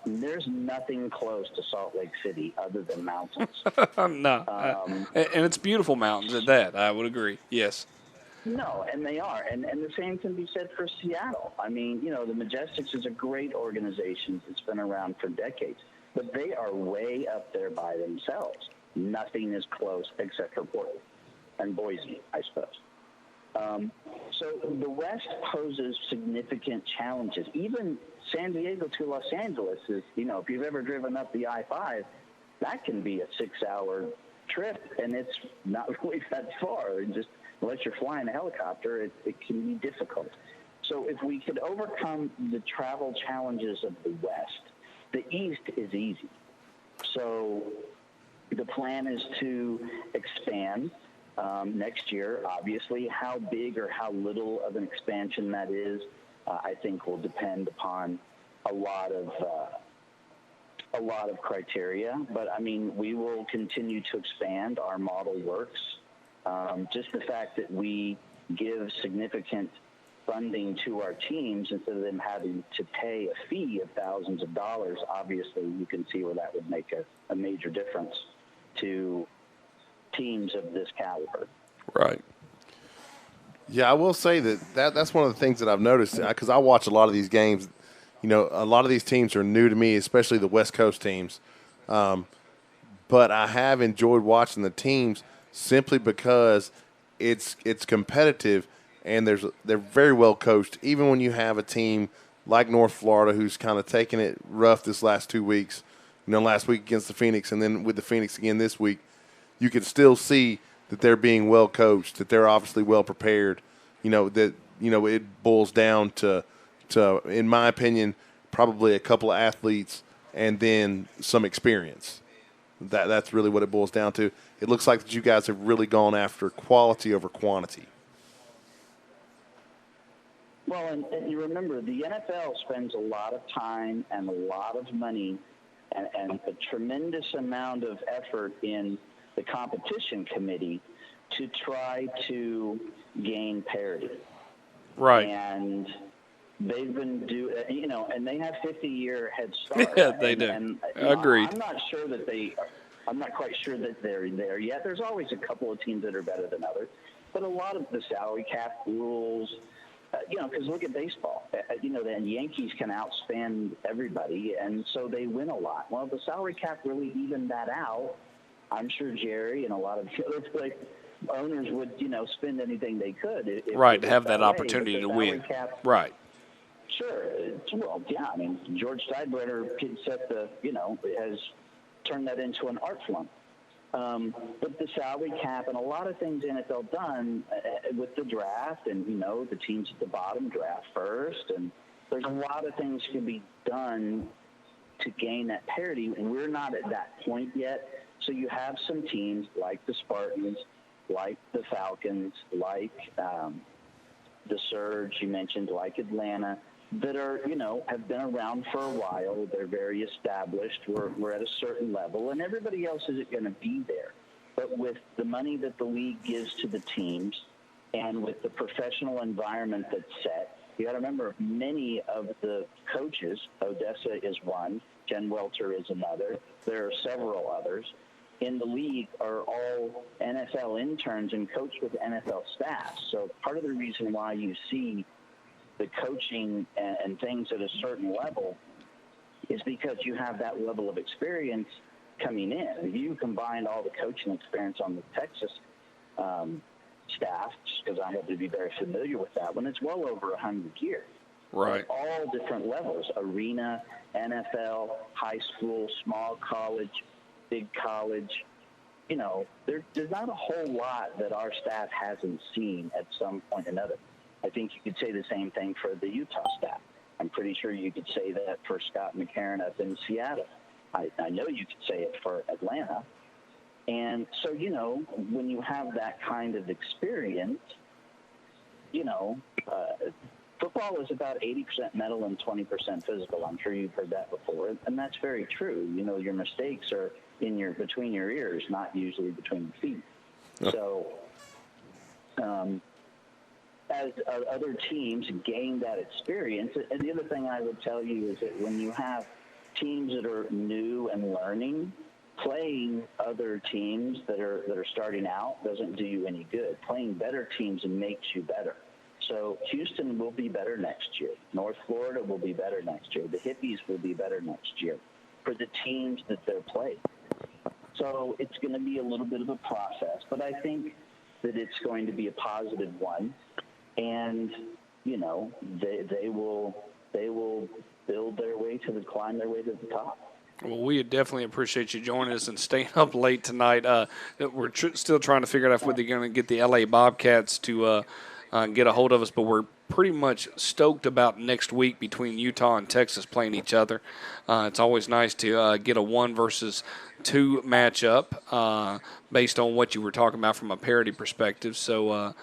There's nothing close to Salt Lake City other than mountains. No. And it's beautiful mountains at that, I would agree. Yes. No, and they are. And the same can be said for Seattle. I mean, the Majestics is a great organization. It's been around for decades. But they are way up there by themselves. Nothing is close except for Portland and Boise, I suppose. So the West poses significant challenges. Even San Diego to Los Angeles is, if you've ever driven up the I-5, that can be a 6-hour trip, and it's not really that far. Just unless you're flying a helicopter, it can be difficult. So if we could overcome the travel challenges of the West, the East is easy. So the plan is to expand next year. Obviously, how big or how little of an expansion that is, I think will depend upon a lot of criteria. But I mean, we will continue to expand. Our model works. Just the fact that we give significant funding to our teams instead of them having to pay a fee of thousands of dollars, obviously you can see where that would make a major difference to teams of this caliber. Right. Yeah, I will say that's one of the things that I've noticed because I watch a lot of these games. A lot of these teams are new to me, especially the West Coast teams. But I have enjoyed watching the teams simply because it's competitive and they're very well coached. Even when you have a team like North Florida who's kind of taking it rough this last 2 weeks, last week against the Phoenix and then with the Phoenix again this week, you can still see that they're being well coached, that they're obviously well prepared. It boils down to, in my opinion, probably a couple of athletes and then some experience. That's really what it boils down to. It looks like that you guys have really gone after quality over quantity. Well, and you remember, the NFL spends a lot of time and a lot of money and a tremendous amount of effort in the competition committee to try to gain parity. Right. And they've been and they have 50-year head start. Yeah, they do. And, agreed. I'm not quite sure that they're there yet. There's always a couple of teams that are better than others, but a lot of the salary cap rules, because look at baseball. The Yankees can outspend everybody, and so they win a lot. Well, the salary cap really evened that out. I'm sure Jerry and a lot of the other owners would, spend anything they could. Right, to have that opportunity to win. Right. Sure. Well, yeah, I mean, George Steinbrenner has turned that into an art form. But the salary cap and a lot of things the NFL done with the draft and, the teams at the bottom draft first. And there's a lot of things can be done to gain that parity. And we're not at that point yet. So you have some teams like the Spartans, like the Falcons, like the Surge you mentioned, like Atlanta, that are, have been around for a while. They're very established. We're at a certain level, and everybody else isn't going to be there. But with the money that the league gives to the teams and with the professional environment that's set, you got to remember many of the coaches, Odessa is one, Jen Welter is another, there are several others, in the league are all NFL interns and coach with NFL staff. So part of the reason why you see the coaching and things at a certain level is because you have that level of experience coming in. If you combine all the coaching experience on the Texas staff, just because I happen to be very familiar with that one. It's well over 100 years. Right. At all different levels, arena, NFL, high school, small college, big college. You know, there's not a whole lot that our staff hasn't seen at some point or another. I think you could say the same thing for the Utah staff. I'm pretty sure you could say that for Scott McCarron up in Seattle. I know you could say it for Atlanta. And so, you know, when you have that kind of experience, you know, football is about 80% mental and 20% physical. I'm sure you've heard that before, and that's very true. You know, your mistakes are between your ears, not usually between your feet. Oh. So, as other teams gain that experience, and the other thing I would tell you is that when you have teams that are new and learning, playing other teams that are starting out doesn't do you any good. Playing better teams makes you better. So Houston will be better next year. North Florida will be better next year. The Hippies will be better next year for the teams that they're playing. So it's going to be a little bit of a process, but I think that it's going to be a positive one. And, you know, they will build their way climb their way to the top. Well, we definitely appreciate you joining us and staying up late tonight. We're still trying to figure out if we're going to get the LA Bobcats to get a hold of us, but we're pretty much stoked about next week between Utah and Texas playing each other. It's always nice to get a 1 versus 2 matchup based on what you were talking about from a parity perspective. So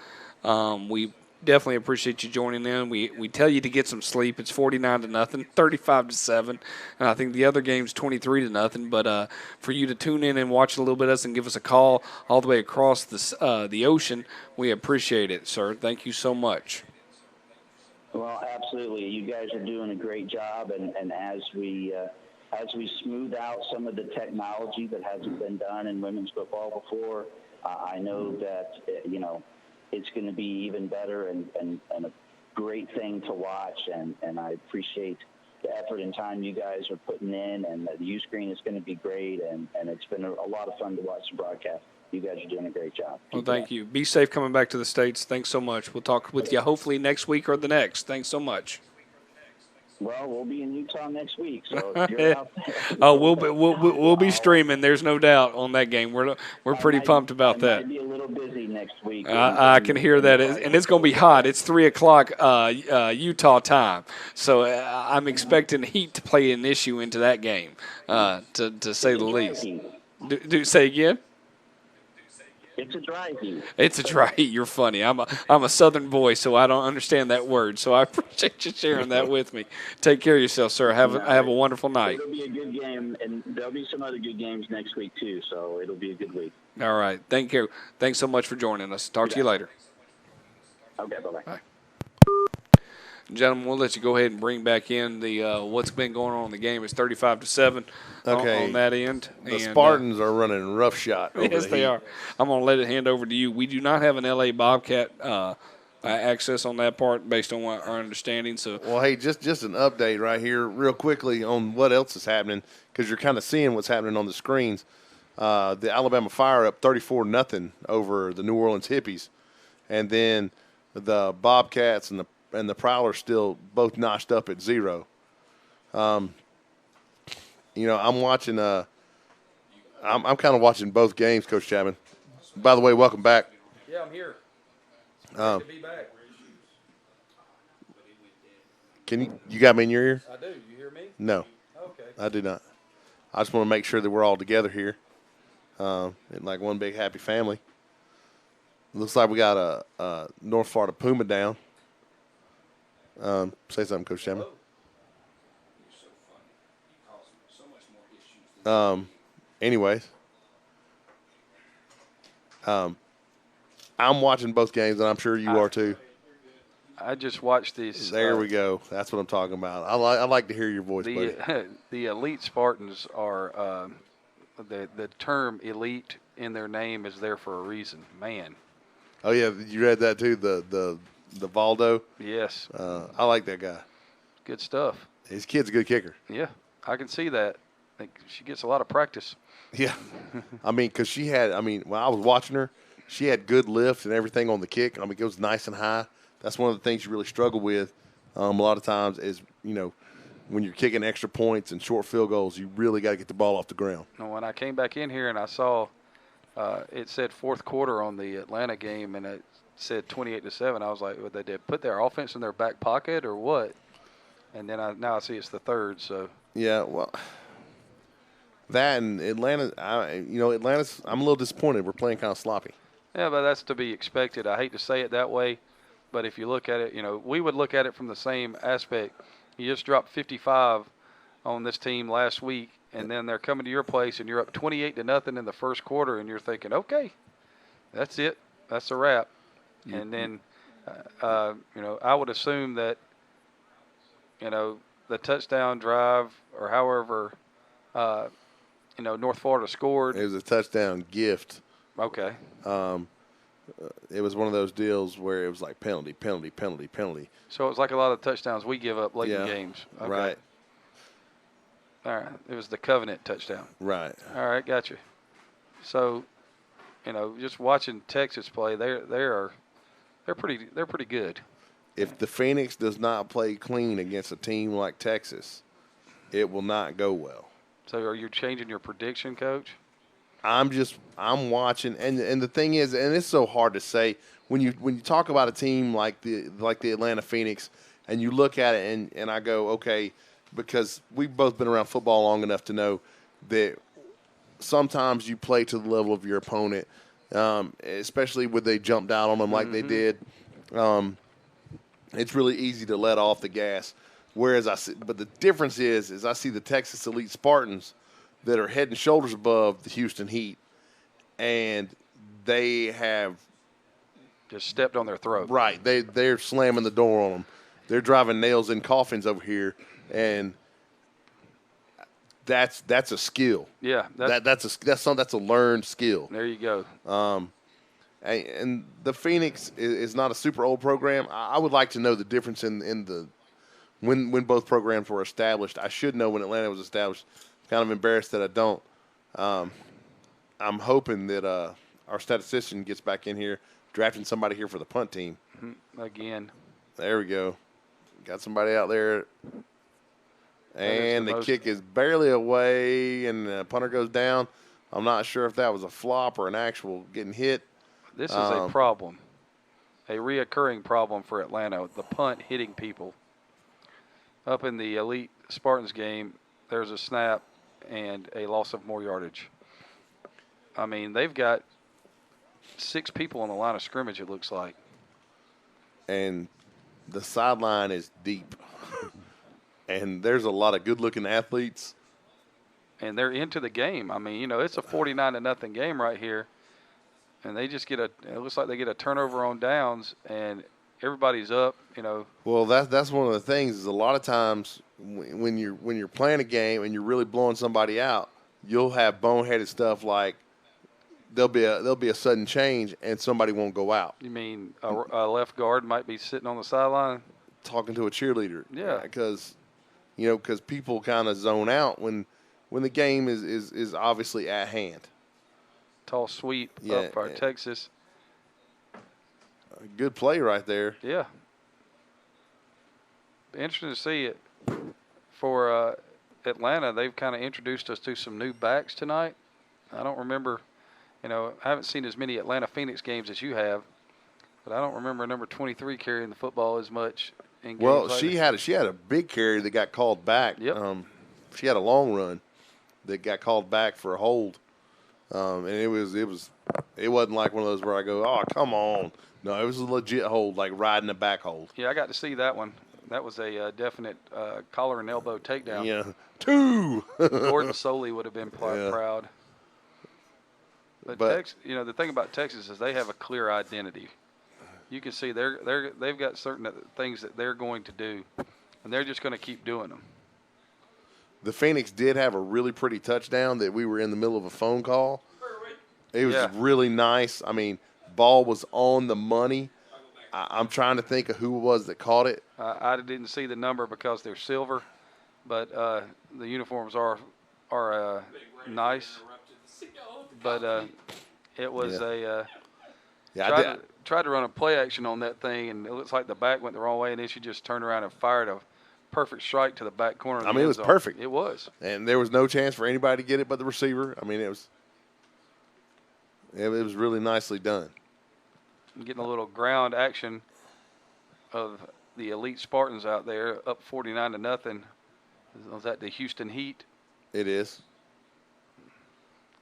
we definitely appreciate you joining in. We tell you to get some sleep. It's 49-0, 35-7, and I think the other game's 23-0. But for you to tune in and watch a little bit of us and give us a call all the way across the ocean, we appreciate it, sir. Thank you so much. Well, absolutely. You guys are doing a great job, and as we smooth out some of the technology that hasn't been done in women's football before, I know that you know, it's going to be even better and a great thing to watch, and I appreciate the effort and time you guys are putting in, and the U-Screen is going to be great, and it's been a lot of fun to watch the broadcast. You guys are doing a great job. Well, thank you. Be safe coming back to the States. Thanks so much. We'll talk with you hopefully next week or the next. Thanks so much. Well, we'll be in Utah next week, so if you're out there. Oh, we'll be streaming. There's no doubt on that game. We're pretty pumped about that. I might be a little busy next week. I can hear that, and it's going to be hot. It's 3:00 Utah time, so I'm expecting heat to play an issue into that game, to say the least. Say again. It's a dry heat. It's a dry heat. You're funny. I'm a Southern boy, so I don't understand that word. So I appreciate you sharing that with me. Take care of yourself, sir. Have a wonderful night. It'll be a good game, and there'll be some other good games next week too. So it'll be a good week. All right. Thank you. Thanks so much for joining us. Talk to you later. Okay. Bye-bye. Bye. Gentlemen, we'll let you go ahead and bring back in the what's been going on in the game. It's 35-7 on that end. The Spartans are running roughshot. Yes, they are. I'm going to let it hand over to you. We do not have an LA Bobcat access on that part based on our understanding. So, well, hey, just an update right here real quickly on what else is happening, because you're kind of seeing what's happening on the screens. The Alabama Fire up 34-0 over the New Orleans Hippies. And then the Bobcats and the Prowlers still both notched up at 0. You know, I'm watching. I'm kind of watching both games, Coach Chapman. By the way, welcome back. Yeah, I'm here. Great to be back. Can you got me in your ear? I do. You hear me? No. Okay. I do not. I just want to make sure that we're all together here, like one big happy family. Looks like we got a North Florida Puma down. Say something, Coach Chapman. Anyways, I'm watching both games, and I'm sure you are too. I just watched these. There we go. That's what I'm talking about. I like to hear your voice, buddy. The elite Spartans are the term elite in their name is there for a reason. Man. Oh yeah, you read that too. The Valdo. Yes. I like that guy. Good stuff. His kid's a good kicker. Yeah, I can see that. I think she gets a lot of practice. Yeah. I mean, because when I was watching her, she had good lift and everything on the kick. I mean, it was nice and high. That's one of the things you really struggle with a lot of times is, when you're kicking extra points and short field goals, you really got to get the ball off the ground. And when I came back in here and I saw it said fourth quarter on the Atlanta game and it said 28-7, I was like, what, they did put their offense in their back pocket or what? And then now I see it's the third. So yeah, well, that and Atlanta, Atlanta's. I'm a little disappointed. We're playing kind of sloppy. Yeah, but that's to be expected. I hate to say it that way, but if you look at it, we would look at it from the same aspect. You just dropped 55 on this team last week, and then they're coming to your place, and you're up 28-0 in the first quarter, and you're thinking, okay, that's it, that's a wrap. Mm-hmm. And then, I would assume that, the touchdown drive or however, North Florida scored. It was a touchdown gift. Okay. It was one of those deals where it was like penalty, penalty, penalty, penalty. So it was like a lot of touchdowns we give up late in games. Okay. Right. All right. It was the Covenant touchdown. Right. All right, gotcha. So, just watching Texas play, they're pretty good. If the Phoenix does not play clean against a team like Texas, it will not go well. So are you changing your prediction, Coach? I'm watching, and the thing is, and it's so hard to say when you talk about a team like the Atlanta Phoenix, and you look at it, and I go, okay, because we've both been around football long enough to know that sometimes you play to the level of your opponent, especially when they jumped out on them like they did. It's really easy to let off the gas. Whereas but the difference is I see the Texas Elite Spartans that are head and shoulders above the Houston Heat, and they have just stepped on their throat. Right, they're slamming the door on them. They're driving nails in coffins over here, and that's a skill. Yeah, that's a learned skill. There you go. And the Phoenix is not a super old program. I would like to know the difference in the when both programs were established. I should know when Atlanta was established. Kind of embarrassed that I don't. I'm hoping that our statistician gets back in here, drafting somebody here for the punt team. Again. There we go. Got somebody out there. And the kick is barely away, and the punter goes down. I'm not sure if that was a flop or an actual getting hit. This is a problem, a reoccurring problem for Atlanta, the punt hitting people. Up in the Elite Spartans game, there's a snap and a loss of more yardage. I mean, they've got 6 people on the line of scrimmage, it looks like. And the sideline is deep. And there's a lot of good-looking athletes. And they're into the game. I mean, it's a 49-0 game right here. And they just it looks like they get a turnover on downs, and everybody's up, Well, that's one of the things is a lot of times when you're playing a game and you're really blowing somebody out, you'll have boneheaded stuff like there'll be a sudden change and somebody won't go out. You mean a left guard might be sitting on the sideline talking to a cheerleader? Yeah, because people kind of zone out when the game is obviously at hand. Tall sweep up for Texas. Good play right there. Yeah. Interesting to see it. For Atlanta, they've kind of introduced us to some new backs tonight. I don't remember, I haven't seen as many Atlanta Phoenix games as you have, but I don't remember number 23 carrying the football as much in games. Well, she had a big carry that got called back. Yep. She had a long run that got called back for a hold. And it wasn't like one of those where I go, oh, come on. No, it was a legit hold, like riding a back hold. Yeah, I got to see that one. That was a definite collar and elbow takedown. Yeah, 2. Gordon Soley would have been proud. But Texas, the thing about Texas is they have a clear identity. You can see they've got certain things that they're going to do, and they're just going to keep doing them. The Phoenix did have a really pretty touchdown that we were in the middle of a phone call. It was really nice. I mean, ball was on the money. I'm trying to think of who it was that caught it. I didn't see the number because they're silver, but the uniforms are nice. But it was Yeah, tried to run a play action on that thing, and it looks like the back went the wrong way, and then she just turned around and fired a perfect strike to the back corner of the I mean, it end was zone. perfect. It was. And there was no chance for anybody to get it but the receiver. I mean, it was really nicely done. Getting a little ground action of the elite Spartans out there, up 49-0. Was that the Houston Heat? It is.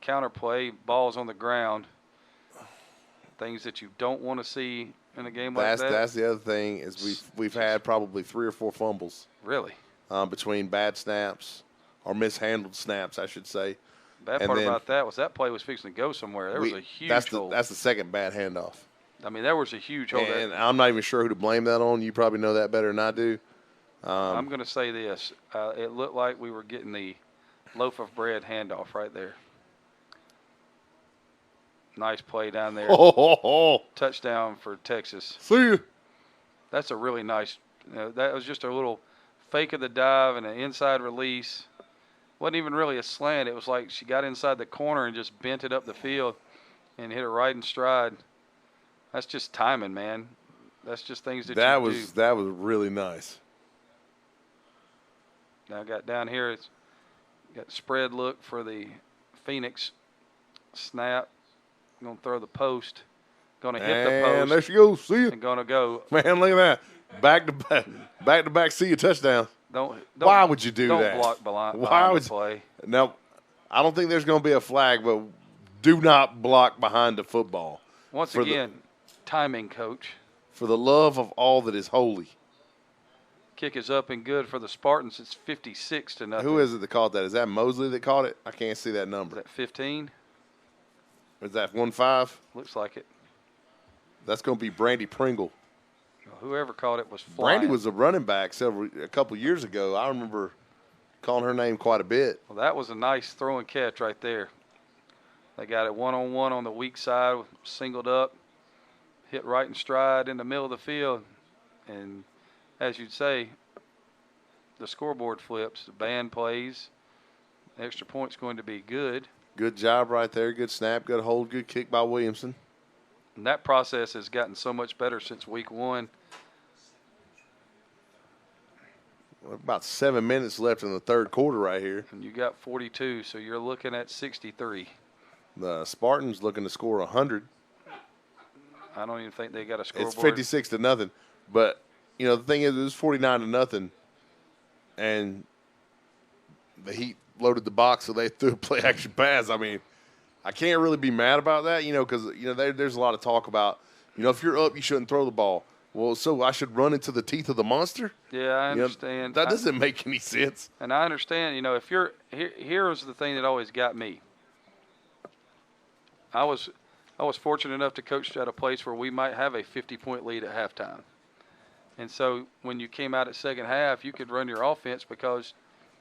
Counterplay, balls on the ground, things that you don't want to see in a game like that. That's the other thing is we've had probably 3 or 4 fumbles. Really? Between bad snaps or mishandled snaps, I should say. Bad part about that was that play was fixing to go somewhere. There was a huge hole. That's the second bad handoff. I mean, there was a huge hole. And I'm not even sure who to blame that on. You probably know that better than I do. I'm going to say this. It looked like we were getting the loaf of bread handoff right there. Nice play down there. Touchdown for Texas. See you. That's a really nice. That was just a little fake of the dive and an inside release. Wasn't even really a slant. It was like she got inside the corner and just bent it up the field and hit it right in stride. That's just timing, man. That's just things that you do. That was really nice. Now I got down here. It's got spread look for the Phoenix. Snap. Going to throw the post. Going to hit the post. And there she goes. See you. And going to go. Man, look at that. Back to back. See you touchdown. Don't Why would you do that? Don't block behind Why would the play. Now, I don't think there's going to be a flag, but do not block behind the football. Once again, timing, coach. For the love of all that is holy. Kick is up and good for the Spartans. It's 56-0. Who is it that caught that? Is that Mosley that caught it? I can't see that number. Is that 15? Is that 1-5? Looks like it. That's going to be Brandy Pringle. Whoever caught it was flying. Brandy was a running back a couple years ago. I remember calling her name quite a bit. Well, that was a nice throw and catch right there. They got it one-on-one on the weak side, singled up, hit right in stride in the middle of the field. And as you'd say, the scoreboard flips, the band plays. The extra point's going to be good. Good job right there. Good snap, good hold, good kick by Williamson. And that process has gotten so much better since week 1. About 7 minutes left in the third quarter right here. And you got 42, so you're looking at 63. The Spartans looking to score 100. I don't even think they got a scoreboard. It's 56-0. But, you know, the thing is, it was 49-0. And the Heat loaded the box, so they threw a play-action pass. I mean, I can't really be mad about that, you know, because, you know, there's a lot of talk about, you know, if you're up, you shouldn't throw the ball. Well, so I should run into the teeth of the monster? Yeah, I understand. That doesn't make any sense. And I understand, you know, if you're here's the thing that always got me. I was fortunate enough to coach at a place where we might have a 50-point lead at halftime. And so when you came out at second half, you could run your offense because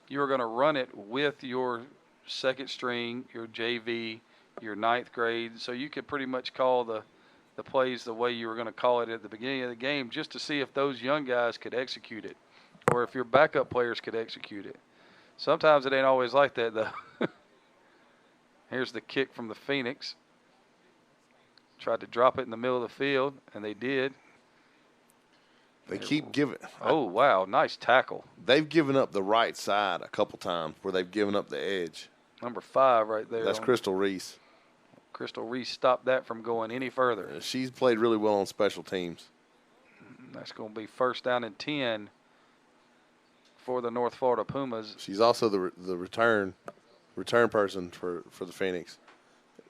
you were going to run it with your second string, your JV, your ninth grade. So you could pretty much call the plays the way you were going to call it at the beginning of the game just to see if those young guys could execute it or if your backup players could execute it. Sometimes it ain't always like that, though. Here's the kick from the Phoenix. Tried to drop it in the middle of the field, and they did. They keep giving. Oh, wow. Nice tackle. They've given up the right side a couple times where they've given up the edge. Number 5 right there. That's Crystal Reese. Crystal Reese stopped that from going any further. She's played really well on special teams. That's going to be 1st down and 10 for the North Florida Pumas. She's also the return person for the Phoenix.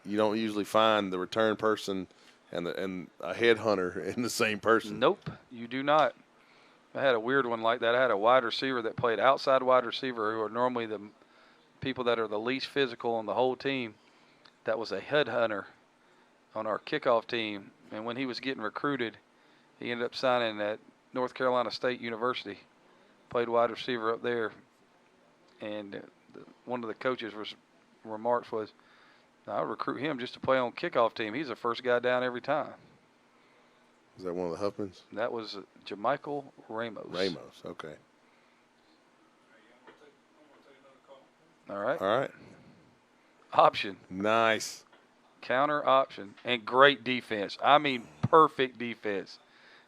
You don't usually find the return person and a headhunter in the same person. Nope, you do not. I had a weird one like that. I had a wide receiver that played outside wide receiver, who are normally the people that are the least physical on the whole team. That was a headhunter on our kickoff team. And when he was getting recruited, he ended up signing at North Carolina State University. Played wide receiver up there. And one of the coaches' remarks was, I'll recruit him just to play on kickoff team. He's the first guy down every time. Is that one of the Huffmans? That was Jamichael Ramos. Ramos, okay. All right. All right. Option. Nice. Counter option and great defense. I mean, perfect defense.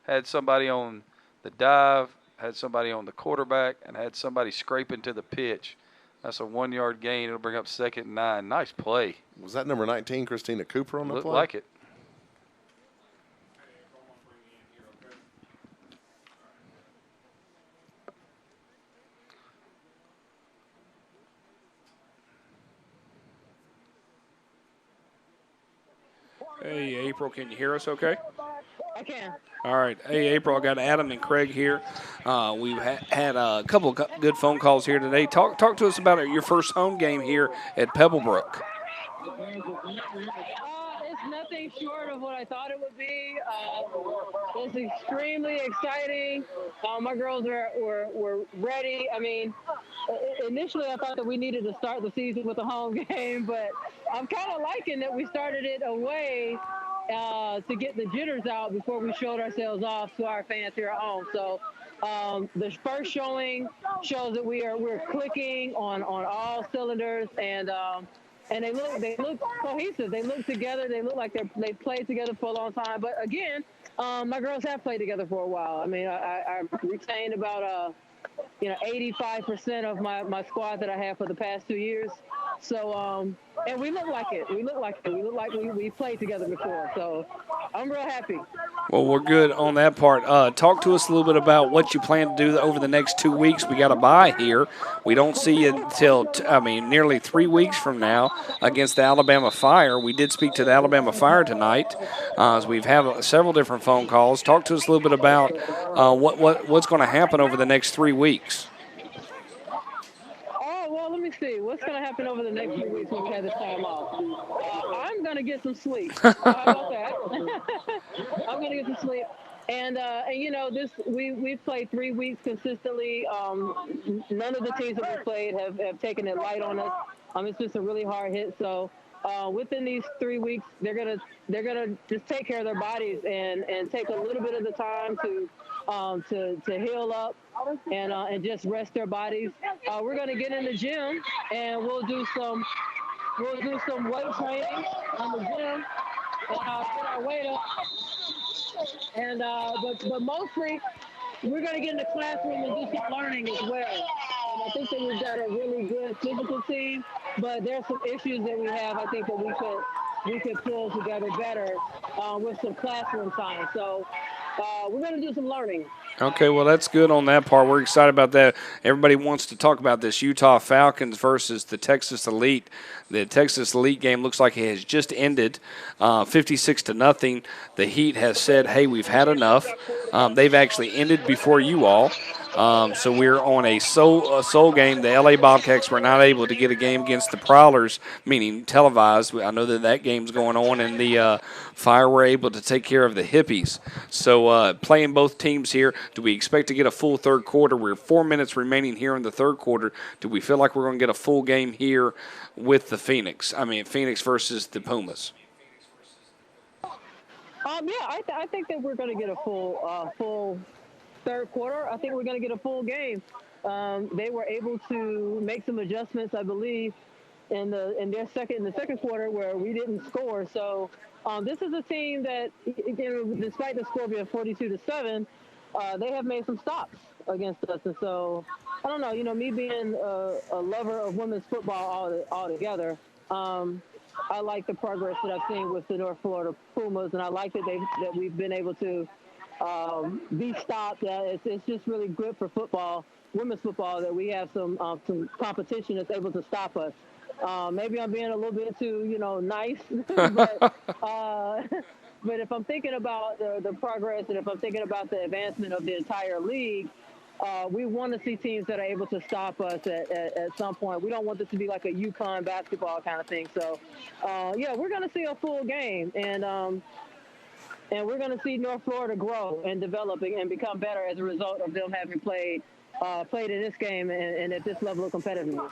Had somebody on the dive, had somebody on the quarterback, and had somebody scraping to the pitch. That's a 1 yard gain. It'll bring up 2nd and 9. Nice play. Was that number 19, Christina Cooper, on the Looked play? like it. Hey, April, can you hear us okay? I can. All right. Hey, April, I got Adam and Craig here. We've had a couple of good phone calls here today. Talk to us about your first home game here at Pebblebrook. It's nothing short of what I thought it would be. It's extremely exciting. My girls were ready. I mean, initially I thought that we needed to start the season with a home game, but I'm kind of liking that we started it away to get the jitters out before we showed ourselves off to our fans here at home. So the first showing shows that we're clicking on all cylinders, and they look cohesive. They look together. They look like they played together for a long time. But again, my girls have played together for a while. I mean, I retained about 85% of my squad that I have for the past 2 years. So and we look like it. We look like we played together before. So I'm real happy. Well, we're good on that part. Talk to us a little bit about what you plan to do over the next 2 weeks. We got a bye here. We don't see you until, nearly 3 weeks from now against the Alabama Fire. We did speak to the Alabama Fire tonight, as we've had several different phone calls. Talk to us a little bit about what's going to happen over the next 3 weeks. Well, let me see. What's going to happen over the next few weeks when we have this time off? I'm going to get some sleep. How about that? I'm going to get some sleep. And we've played 3 weeks consistently. None of the teams that we played have taken it light on us. It's just a really hard hit. So within these 3 weeks, they're gonna just take care of their bodies and take a little bit of the time to heal up and just rest their bodies. We're gonna get in the gym and we'll do some weight training in the gym and get our weight up. And but mostly we're gonna get in the classroom and do some learning as well. And I think that we've got a really good physical team, but there's some issues that we have. I think that we could pull together better with some classroom time. So we're going to do some learning. Okay, well, that's good on that part. We're excited about that. Everybody wants to talk about this Utah Falcons versus the Texas Elite. The Texas Elite game looks like it has just ended, 56-0. The Heat has said, hey, we've had enough. They've actually ended before you all. So we're on a soul game. The LA Bobcats were not able to get a game against the Prowlers, meaning televised. I know that game's going on, and the Fire were able to take care of the Hippies. So playing both teams here, do we expect to get a full third quarter? We're 4 minutes remaining here in the third quarter. Do we feel like we're going to get a full game here with the Phoenix? Phoenix versus the Pumas. I think that we're going to get a full third quarter. I think we're going to get a full game. They were able to make some adjustments, I believe, in the second quarter where we didn't score. So this is a team that, despite the score being 42-7, they have made some stops against us. And so I don't know. Me being a lover of women's football altogether, I like the progress that I've seen with the North Florida Pumas, and I like that we've been able to be stopped. It's just really good for football, women's football, that we have some competition that's able to stop us. Maybe I'm being a little bit too, nice, but if I'm thinking about the progress and if I'm thinking about the advancement of the entire league, we want to see teams that are able to stop us at some point. We don't want this to be like a UConn basketball kind of thing. So, we're going to see a full game, and we're going to see North Florida grow and develop and become better as a result of them having played in this game and at this level of competitiveness.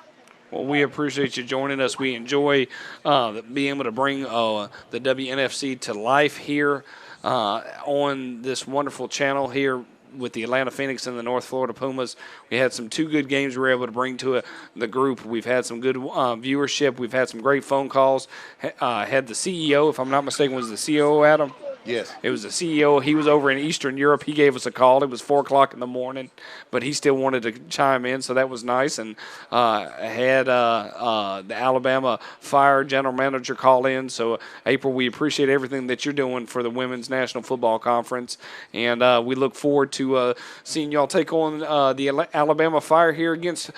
Well, we appreciate you joining us. We enjoy being able to bring the WNFC to life here on this wonderful channel here. with the Atlanta Phoenix and the North Florida Pumas. We had some 2 good games we were able to bring to the group. We've had some good viewership. We've had some great phone calls. Had the CEO, if I'm not mistaken, was the CEO, Adam? Yes. It was the CEO. He was over in Eastern Europe. He gave us a call. It was 4 o'clock in the morning, but he still wanted to chime in, so that was nice. And had the Alabama Fire general manager call in. So, April, we appreciate everything that you're doing for the Women's National Football Conference, and we look forward to seeing y'all take on the Alabama Fire here against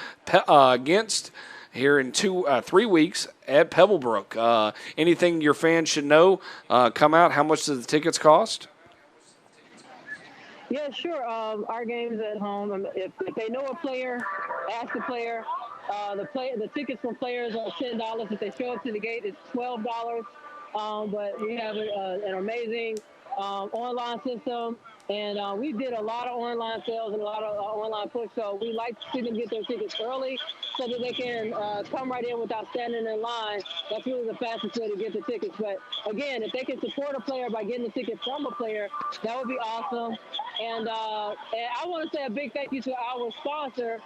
here in 3 weeks at Pebblebrook. Anything your fans should know? Come out. How much do the tickets cost? Yeah, sure. Our games at home. If they know a player, ask the player. The tickets for players are $10. If they show up to the gate, it's $12. But we have an amazing online system, and we did a lot of online sales and a lot of online push. So we like to see them get their tickets early so that they can come right in without standing in line. That's really the fastest way to get the tickets. But again, if they can support a player by getting the ticket from a player, that would be awesome. And I want to say a big thank you to our sponsor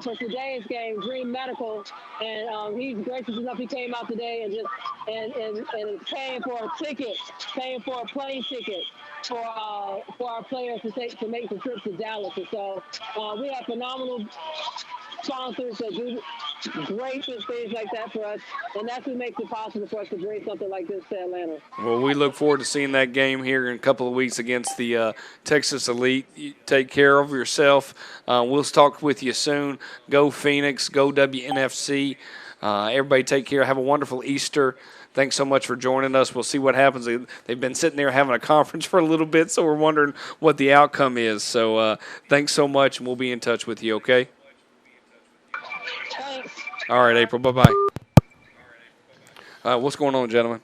for today's game, Dream Medical, and he's gracious enough. He came out today and is paying for a ticket, paying for a plane ticket for our players to make the trip to Dallas. And so we have phenomenal sponsors that do great things like that for us, and that's what makes it possible for us to bring something like this to Atlanta. Well, we look forward to seeing that game here in a couple of weeks against the Texas Elite. You take care of yourself. We'll talk with you soon. Go Phoenix. Go WNFC. Everybody take care. Have a wonderful Easter. Thanks so much for joining us. We'll see what happens. They've been sitting there having a conference for a little bit, so we're wondering what the outcome is. So thanks so much, and we'll be in touch with you, okay? Thanks. All right, April. Bye-bye. What's going on, gentlemen?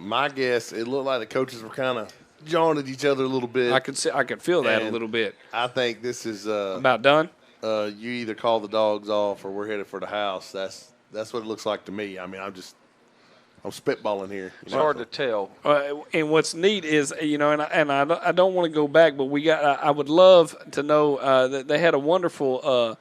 My guess, it looked like the coaches were kind of jawing at each other a little bit. I could feel that a little bit. I think this is about done. You either call the dogs off or we're headed for the house. That's what it looks like to me. I mean, I'm spitballing here. It's hard to tell. And what's neat is, and I don't want to go back, but I would love to know that they had a wonderful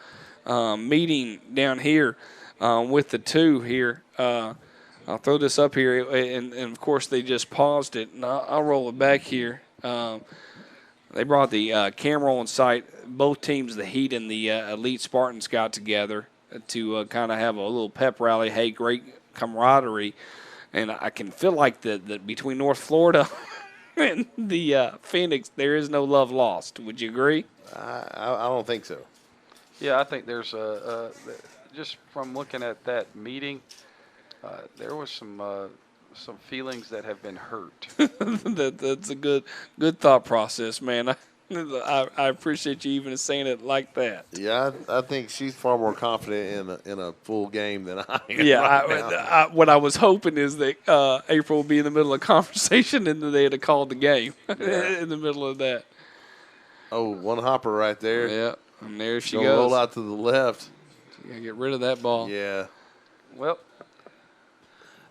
meeting down here with the two here. I'll throw this up here, and of course they just paused it, and I'll roll it back here. They brought the camera on site. Both teams, the Heat and the Elite Spartans, got together to kind of have a little pep rally. Hey, great camaraderie. And I can feel like that between North Florida and the Phoenix, there is no love lost. Would you agree? I don't think so. Yeah, I think there's just from looking at that meeting, there was some feelings that have been hurt. That's a good thought process, man. I appreciate you even saying it like that. Yeah, I think she's far more confident in a full game than I am. Yeah, what I was hoping is that April would be in the middle of a conversation and then they'd have called the game in the middle of that. Oh, one hopper right there. Yeah, and there she goes. Roll out to the left. You gotta get rid of that ball. Yeah. Well,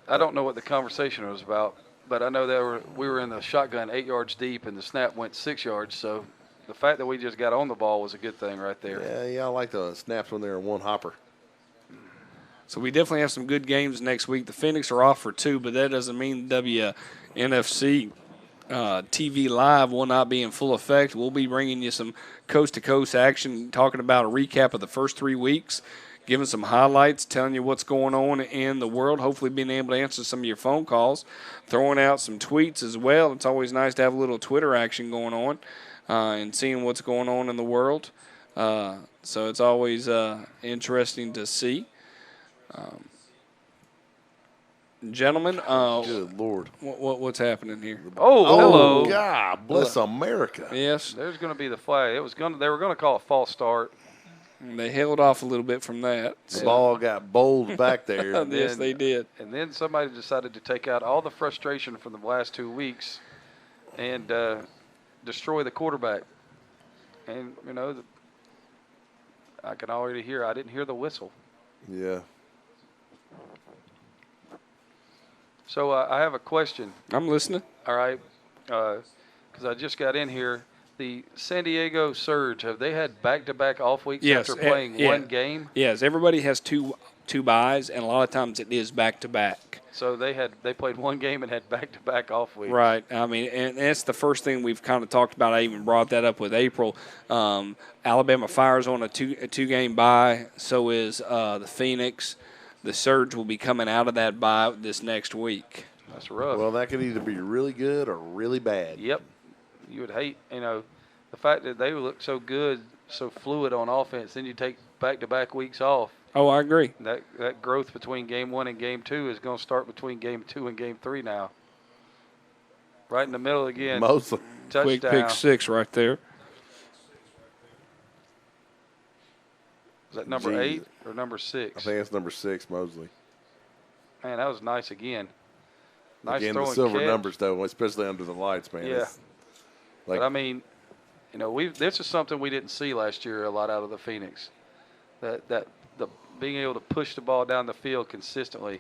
I don't know what the conversation was about, but I know we were in the shotgun 8 yards deep, and the snap went 6 yards. So the fact that we just got on the ball was a good thing right there. Yeah, I like the snaps when they're one hopper. So we definitely have some good games next week. The Phoenix are off for 2, but that doesn't mean WNFC TV Live will not be in full effect. We'll be bringing you some coast-to-coast action, talking about a recap of the first 3 weeks, giving some highlights, telling you what's going on in the world, hopefully being able to answer some of your phone calls, throwing out some tweets as well. It's always nice to have a little Twitter action going on and seeing what's going on in the world. So it's always interesting to see. Gentlemen, good Lord, what's happening here? Oh, hello! God bless America. Yes, there's going to be the flag. They were going to call a false start. And they held off a little bit from that. The ball got bowled back there. Yes, they did. And then somebody decided to take out all the frustration from the last 2 weeks and destroy the quarterback. And I can already hear. I didn't hear the whistle. Yeah. So I have a question. I'm listening. All right, because I just got in here. the San Diego Surge, have they had back-to-back off weeks Yes, after playing one game? Yes, everybody has two buys, and a lot of times it is back-to-back. So they played one game and had back-to-back off weeks. Right. I mean, and that's the first thing we've kind of talked about. I even brought that up with April. Alabama Fire's on a two-game bye. So is the Phoenix. The Surge will be coming out of that bye this next week. That's rough. Well, that could either be really good or really bad. Yep. You would hate, the fact that they look so good, so fluid on offense, then you take back-to-back weeks off. Oh, I agree. That growth between game 1 and game 2 is going to start between game 2 and game 3 now. Right in the middle again. Mostly. Touchdown. Quick pick 6 right there. Is that number 8 or number 6? I think it's number 6, Mosley. Man, that was nice again. Nice again, throwing the silver catch. numbers, though, especially under the lights, man. Yeah. Like, but, I mean, this is something we didn't see last year a lot out of the Phoenix. The being able to push the ball down the field consistently.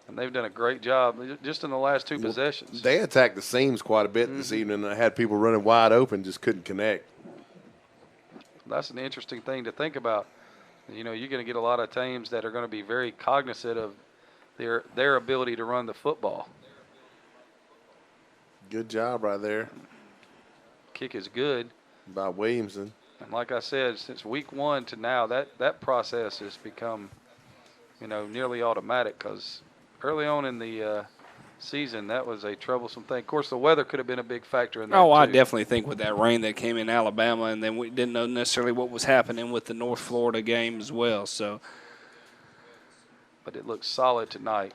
And they've done a great job just in the last 2 possessions. They attacked the seams quite a bit this evening. I had people running wide open, just couldn't connect. That's an interesting thing to think about. You're going to get a lot of teams that are going to be very cognizant of their ability to run the football. Good job right there. Kick is good. By Williamson. And like I said, since week 1 to now, that process has become, nearly automatic because early on in the season, that was a troublesome thing. Of course, the weather could have been a big factor in that, I too. definitely think with that rain that came in Alabama, and then we didn't know necessarily what was happening with the North Florida game as well. So, but it looks solid tonight.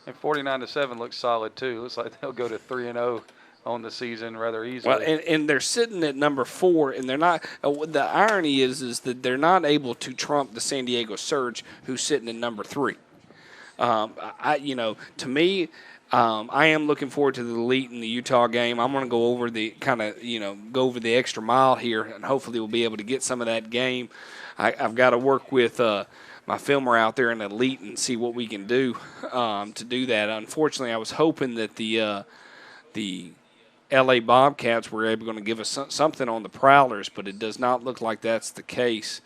And 49-7 looks solid, too. Looks like they'll go to 3-0 on the season rather easily. Well, and they're sitting at number 4, and they're not. The irony is that they're not able to trump the San Diego Surge, who's sitting at number 3. To me, I am looking forward to the Elite in the Utah game. I'm going to go over the extra mile here, and hopefully we'll be able to get some of that game. I've got to work with my filmer out there in Elite and see what we can do to do that. Unfortunately, I was hoping that the LA Bobcats were able to give us something on the Prowlers, but it does not look like that's the case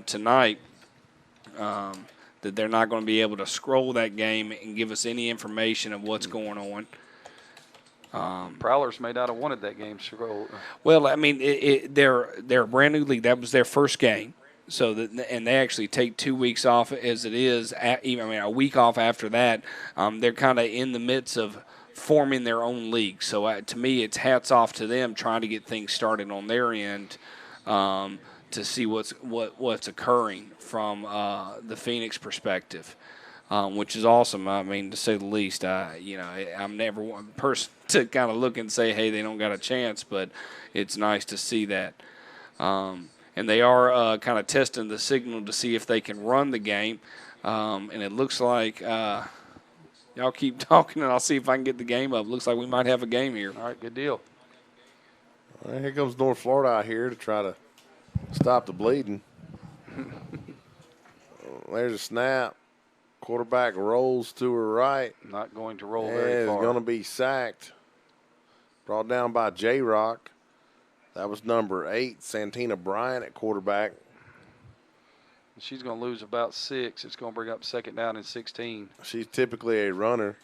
tonight. That they're not going to be able to scroll that game and give us any information of what's going on. Prowlers may not have wanted that game scrolled. Well, I mean, they're a brand new league. That was their first game. So and they actually take 2 weeks off as it is. A week off after that. They're kind of in the midst of forming their own league. So to me, it's hats off to them trying to get things started on their end to see what's occurring from the Phoenix perspective, which is awesome. I mean, to say the least. I'm never one person to kind of look and say, hey, they don't got a chance, but it's nice to see that. And they are kind of testing the signal to see if they can run the game. And it looks like y'all keep talking, and I'll see if I can get the game up. Looks like we might have a game here. All right, good deal. All right, here comes North Florida out here to try to stop the bleeding. There's a snap. Quarterback rolls to her right. Not going to roll very far. Is going to be sacked. Brought down by J-Rock. That was number 8, Santina Bryant at quarterback. She's going to lose about 6. It's going to bring up 2nd down and 16. She's typically a runner.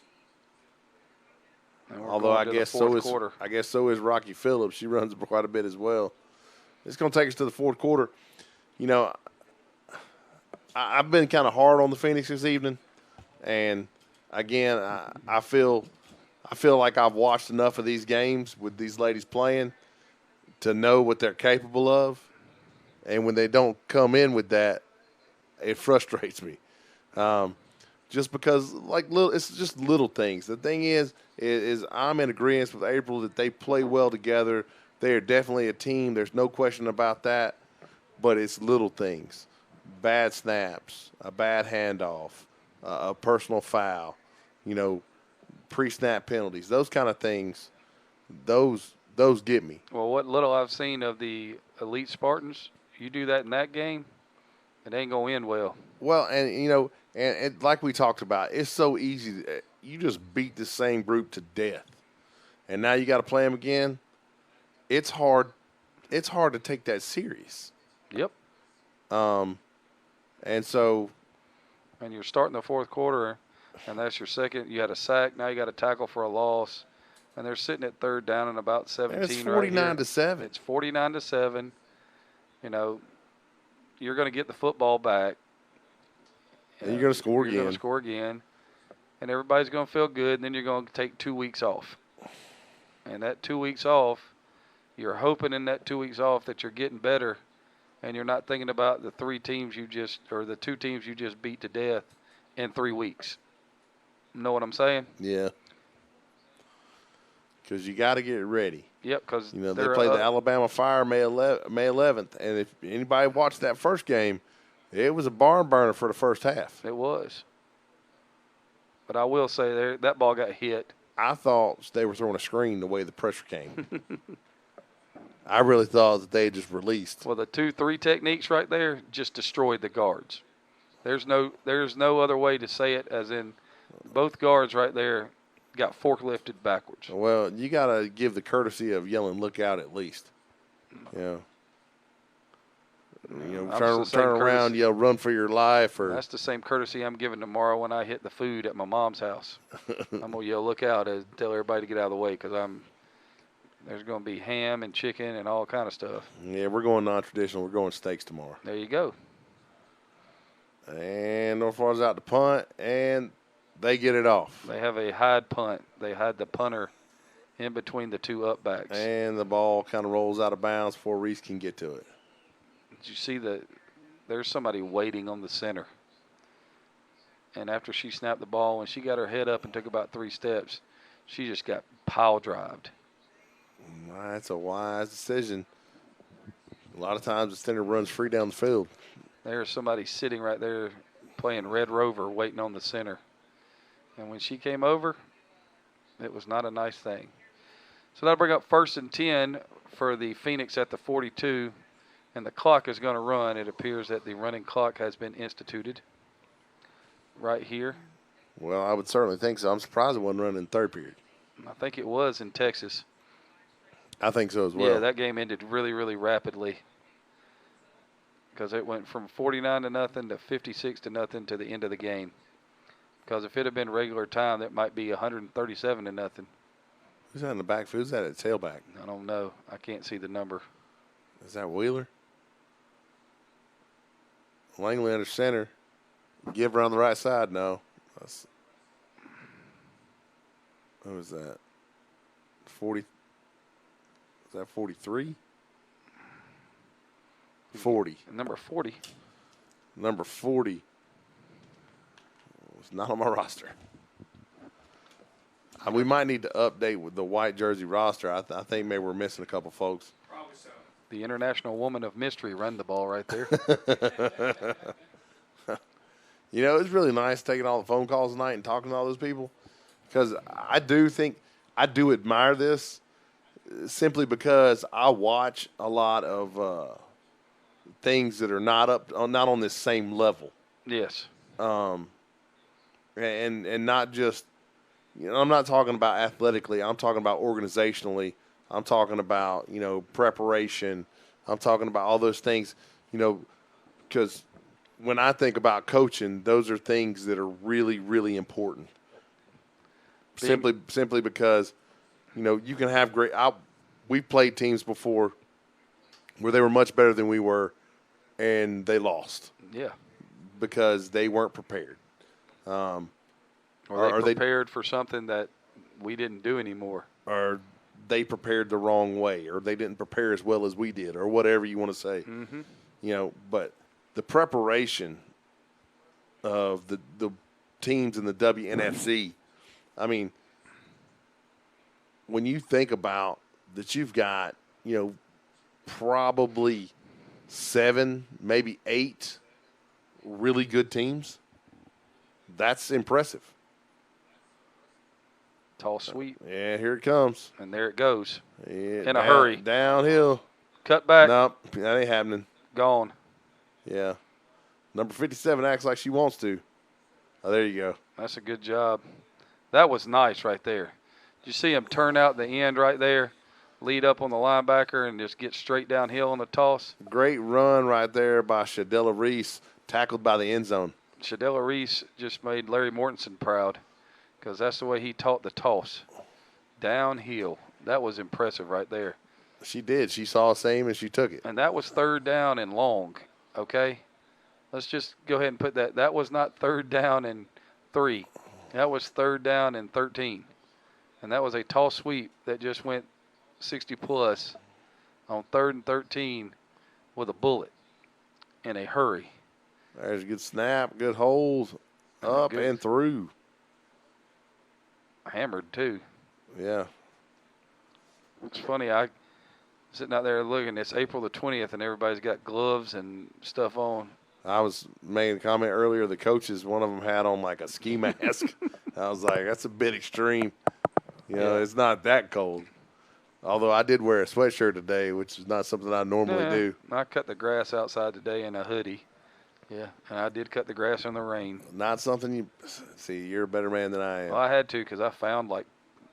And Although I guess so is Rocky Phillips. She runs quite a bit as well. It's going to take us to the 4th quarter. I've been kind of hard on the Phoenix this evening, and again, I feel like I've watched enough of these games with these ladies playing to know what they're capable of, and when they don't come in with that, it frustrates me. Just because, it's just little things. The thing is I'm in agreement with April that they play well together. They are definitely a team. There's no question about that. But it's little things. Bad snaps, a bad handoff, a personal foul, pre-snap penalties. Those kind of things, those get me. Well, what little I've seen of the Elite Spartans, you do that in that game, it ain't going to end well. Well, and like we talked about, it's so easy. You just beat the same group to death. And now you got to play them again. It's hard it's hard to take that serious. Yep. And so. And you're starting the fourth quarter, and that's your second. You had a sack. Now you got a tackle for a loss. And they're sitting at third down and about 17 it's 49-7. It's 49-7. You know, you're going to get the football back. And you're going to score again. You're going to score again. And everybody's going to feel good, and then you're going to take 2 weeks off. And that 2 weeks off, you're hoping in that 2 weeks off that you're getting better, and you're not thinking about the 2 teams you just beat to death in 3 weeks. Know what I'm saying? Yeah. Because you got to get it ready. Yep, because they played the Alabama Fire May 11th, and if anybody watched that first game, it was a barn burner for the first half. It was. But I will say that ball got hit. I thought they were throwing a screen the way the pressure came. I really thought that they had just released. Well, the 2-3 techniques right there just destroyed the guards. There's no other way to say it, as in both guards right there got forklifted backwards. Well, you got to give the courtesy of yelling, "Look out!" at least. Turn around, yell, "Run for your life!" Or that's the same courtesy I'm giving tomorrow when I hit the food at my mom's house. I'm gonna yell, "Look out!" and tell everybody to get out of the way, because there's gonna be ham and chicken and all kind of stuff. Yeah, we're going non-traditional. We're going steaks tomorrow. There you go. And North Florida's out to punt, and they get it off. They have a hide punt. They had the punter in between the 2 up backs. And the ball kind of rolls out of bounds before Reese can get to it. Did you see there's somebody waiting on the center. And after she snapped the ball, when she got her head up and took about 3 steps, she just got pile-drived. That's a wise decision. A lot of times the center runs free down the field. There's somebody sitting right there playing Red Rover waiting on the center. And when she came over, it was not a nice thing. So that'll bring up 1st and 10 for the Phoenix at the 42. And the clock is going to run. It appears that the running clock has been instituted right here. Well, I would certainly think so. I'm surprised it wasn't running in third period. I think it was in Texas. I think so as well. Yeah, that game ended really, really rapidly, because it went from 49-0 to 56-0 to the end of the game. Because if it had been regular time, that might be 137-0. Who's that in the backfield? Who's that at tailback? I don't know. I can't see the number. Is that Wheeler? Langley under center. Give her on the right side. No. What was that? 40. Is that 43? 40. Number 40. Number 40. It's not on my roster. We might need to update with the white jersey roster. I think maybe we're missing a couple folks. Probably so. The international woman of mystery run the ball right there. It's really nice taking all the phone calls tonight and talking to all those people, because I do admire this, simply because I watch a lot of things that are not on this same level. Yes. And not just, I'm not talking about athletically. I'm talking about organizationally. I'm talking about, preparation. I'm talking about all those things, because when I think about coaching, those are things that are really, really important. Simply because, you can have great. We've played teams before where they were much better than we were, and they lost. Yeah. Because they weren't prepared. Or they prepared for something that we didn't do anymore. Or they prepared the wrong way, or they didn't prepare as well as we did, or whatever you want to say. Mm-hmm. But the preparation of the teams in the WNFC, I mean, when you think about that, you've got, probably 7, maybe 8 really good teams. That's impressive. Tall sweep. Yeah, here it comes. And there it goes. Yeah, in a hurry. Downhill. Cut back. Nope, that ain't happening. Gone. Yeah. Number 57 acts like she wants to. Oh, there you go. That's a good job. That was nice right there. Did you see him turn out the end right there? lead up on the linebacker and just get straight downhill on the toss. Great run right there by Shadella Reese, tackled by the end zone. Shadella Reese just made Larry Mortensen proud because that's the way he taught the toss. Downhill. That was impressive right there. She did. She saw the same and she took it. And that was 3rd down and long, okay? Let's just go ahead and put that. That was not 3rd down and 3. That was 3rd down and 13. And that was a toss sweep that just went 60-plus on 3rd and 13 with a bullet in a hurry. There's a good snap, good holes, up and through. Hammered, too. Yeah. It's funny, I sitting out there looking, it's April the 20th, and everybody's got gloves and stuff on. I was making a comment earlier, the coaches, one of them had on like a ski mask. I was like, that's a bit extreme. You know, It's not that cold. Although I did wear a sweatshirt today, which is not something I normally do. I cut the grass outside today in a hoodie. Yeah, and I did cut the grass in the rain. Not something you – see, you're a better man than I am. Well, I had to because I found, like,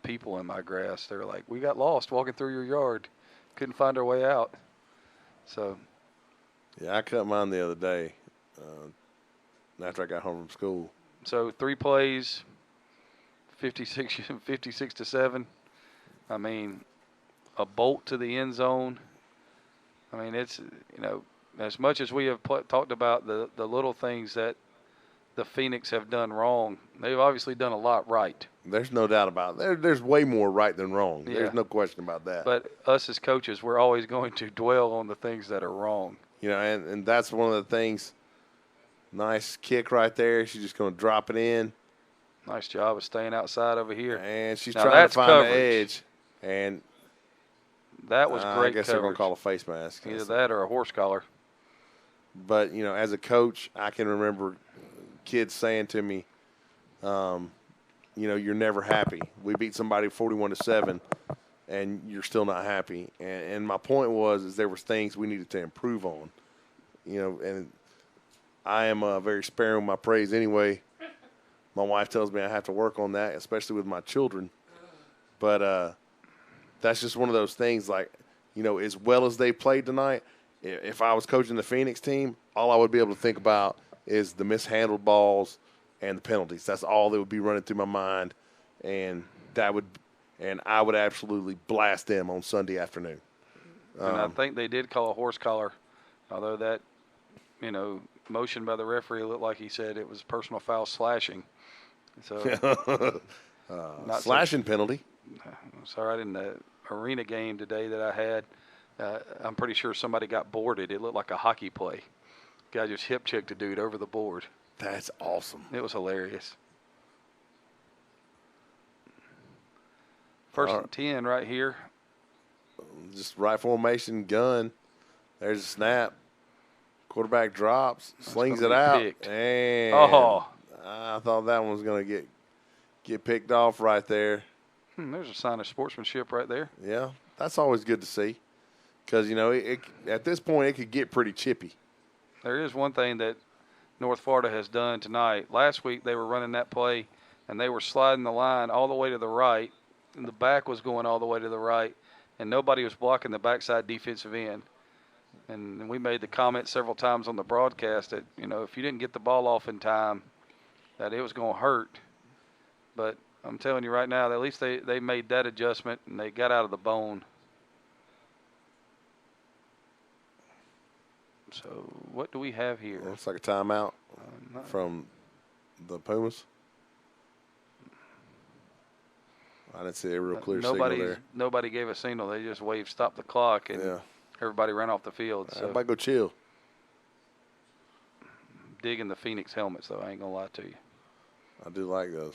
people in my grass. They were like, we got lost walking through your yard. Couldn't find our way out. So. Yeah, I cut mine the other day after I got home from school. So 3 plays, 56 to 7. I mean, a bolt to the end zone. I mean, it's, you know, as much as we have talked about the little things that the Phoenix have done wrong, they've obviously done a lot right. There's no doubt about it. There's way more right than wrong. Yeah. There's no question about that. But us as coaches, we're always going to dwell on the things that are wrong. You know, and that's one of the things. Nice kick right there. She's just going to drop it in. Nice job of staying outside over here. And she's now trying to find coverage. the edge. And that was great I guess coverage. they're going to call a face mask. Either that or a horse collar. But, you know, as a coach, I can remember kids saying to me, you know, you're never happy. We beat somebody 41-7, and you're still not happy. And my point was there was things we needed to improve on. You know, and I am very sparing with my praise anyway. My wife tells me I have to work on that, especially with my children. But that's just one of those things, like, you know, as well as they played tonight, if I was coaching the Phoenix team, all I would be able to think about is the mishandled balls and the penalties. That's all that would be running through my mind, and I would absolutely blast them on Sunday afternoon. And I think they did call a horse collar, although that, you know, motion by the referee looked like he said it was personal foul slashing. So slashing penalty. Sorry, in the arena game today that I had, I'm pretty sure somebody got boarded. It looked like a hockey play. Guy just hip checked a dude over the board. That's awesome. It was hilarious. First and 10 right here. Just right formation, gun. There's a snap. Quarterback drops, slings it out. And I thought that one was going to get picked off right there. There's a sign of sportsmanship right there. Yeah, that's always good to see. Because, you know, at this point, it could get pretty chippy. There is one thing that North Florida has done tonight. Last week they were running that play, and they were sliding the line all the way to the right, and the back was going all the way to the right, and nobody was blocking the backside defensive end. And we made the comment several times on the broadcast that, you know, if you didn't get the ball off in time, that it was going to hurt. But I'm telling you right now, at least they made that adjustment, and they got out of the bone. So what do we have here? Looks like a timeout from the Pumas. I didn't see a real clear signal there. Nobody gave a signal. They just waved stop the clock, and everybody ran off the field. So everybody go chill. Digging the Phoenix helmets, though. I ain't going to lie to you. I do like those.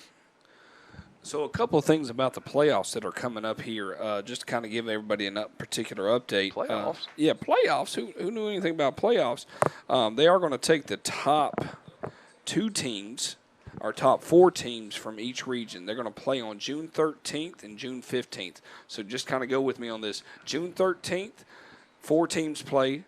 So a couple of things about the playoffs that are coming up here, just to kind of give everybody a particular update. Playoffs? Playoffs. Who knew anything about playoffs? They are going to take the top 2 teams, or top 4 teams from each region. They're going to play on June 13th and June 15th. So just kind of go with me on this. June 13th, 4 teams play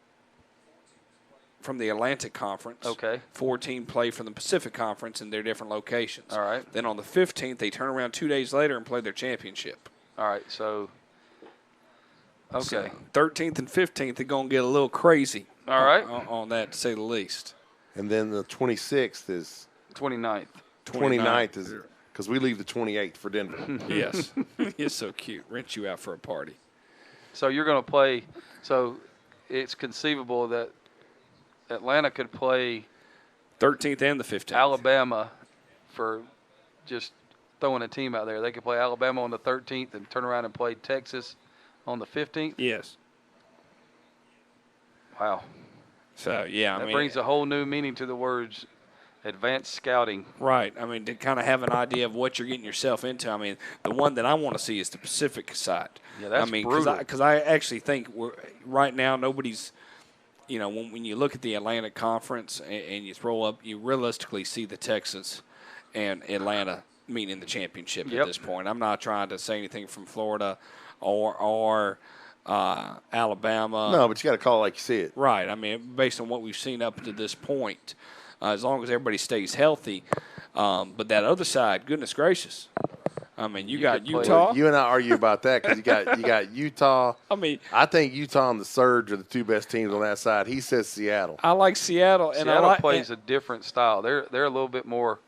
from the Atlantic Conference. Okay. 4 teams play from the Pacific Conference in their different locations. All right. Then on the 15th, they turn around 2 days later and play their championship. All right. So Okay. 13th and 15th are going to get a little crazy. All right. On that, to say the least. And then the 26th is 29th. 29th is because we leave the 28th for Denver. Yes. You're so cute. Rent you out for a party. So you're going to play. So it's conceivable that Atlanta could play 13th and the 15th. Alabama for just throwing a team out there. They could play Alabama on the 13th and turn around and play Texas on the 15th. Yes. Wow. So, yeah. That brings a whole new meaning to the words advanced scouting. Right. I mean, to kind of have an idea of what you're getting yourself into. I mean, the one that I want to see is the Pacific side. Yeah, that's brutal. Because I actually think right now nobody's, when you look at the Atlantic Conference and you throw up, you realistically see the Texans and Atlanta meeting in the championship at this point. I'm not trying to say anything from Florida or Alabama. No, but you got to call it like you see it. Right. I mean, based on what we've seen up to this point, as long as everybody stays healthy. But that other side, goodness gracious. I mean, you got Utah. You and I argue about that because you got Utah. I mean, I think Utah and the Surge are the two best teams on that side. He says Seattle. I like Seattle, and Seattle plays a different style. They're a little bit more.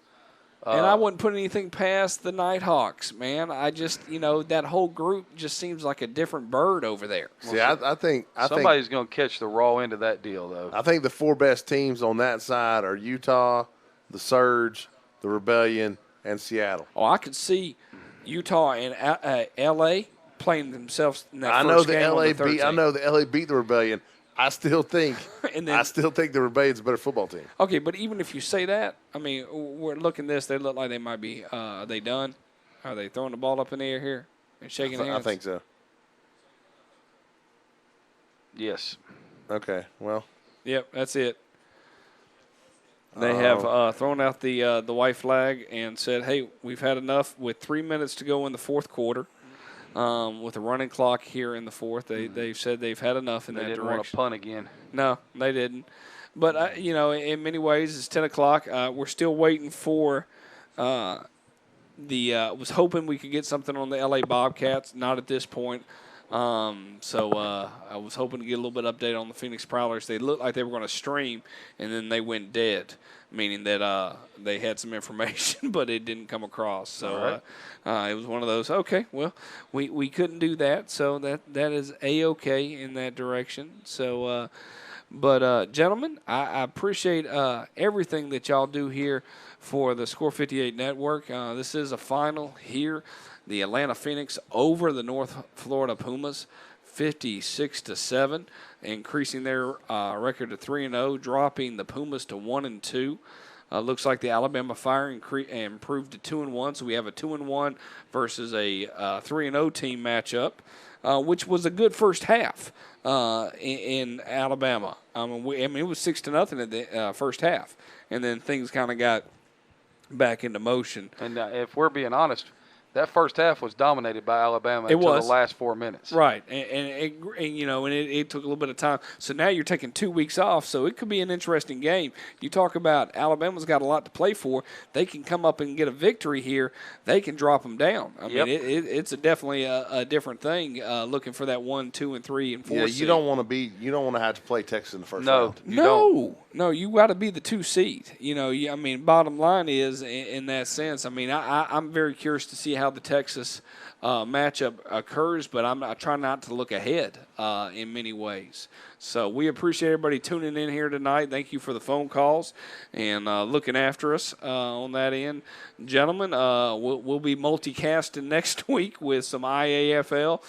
And I wouldn't put anything past the Nighthawks, man. I just, that whole group just seems like a different bird over there. See, I think somebody's going to catch the raw end of that deal, though. I think the four best teams on that side are Utah, the Surge, the Rebellion, and Seattle. Oh, I could see Utah and L.A. playing themselves in that I first know game on the 13th. I know the L.A. beat the Rebellion. I still think the Rebellion's a better football team. Okay, but even if you say that, I mean, we're looking this. They look like they might be. Are they done? Are they throwing the ball up in the air here and shaking hands? I think so. Yes. Okay. Well. Yep, that's it. They have thrown out the white flag and said, "Hey, we've had enough." With 3 minutes to go in the fourth quarter, with a running clock here in the fourth, they've said they've had enough in that direction. They didn't want to punt again. No, they didn't. But in many ways, it's 10 o'clock. We're still waiting for was hoping we could get something on the LA Bobcats. Not at this point. So I was hoping to get a little bit of update on the Phoenix Prowlers. They looked like they were going to stream, and then they went dead, meaning that they had some information, but it didn't come across. So it was one of those, okay, well, we couldn't do that, so that is A-okay in that direction. So, but gentlemen, I appreciate everything that y'all do here for the Score 58 Network. This is a final here. The Atlanta Phoenix over the North Florida Pumas, 56-7, increasing their record to 3-0, dropping the Pumas to 1-2. Looks like the Alabama Fire improved to 2-1, so we have a 2-1 versus a 3-0 team matchup, which was a good first half in Alabama. I mean, it was 6-0 at the first half, and then things kind of got back into motion. And if we're being honest, that first half was dominated by Alabama until the last 4 minutes. Right, and it took a little bit of time. So now you're taking 2 weeks off, so it could be an interesting game. You talk about Alabama's got a lot to play for. They can come up and get a victory here. They can drop them down. I mean, it's definitely a different thing. Looking for that 1, 2, and 3, and 4. Yeah, seed. you don't want to have to play Texas in the first round. No, you got to be the 2 seed. I mean, bottom line is in that sense. I mean, I'm very curious to see how the Texas matchup occurs, but I try not to look ahead in many ways. So we appreciate everybody tuning in here tonight. Thank you for the phone calls and looking after us on that end. Gentlemen, we'll be multicasting next week with some IAFL,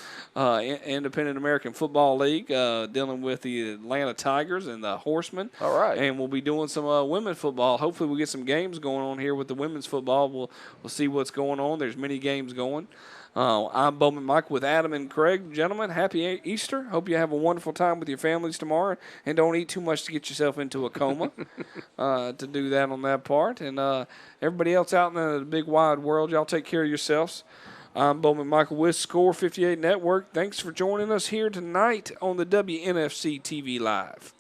Independent American Football League, dealing with the Atlanta Tigers and the Horsemen. All right. And we'll be doing some women's football. Hopefully we'll get some games going on here with the women's football. We'll see what's going on. There's many games going. I'm Bowman Mike with Adam and Craig. Gentlemen, happy Easter. Hope you have a wonderful time with your families tomorrow. And don't eat too much to get yourself into a coma to do that on that part. And everybody else out in the big wide world, y'all take care of yourselves. I'm Bowman Michael with Score 58 Network. Thanks for joining us here tonight on the WNFC TV Live.